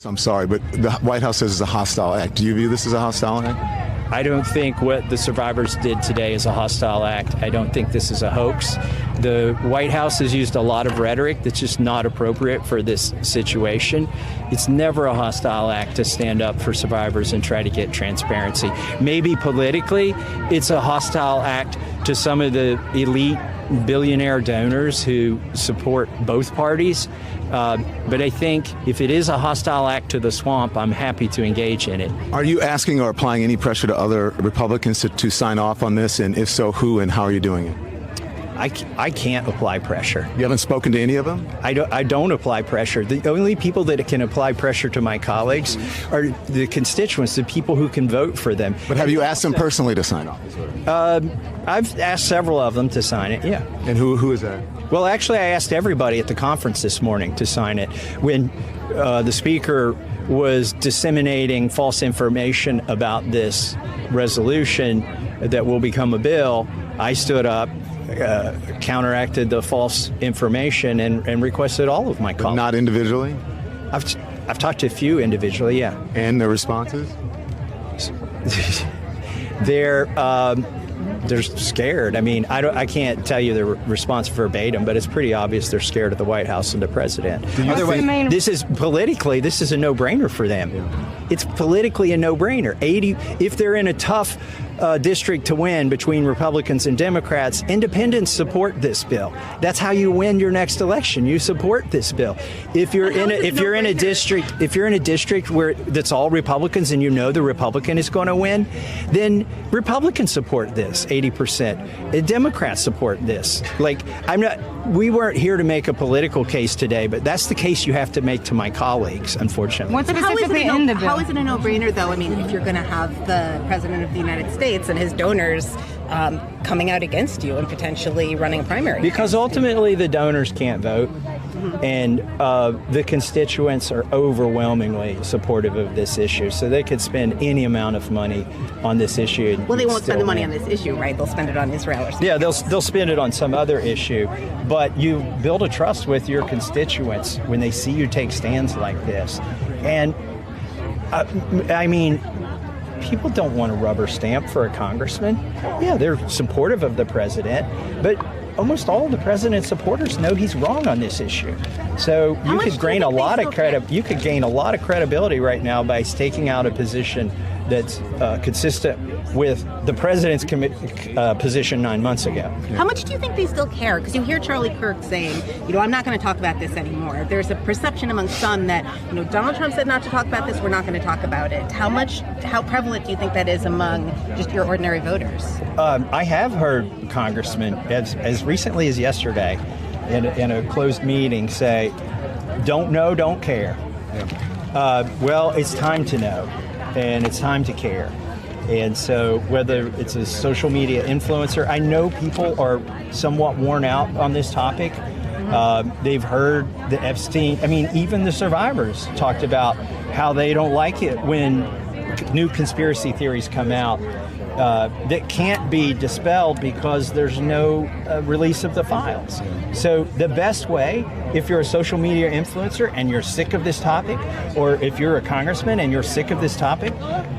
I'm sorry, but the White House says it's a hostile act. Do you view this as a hostile act? I don't think what the survivors did today is a hostile act. I don't think this is a hoax. The White House has used a lot of rhetoric that's just not appropriate for this situation. It's never a hostile act to stand up for survivors and try to get transparency. Maybe politically, it's a hostile act to some of the elite billionaire donors who support both parties. But I think if it is a hostile act to the swamp, I'm happy to engage in it. Are you asking or applying any pressure to other Republicans to sign off on this? And if so, who and how are you doing it? I can't apply pressure. You haven't spoken to any of them? I don't apply pressure. The only people that can apply pressure to my colleagues are the constituents, the people who can vote for them. But have you asked them personally to sign off? I've asked several of them to sign it, yeah. And who is that? Well, actually, I asked everybody at the conference this morning to sign it. When the speaker was disseminating false information about this resolution that will become a bill, I stood up, counteracted the false information, and requested all of my colleagues. But not individually? I've talked to a few individually, yeah. And the responses? They're scared. I mean, I can't tell you the response verbatim, but it's pretty obvious they're scared of the White House and the president. Otherwise, this is a no-brainer for them. Yeah. It's politically a no-brainer. If they're in a tough district to win between Republicans and Democrats, independents support this bill. That's how you win your next election. You support this bill. If you're in a district where that's all Republicans and you know the Republican is going to win, then Republicans support this 80%. And Democrats support this. We weren't here to make a political case today, but that's the case you have to make to my colleagues, unfortunately. What's specifically in the bill? How is it a no-brainer, though? I mean, if you're going to have the President of the United States and his donors coming out against you and potentially running a primary. Because ultimately the donors can't vote, and the constituents are overwhelmingly supportive of this issue. So they could spend any amount of money on this issue. Well, they won't spend the money on this issue, right? They'll spend it on Israel or something. Yeah, they'll spend it on some other issue. But you build a trust with your constituents when they see you take stands like this. And I mean, people don't want a rubber stamp for a congressman. Yeah, they're supportive of the president, but almost all of the president's supporters know he's wrong on this issue. So you could gain a lot of credibility right now by staking out a position that's consistent with the president's position 9 months ago. How much do you think they still care? Because you hear Charlie Kirk saying, I'm not going to talk about this anymore. There's a perception among some that, Donald Trump said not to talk about this, we're not going to talk about it. How prevalent do you think that is among just your ordinary voters? I have heard congressmen, as recently as yesterday, in a closed meeting say, don't know, don't care. Well, it's time to know, and it's time to care. And so whether it's a social media influencer, I know people are somewhat worn out on this topic. They've heard the Epstein, even the survivors talked about how they don't like it when new conspiracy theories come out that can't be dispelled because there's no release of the files. So the best way, if you're a social media influencer and you're sick of this topic, or if you're a congressman and you're sick of this topic,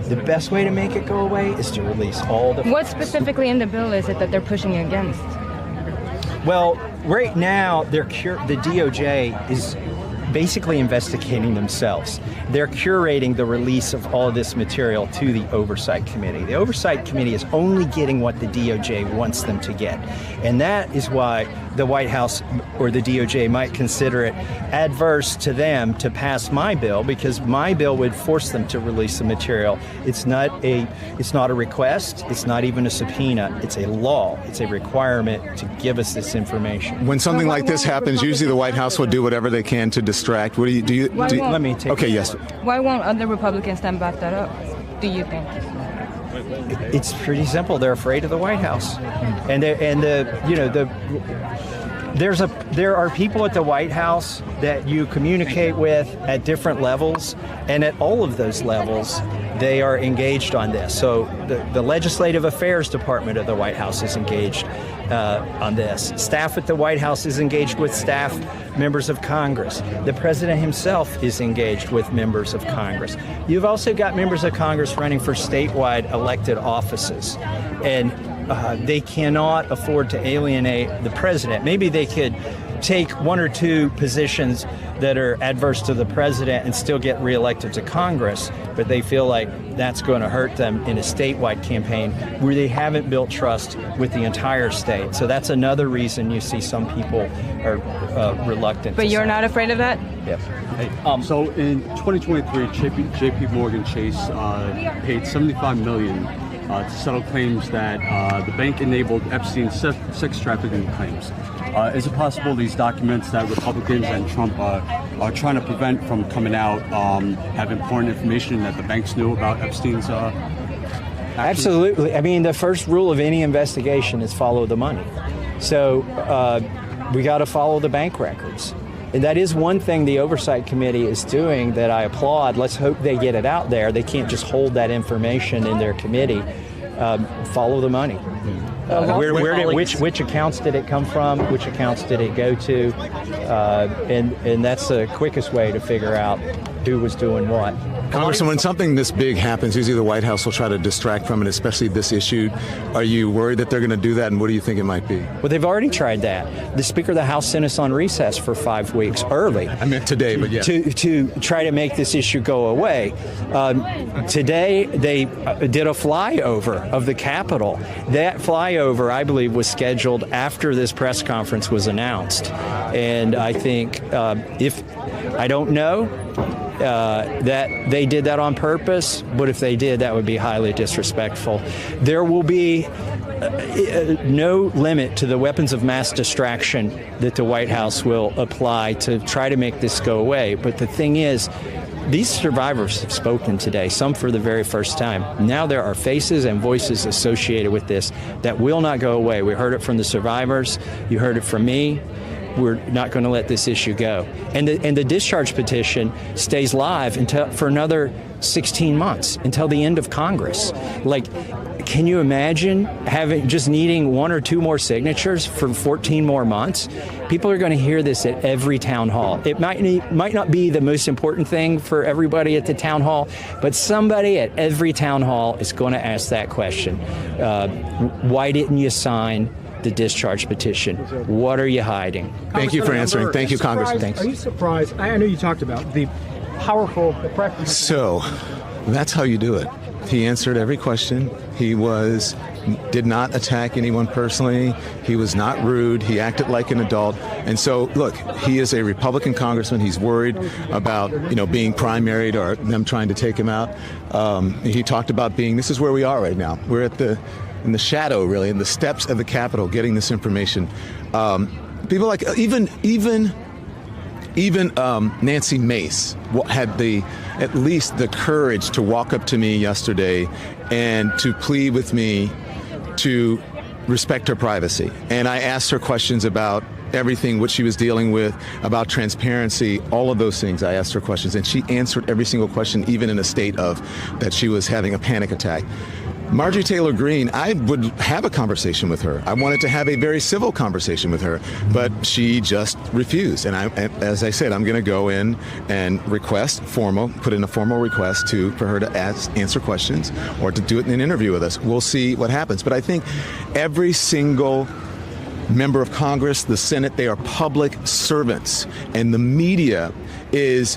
the best way to make it go away is to release all the files. What specifically in the bill is it that they're pushing against? Well, right now, the DOJ is basically investigating themselves. They're curating the release of all of this material to the Oversight Committee. The Oversight Committee is only getting what the DOJ wants them to get. And that is why the White House or the DOJ might consider it adverse to them to pass my bill, because my bill would force them to release the material. It's not a request. It's not even a subpoena. It's a law. It's a requirement to give us this information. When something like this happens, usually the White House will do whatever they can to distract. What do you let me take Okay, yes. Why won't other Republicans then back that up, do you think? It's pretty simple. They're afraid of the White House, there are people at the White House that you communicate with at different levels, and at all of those levels, they are engaged on this. So the Legislative Affairs Department of the White House is engaged on this. Staff at the White House is engaged with staff members of Congress. The president himself is engaged with members of Congress. You've also got members of Congress running for statewide elected offices, and they cannot afford to alienate the president. Maybe they could take one or two positions that are adverse to the president and still get reelected to Congress, but they feel like that's going to hurt them in a statewide campaign where they haven't built trust with the entire state. So that's another reason you see some people are reluctant. But you're not afraid of that? Yep. So in 2023, JP Morgan Chase paid $75 million to settle claims that the bank enabled Epstein's sex trafficking claims. Is it possible these documents that Republicans and Trump are trying to prevent from coming out have important information that the banks knew about Epstein's actions? Absolutely. The first rule of any investigation is follow the money. So we got to follow the bank records. And that is one thing the Oversight Committee is doing that I applaud. Let's hope they get it out there. They can't just hold that information in their committee. Follow the money. Which accounts did it come from? Which accounts did it go to? And that's the quickest way to figure out who was doing what. Congressman, when something this big happens, usually the White House will try to distract from it, especially this issue. Are you worried that they're going to do that, and what do you think it might be? Well, they've already tried that. The Speaker of the House sent us on recess for 5 weeks early. I meant today, but yeah. To try to make this issue go away. Today, they did a flyover of the Capitol. That flyover, I believe, was scheduled after this press conference was announced. And I think I don't know that they did that on purpose, but if they did, that would be highly disrespectful. There will be no limit to the weapons of mass distraction that the White House will apply to try to make this go away. But the thing is, these survivors have spoken today, some for the very first time. Now there are faces and voices associated with this that will not go away. We heard it from the survivors. You heard it from me. We're not going to let this issue go. And the discharge petition stays live for another 16 months, until the end of Congress. Can you imagine needing one or two more signatures for 14 more months? People are going to hear this at every town hall. It might not be the most important thing for everybody at the town hall, but somebody at every town hall is going to ask that question. Why didn't you sign the discharge petition? What are you hiding? Thank you for answering. Thank you, Congressman. Thanks. Are you surprised? I know you talked about the powerful practice. So, that's how you do it. He answered every question. He did not attack anyone personally. He was not rude. He acted like an adult. And so, look, he is a Republican congressman. He's worried about, being primaried or them trying to take him out. He talked about this is where we are right now. We're in the shadow, really, in the steps of the Capitol, getting this information. People like even Nancy Mace had at least the courage to walk up to me yesterday and to plead with me to respect her privacy. And I asked her questions about everything, what she was dealing with, about transparency, all of those things. I asked her questions, and she answered every single question, even in a state of that she was having a panic attack. Marjorie Taylor Greene, I would have a conversation with her. I wanted to have a very civil conversation with her, but she just refused. And as I said, I'm going to go in and put in a formal request for her to answer questions or to do it in an interview with us. We'll see what happens. But I think every single member of Congress, the Senate, they are public servants, and the media is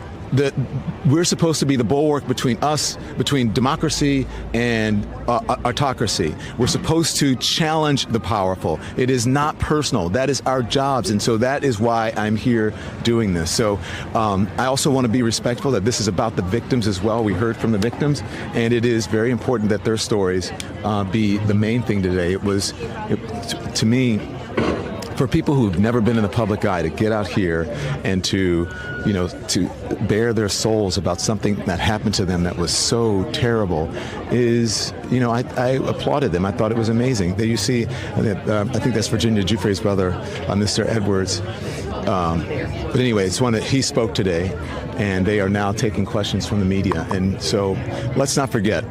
we're supposed to be the bulwark between democracy and autocracy. We're supposed to challenge the powerful. It is not personal. That is our jobs. And so that is why I'm here doing this. So I also want to be respectful that this is about the victims as well. We heard from the victims, and it is very important that their stories be the main thing today. To me, for people who've never been in the public eye to get out here and to bare their souls about something that happened to them that was so terrible is, I applauded them. I thought it was amazing. I think that's Virginia Giuffre's brother, Mr. Edwards. But anyway, it's one that he spoke today, and they are now taking questions from the media. And so let's not forget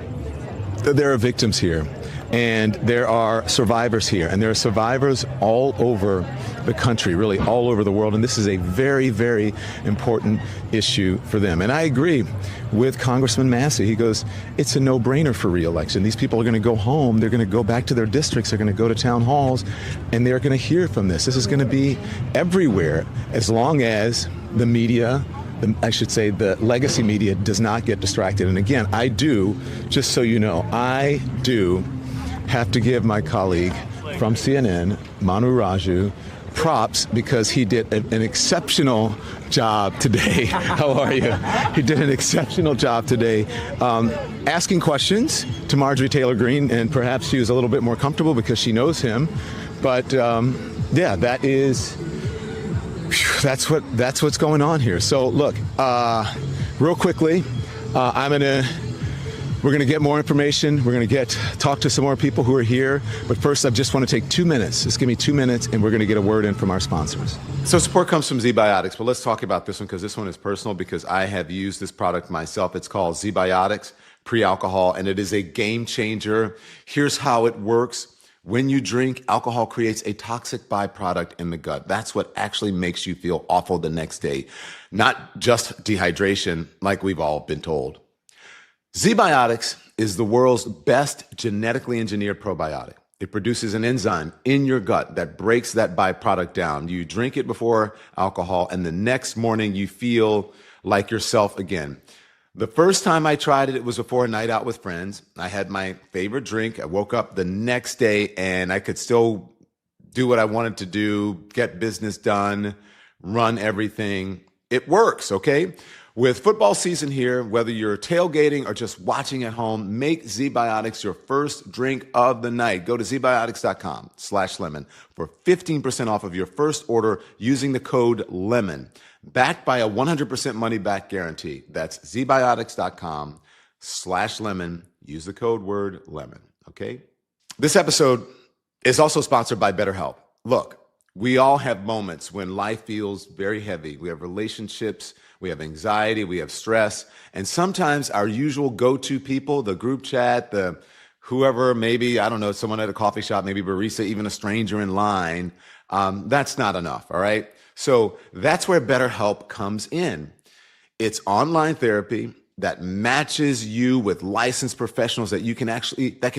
that there are victims here. And there are survivors here, and there are survivors all over the country, really all over the world. And this is a very, very important issue for them. And I agree with Congressman Massey. He goes, it's a no-brainer for re-election. These people are going to go home. They're going to go back to their districts. They're going to go to town halls, and they're going to hear from this. This is going to be everywhere as long as the media, the legacy media, does not get distracted. And again, just so you know, I do have to give my colleague from CNN, Manu Raju, props because he did an exceptional job today. How are you? He did an exceptional job today asking questions to Marjorie Taylor Greene, and perhaps she was a little bit more comfortable because she knows him. But that's what's going on here. So look, real quickly, we're going to get more information. We're going to talk to some more people who are here. But first, I just want to take 2 minutes. Just give me 2 minutes, and we're going to get a word in from our sponsors. So support comes from ZBiotics. But let's talk about this one because this one is personal because I have used this product myself. It's called ZBiotics Pre-Alcohol, and it is a game changer. Here's how it works. When you drink, alcohol creates a toxic byproduct in the gut. That's what actually makes you feel awful the next day, not just dehydration like we've all been told. ZBiotics is the world's best genetically engineered probiotic. It produces an enzyme in your gut that breaks that byproduct down. You drink it before alcohol, and the next morning you feel like yourself again. The first time I tried it, it was before a night out with friends. I had my favorite drink. I woke up the next day, and I could still do what I wanted to do, get business done, run everything. It works, okay? With football season here, whether you're tailgating or just watching at home, make ZBiotics your first drink of the night. Go to zbiotics.com/lemon for 15% off of your first order using the code LEMON. Backed by a 100% money back guarantee. That's zbiotics.com/lemon. Use the code word LEMON, okay? This episode is also sponsored by BetterHelp. Look, we all have moments when life feels very heavy. We have relationships, we have anxiety, we have stress, and sometimes our usual go-to people, the group chat, the whoever, maybe, I don't know, someone at a coffee shop, maybe barista, even a stranger in line, that's not enough, all right? So that's where BetterHelp comes in. It's online therapy that matches you with licensed professionals that can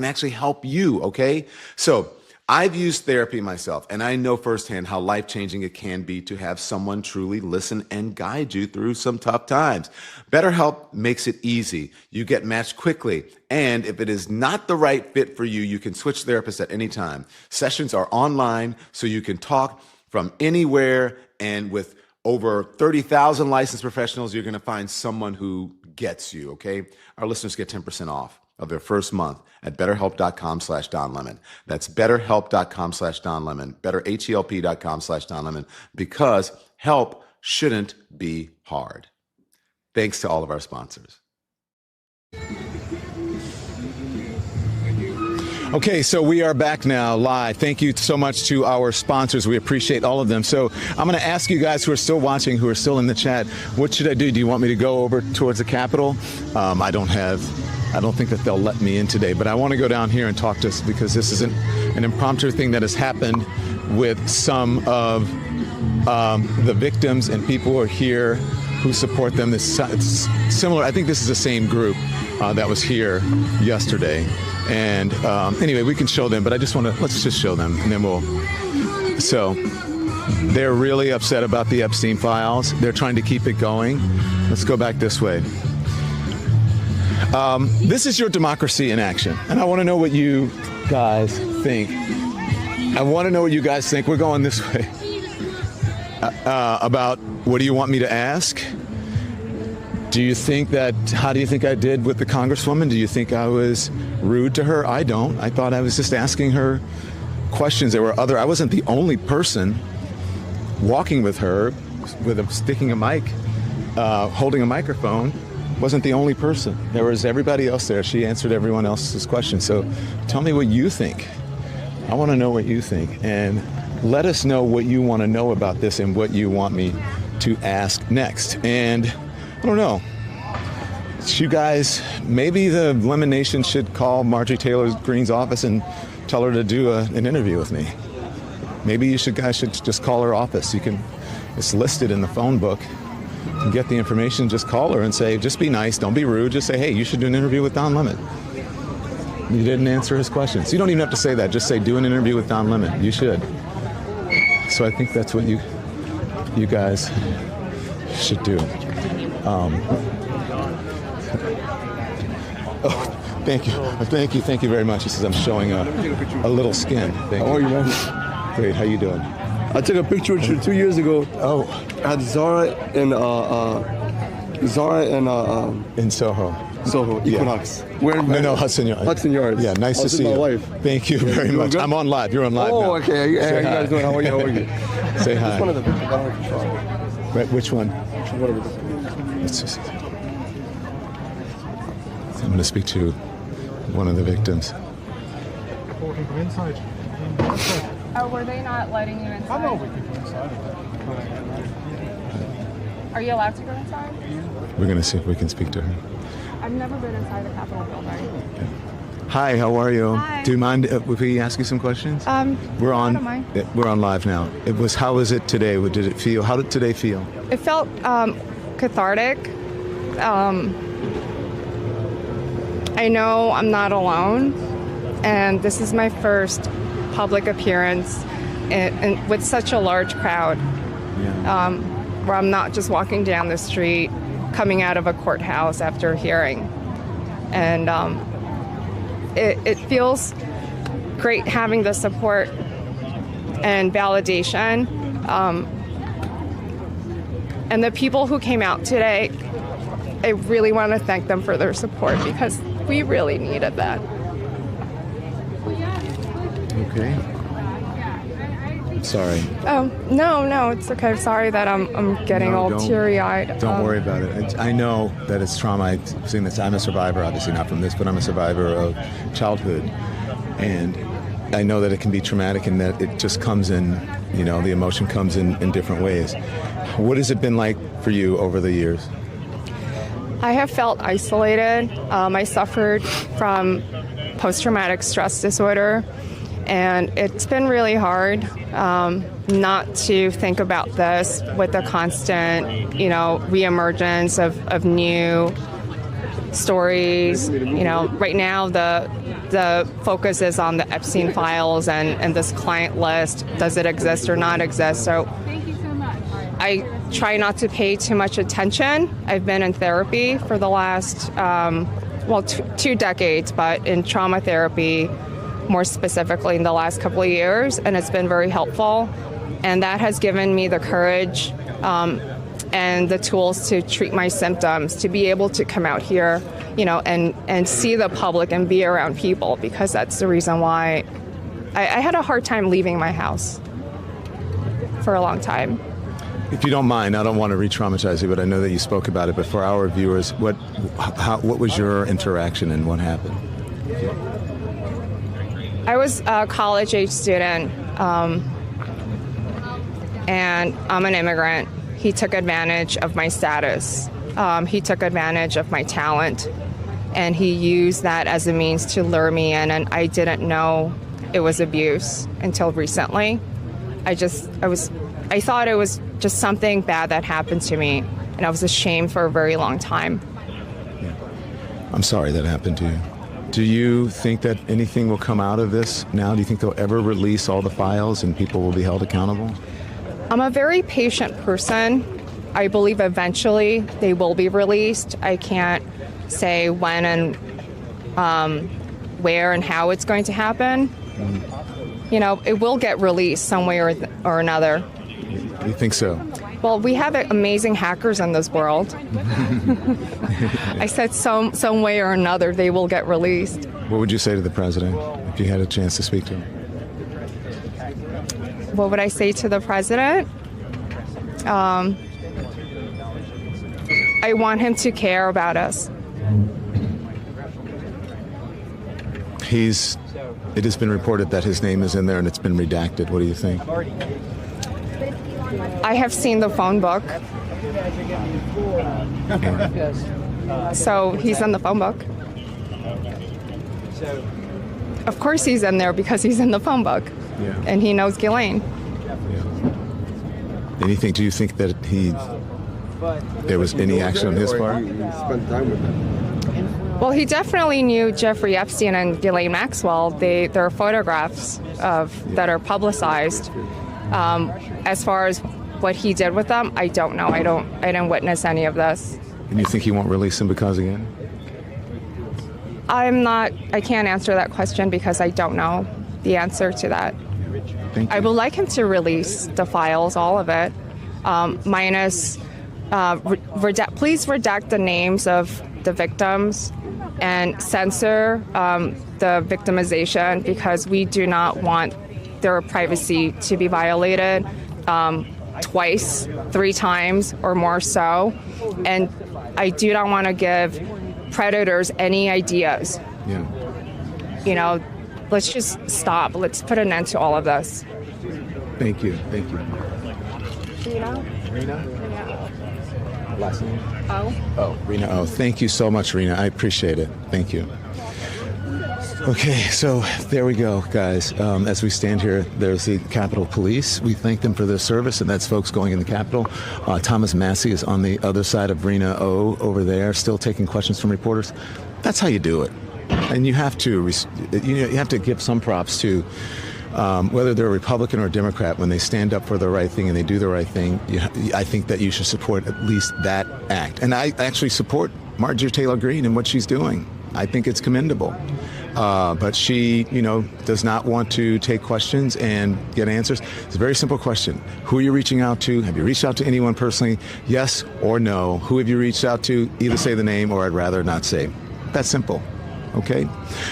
actually help you, okay? So I've used therapy myself, and I know firsthand how life-changing it can be to have someone truly listen and guide you through some tough times. BetterHelp makes it easy. You get matched quickly, and if it is not the right fit for you, you can switch therapists at any time. Sessions are online, so you can talk from anywhere, and with over 30,000 licensed professionals, you're going to find someone who gets you, okay? Our listeners get 10% off of their first month at betterhelp.com/DonLemon. That's betterhelp.com/DonLemon, betterhelp.com/DonLemon, because help shouldn't be hard. Thanks to all of our sponsors. Okay, so we are back now live. Thank you so much to our sponsors. We appreciate all of them. So I'm going to ask you guys who are still watching, who are still in the chat, what should I do? Do you want me to go over towards the Capitol? I don't think that they'll let me in today, but I want to go down here and talk to us because this is an impromptu thing that has happened with some of the victims and people who are here who support them. It's similar. I think this is the same group that was here yesterday. And anyway, we can show them, but let's just show them, and then so they're really upset about the Epstein Files. They're trying to keep it going. Let's go back this way. This is your democracy in action, and I want to know what you guys think. We're going this way. About what do you want me to ask? How do you think I did with the Congresswoman? Do you think I was rude to her? I don't. I thought I was just asking her questions. I wasn't the only person walking with her sticking a mic, holding a microphone. Wasn't the only person. There was everybody else there. She answered everyone else's questions. So tell me what you think. I want to know what you think. And let us know what you want to know about this and what you want me to ask next. And I don't know. You guys, maybe the Lemon Nation should call Marjorie Taylor Greene's office and tell her to do an interview with me. Maybe you guys should just call her office. It's listed in the phone book. You can get the information, just call her and say, just be nice, don't be rude. Just say, hey, you should do an interview with Don Lemon. You didn't answer his questions. You don't even have to say that. Just say, do an interview with Don Lemon. You should. So I think that's what you guys should do. Thank you very much. He says I'm showing a little skin. How are you, man? Great. How you doing? I took a picture with you 2 years ago. Oh, at Zara in Soho. Soho, Equinox. Yeah. No, Hudson Yards. Hudson Yards. Yeah, nice to see you. My wife. Thank you very much. I'm on live. You're on live now. Oh, okay. How you guys doing? How are you? Say hi. Which one of the pictures? Right, which one? Let's just see. I'm going to speak to one of the victims. Oh, were they not letting you inside? I know we could go inside. Are you allowed to go inside? We're going to see if we can speak to her. I've never been inside the Capitol building. Hi, how are you? Hi. Do you mind if we ask you some questions? We're on. I don't mind. We're on live now. How was it today? What did it feel? How did today feel? It felt cathartic. I know I'm not alone, and this is my first public appearance with such a large crowd, where I'm not just walking down the street, coming out of a courthouse after a hearing. And it feels great having the support and validation. And the people who came out today, I really want to thank them for their support because we really needed that. Okay. Sorry. Oh, no, it's okay. Sorry that I'm getting all teary-eyed. Don't worry about it. I know that it's trauma. I've seen this. I'm a survivor, obviously not from this, but I'm a survivor of childhood. And I know that it can be traumatic and that it just comes in, the emotion comes in different ways. What has it been like for you over the years? I have felt isolated. I suffered from post-traumatic stress disorder. And it's been really hard not to think about this with the constant, reemergence of new stories. Right now the focus is on the Epstein Files and this client list. Does it exist or not exist? So Thank you so much. I try not to pay too much attention. I've been in therapy for the last, 2 decades, but in trauma therapy, more specifically in the last couple of years, and it's been very helpful. And that has given me the courage and the tools to treat my symptoms, to be able to come out here, and see the public and be around people, because that's the reason why I had a hard time leaving my house for a long time. If you don't mind, I don't want to re-traumatize you, but I know that you spoke about it. But for our viewers, what was your interaction and what happened? I was a college-age student, and I'm an immigrant. He took advantage of my status. He took advantage of my talent, and he used that as a means to lure me in, and I didn't know it was abuse until recently. I thought it was just something bad that happened to me, and I was ashamed for a very long time. I'm sorry that happened to you. Do you think that anything will come out of this now? Do you think they'll ever release all the files and people will be held accountable? I'm a very patient person. I believe eventually they will be released. I can't say when and where and how it's going to happen. It will get released some way or another. You think so? Well, we have amazing hackers in this world. I said some way or another they will get released. What would you say to the president if you had a chance to speak to him? What would I say to the president? I want him to care about us. It has been reported that his name is in there and it's been redacted. What do you think? I have seen the phone book. So he's in the phone book. Of course he's in there because he's in the phone book. Yeah. And he knows Ghislaine. Anything? Do you think that there was any action on his part? Well, he definitely knew Jeffrey Epstein and Ghislaine Maxwell. There are photographs that are publicized. As far as what he did with them, I don't know. I didn't witness any of this. And you think he won't release them because again? I can't answer that question because I don't know the answer to that. Thank you. I would like him to release the files, all of it, minus, please redact the names of the victims and censor the victimization, because we do not want their privacy to be violated twice, 3 times or more so. And I do not want to give predators any ideas. Yeah. Let's just stop. Let's put an end to all of this. Thank you. Thank you. Rena? Last name? Oh, Rena. Oh, thank you so much, Rena. I appreciate it. Thank you. Okay, so there we go, guys. As we stand here, there's the Capitol Police. We thank them for their service, and that's folks going in the Capitol. Thomas Massey is on the other side of Rena O over there, still taking questions from reporters. That's how you do it. And you have to give some props to whether they're a Republican or a Democrat. When they stand up for the right thing and they do the right thing, I think that you should support at least that act. And I actually support Marjorie Taylor Greene and what she's doing. I think it's commendable. But she, does not want to take questions and get answers. It's a very simple question. Who are you reaching out to? Have you reached out to anyone personally? Yes or no? Who have you reached out to? Either say the name or I'd rather not say. That's simple. Okay?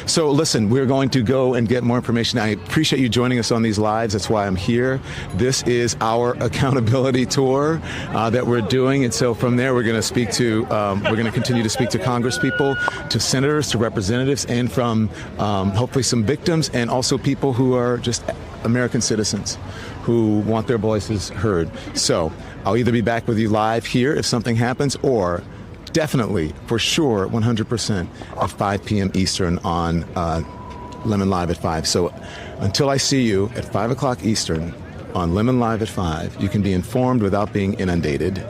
So listen, we're going to go and get more information. I appreciate you joining us on these lives. That's why I'm here. This is our accountability tour that we're doing. And so from there, we're going to continue to speak to Congress people, to senators, to representatives, and from hopefully some victims and also people who are just American citizens who want their voices heard. So I'll either be back with you live here if something happens, or definitely, for sure, 100% at 5 p.m. Eastern on Lemon Live at 5. So until I see you at 5 o'clock Eastern on Lemon Live at 5, you can be informed without being inundated.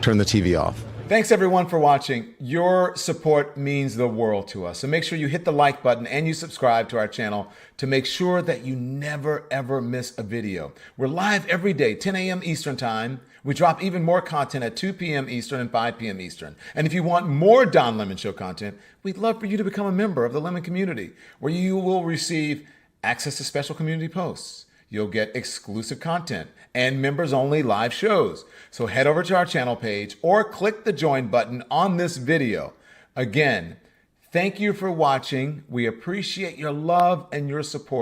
Turn the TV off. Thanks everyone for watching. Your support means the world to us. So make sure you hit the like button and you subscribe to our channel to make sure that you never ever miss a video. We're live every day, 10 a.m. Eastern time. We drop even more content at 2 p.m. Eastern and 5 p.m. Eastern. And if you want more Don Lemon Show content, we'd love for you to become a member of the Lemon community, where you will receive access to special community posts. You'll get exclusive content and members-only live shows. So head over to our channel page or click the join button on this video. Again, thank you for watching. We appreciate your love and your support.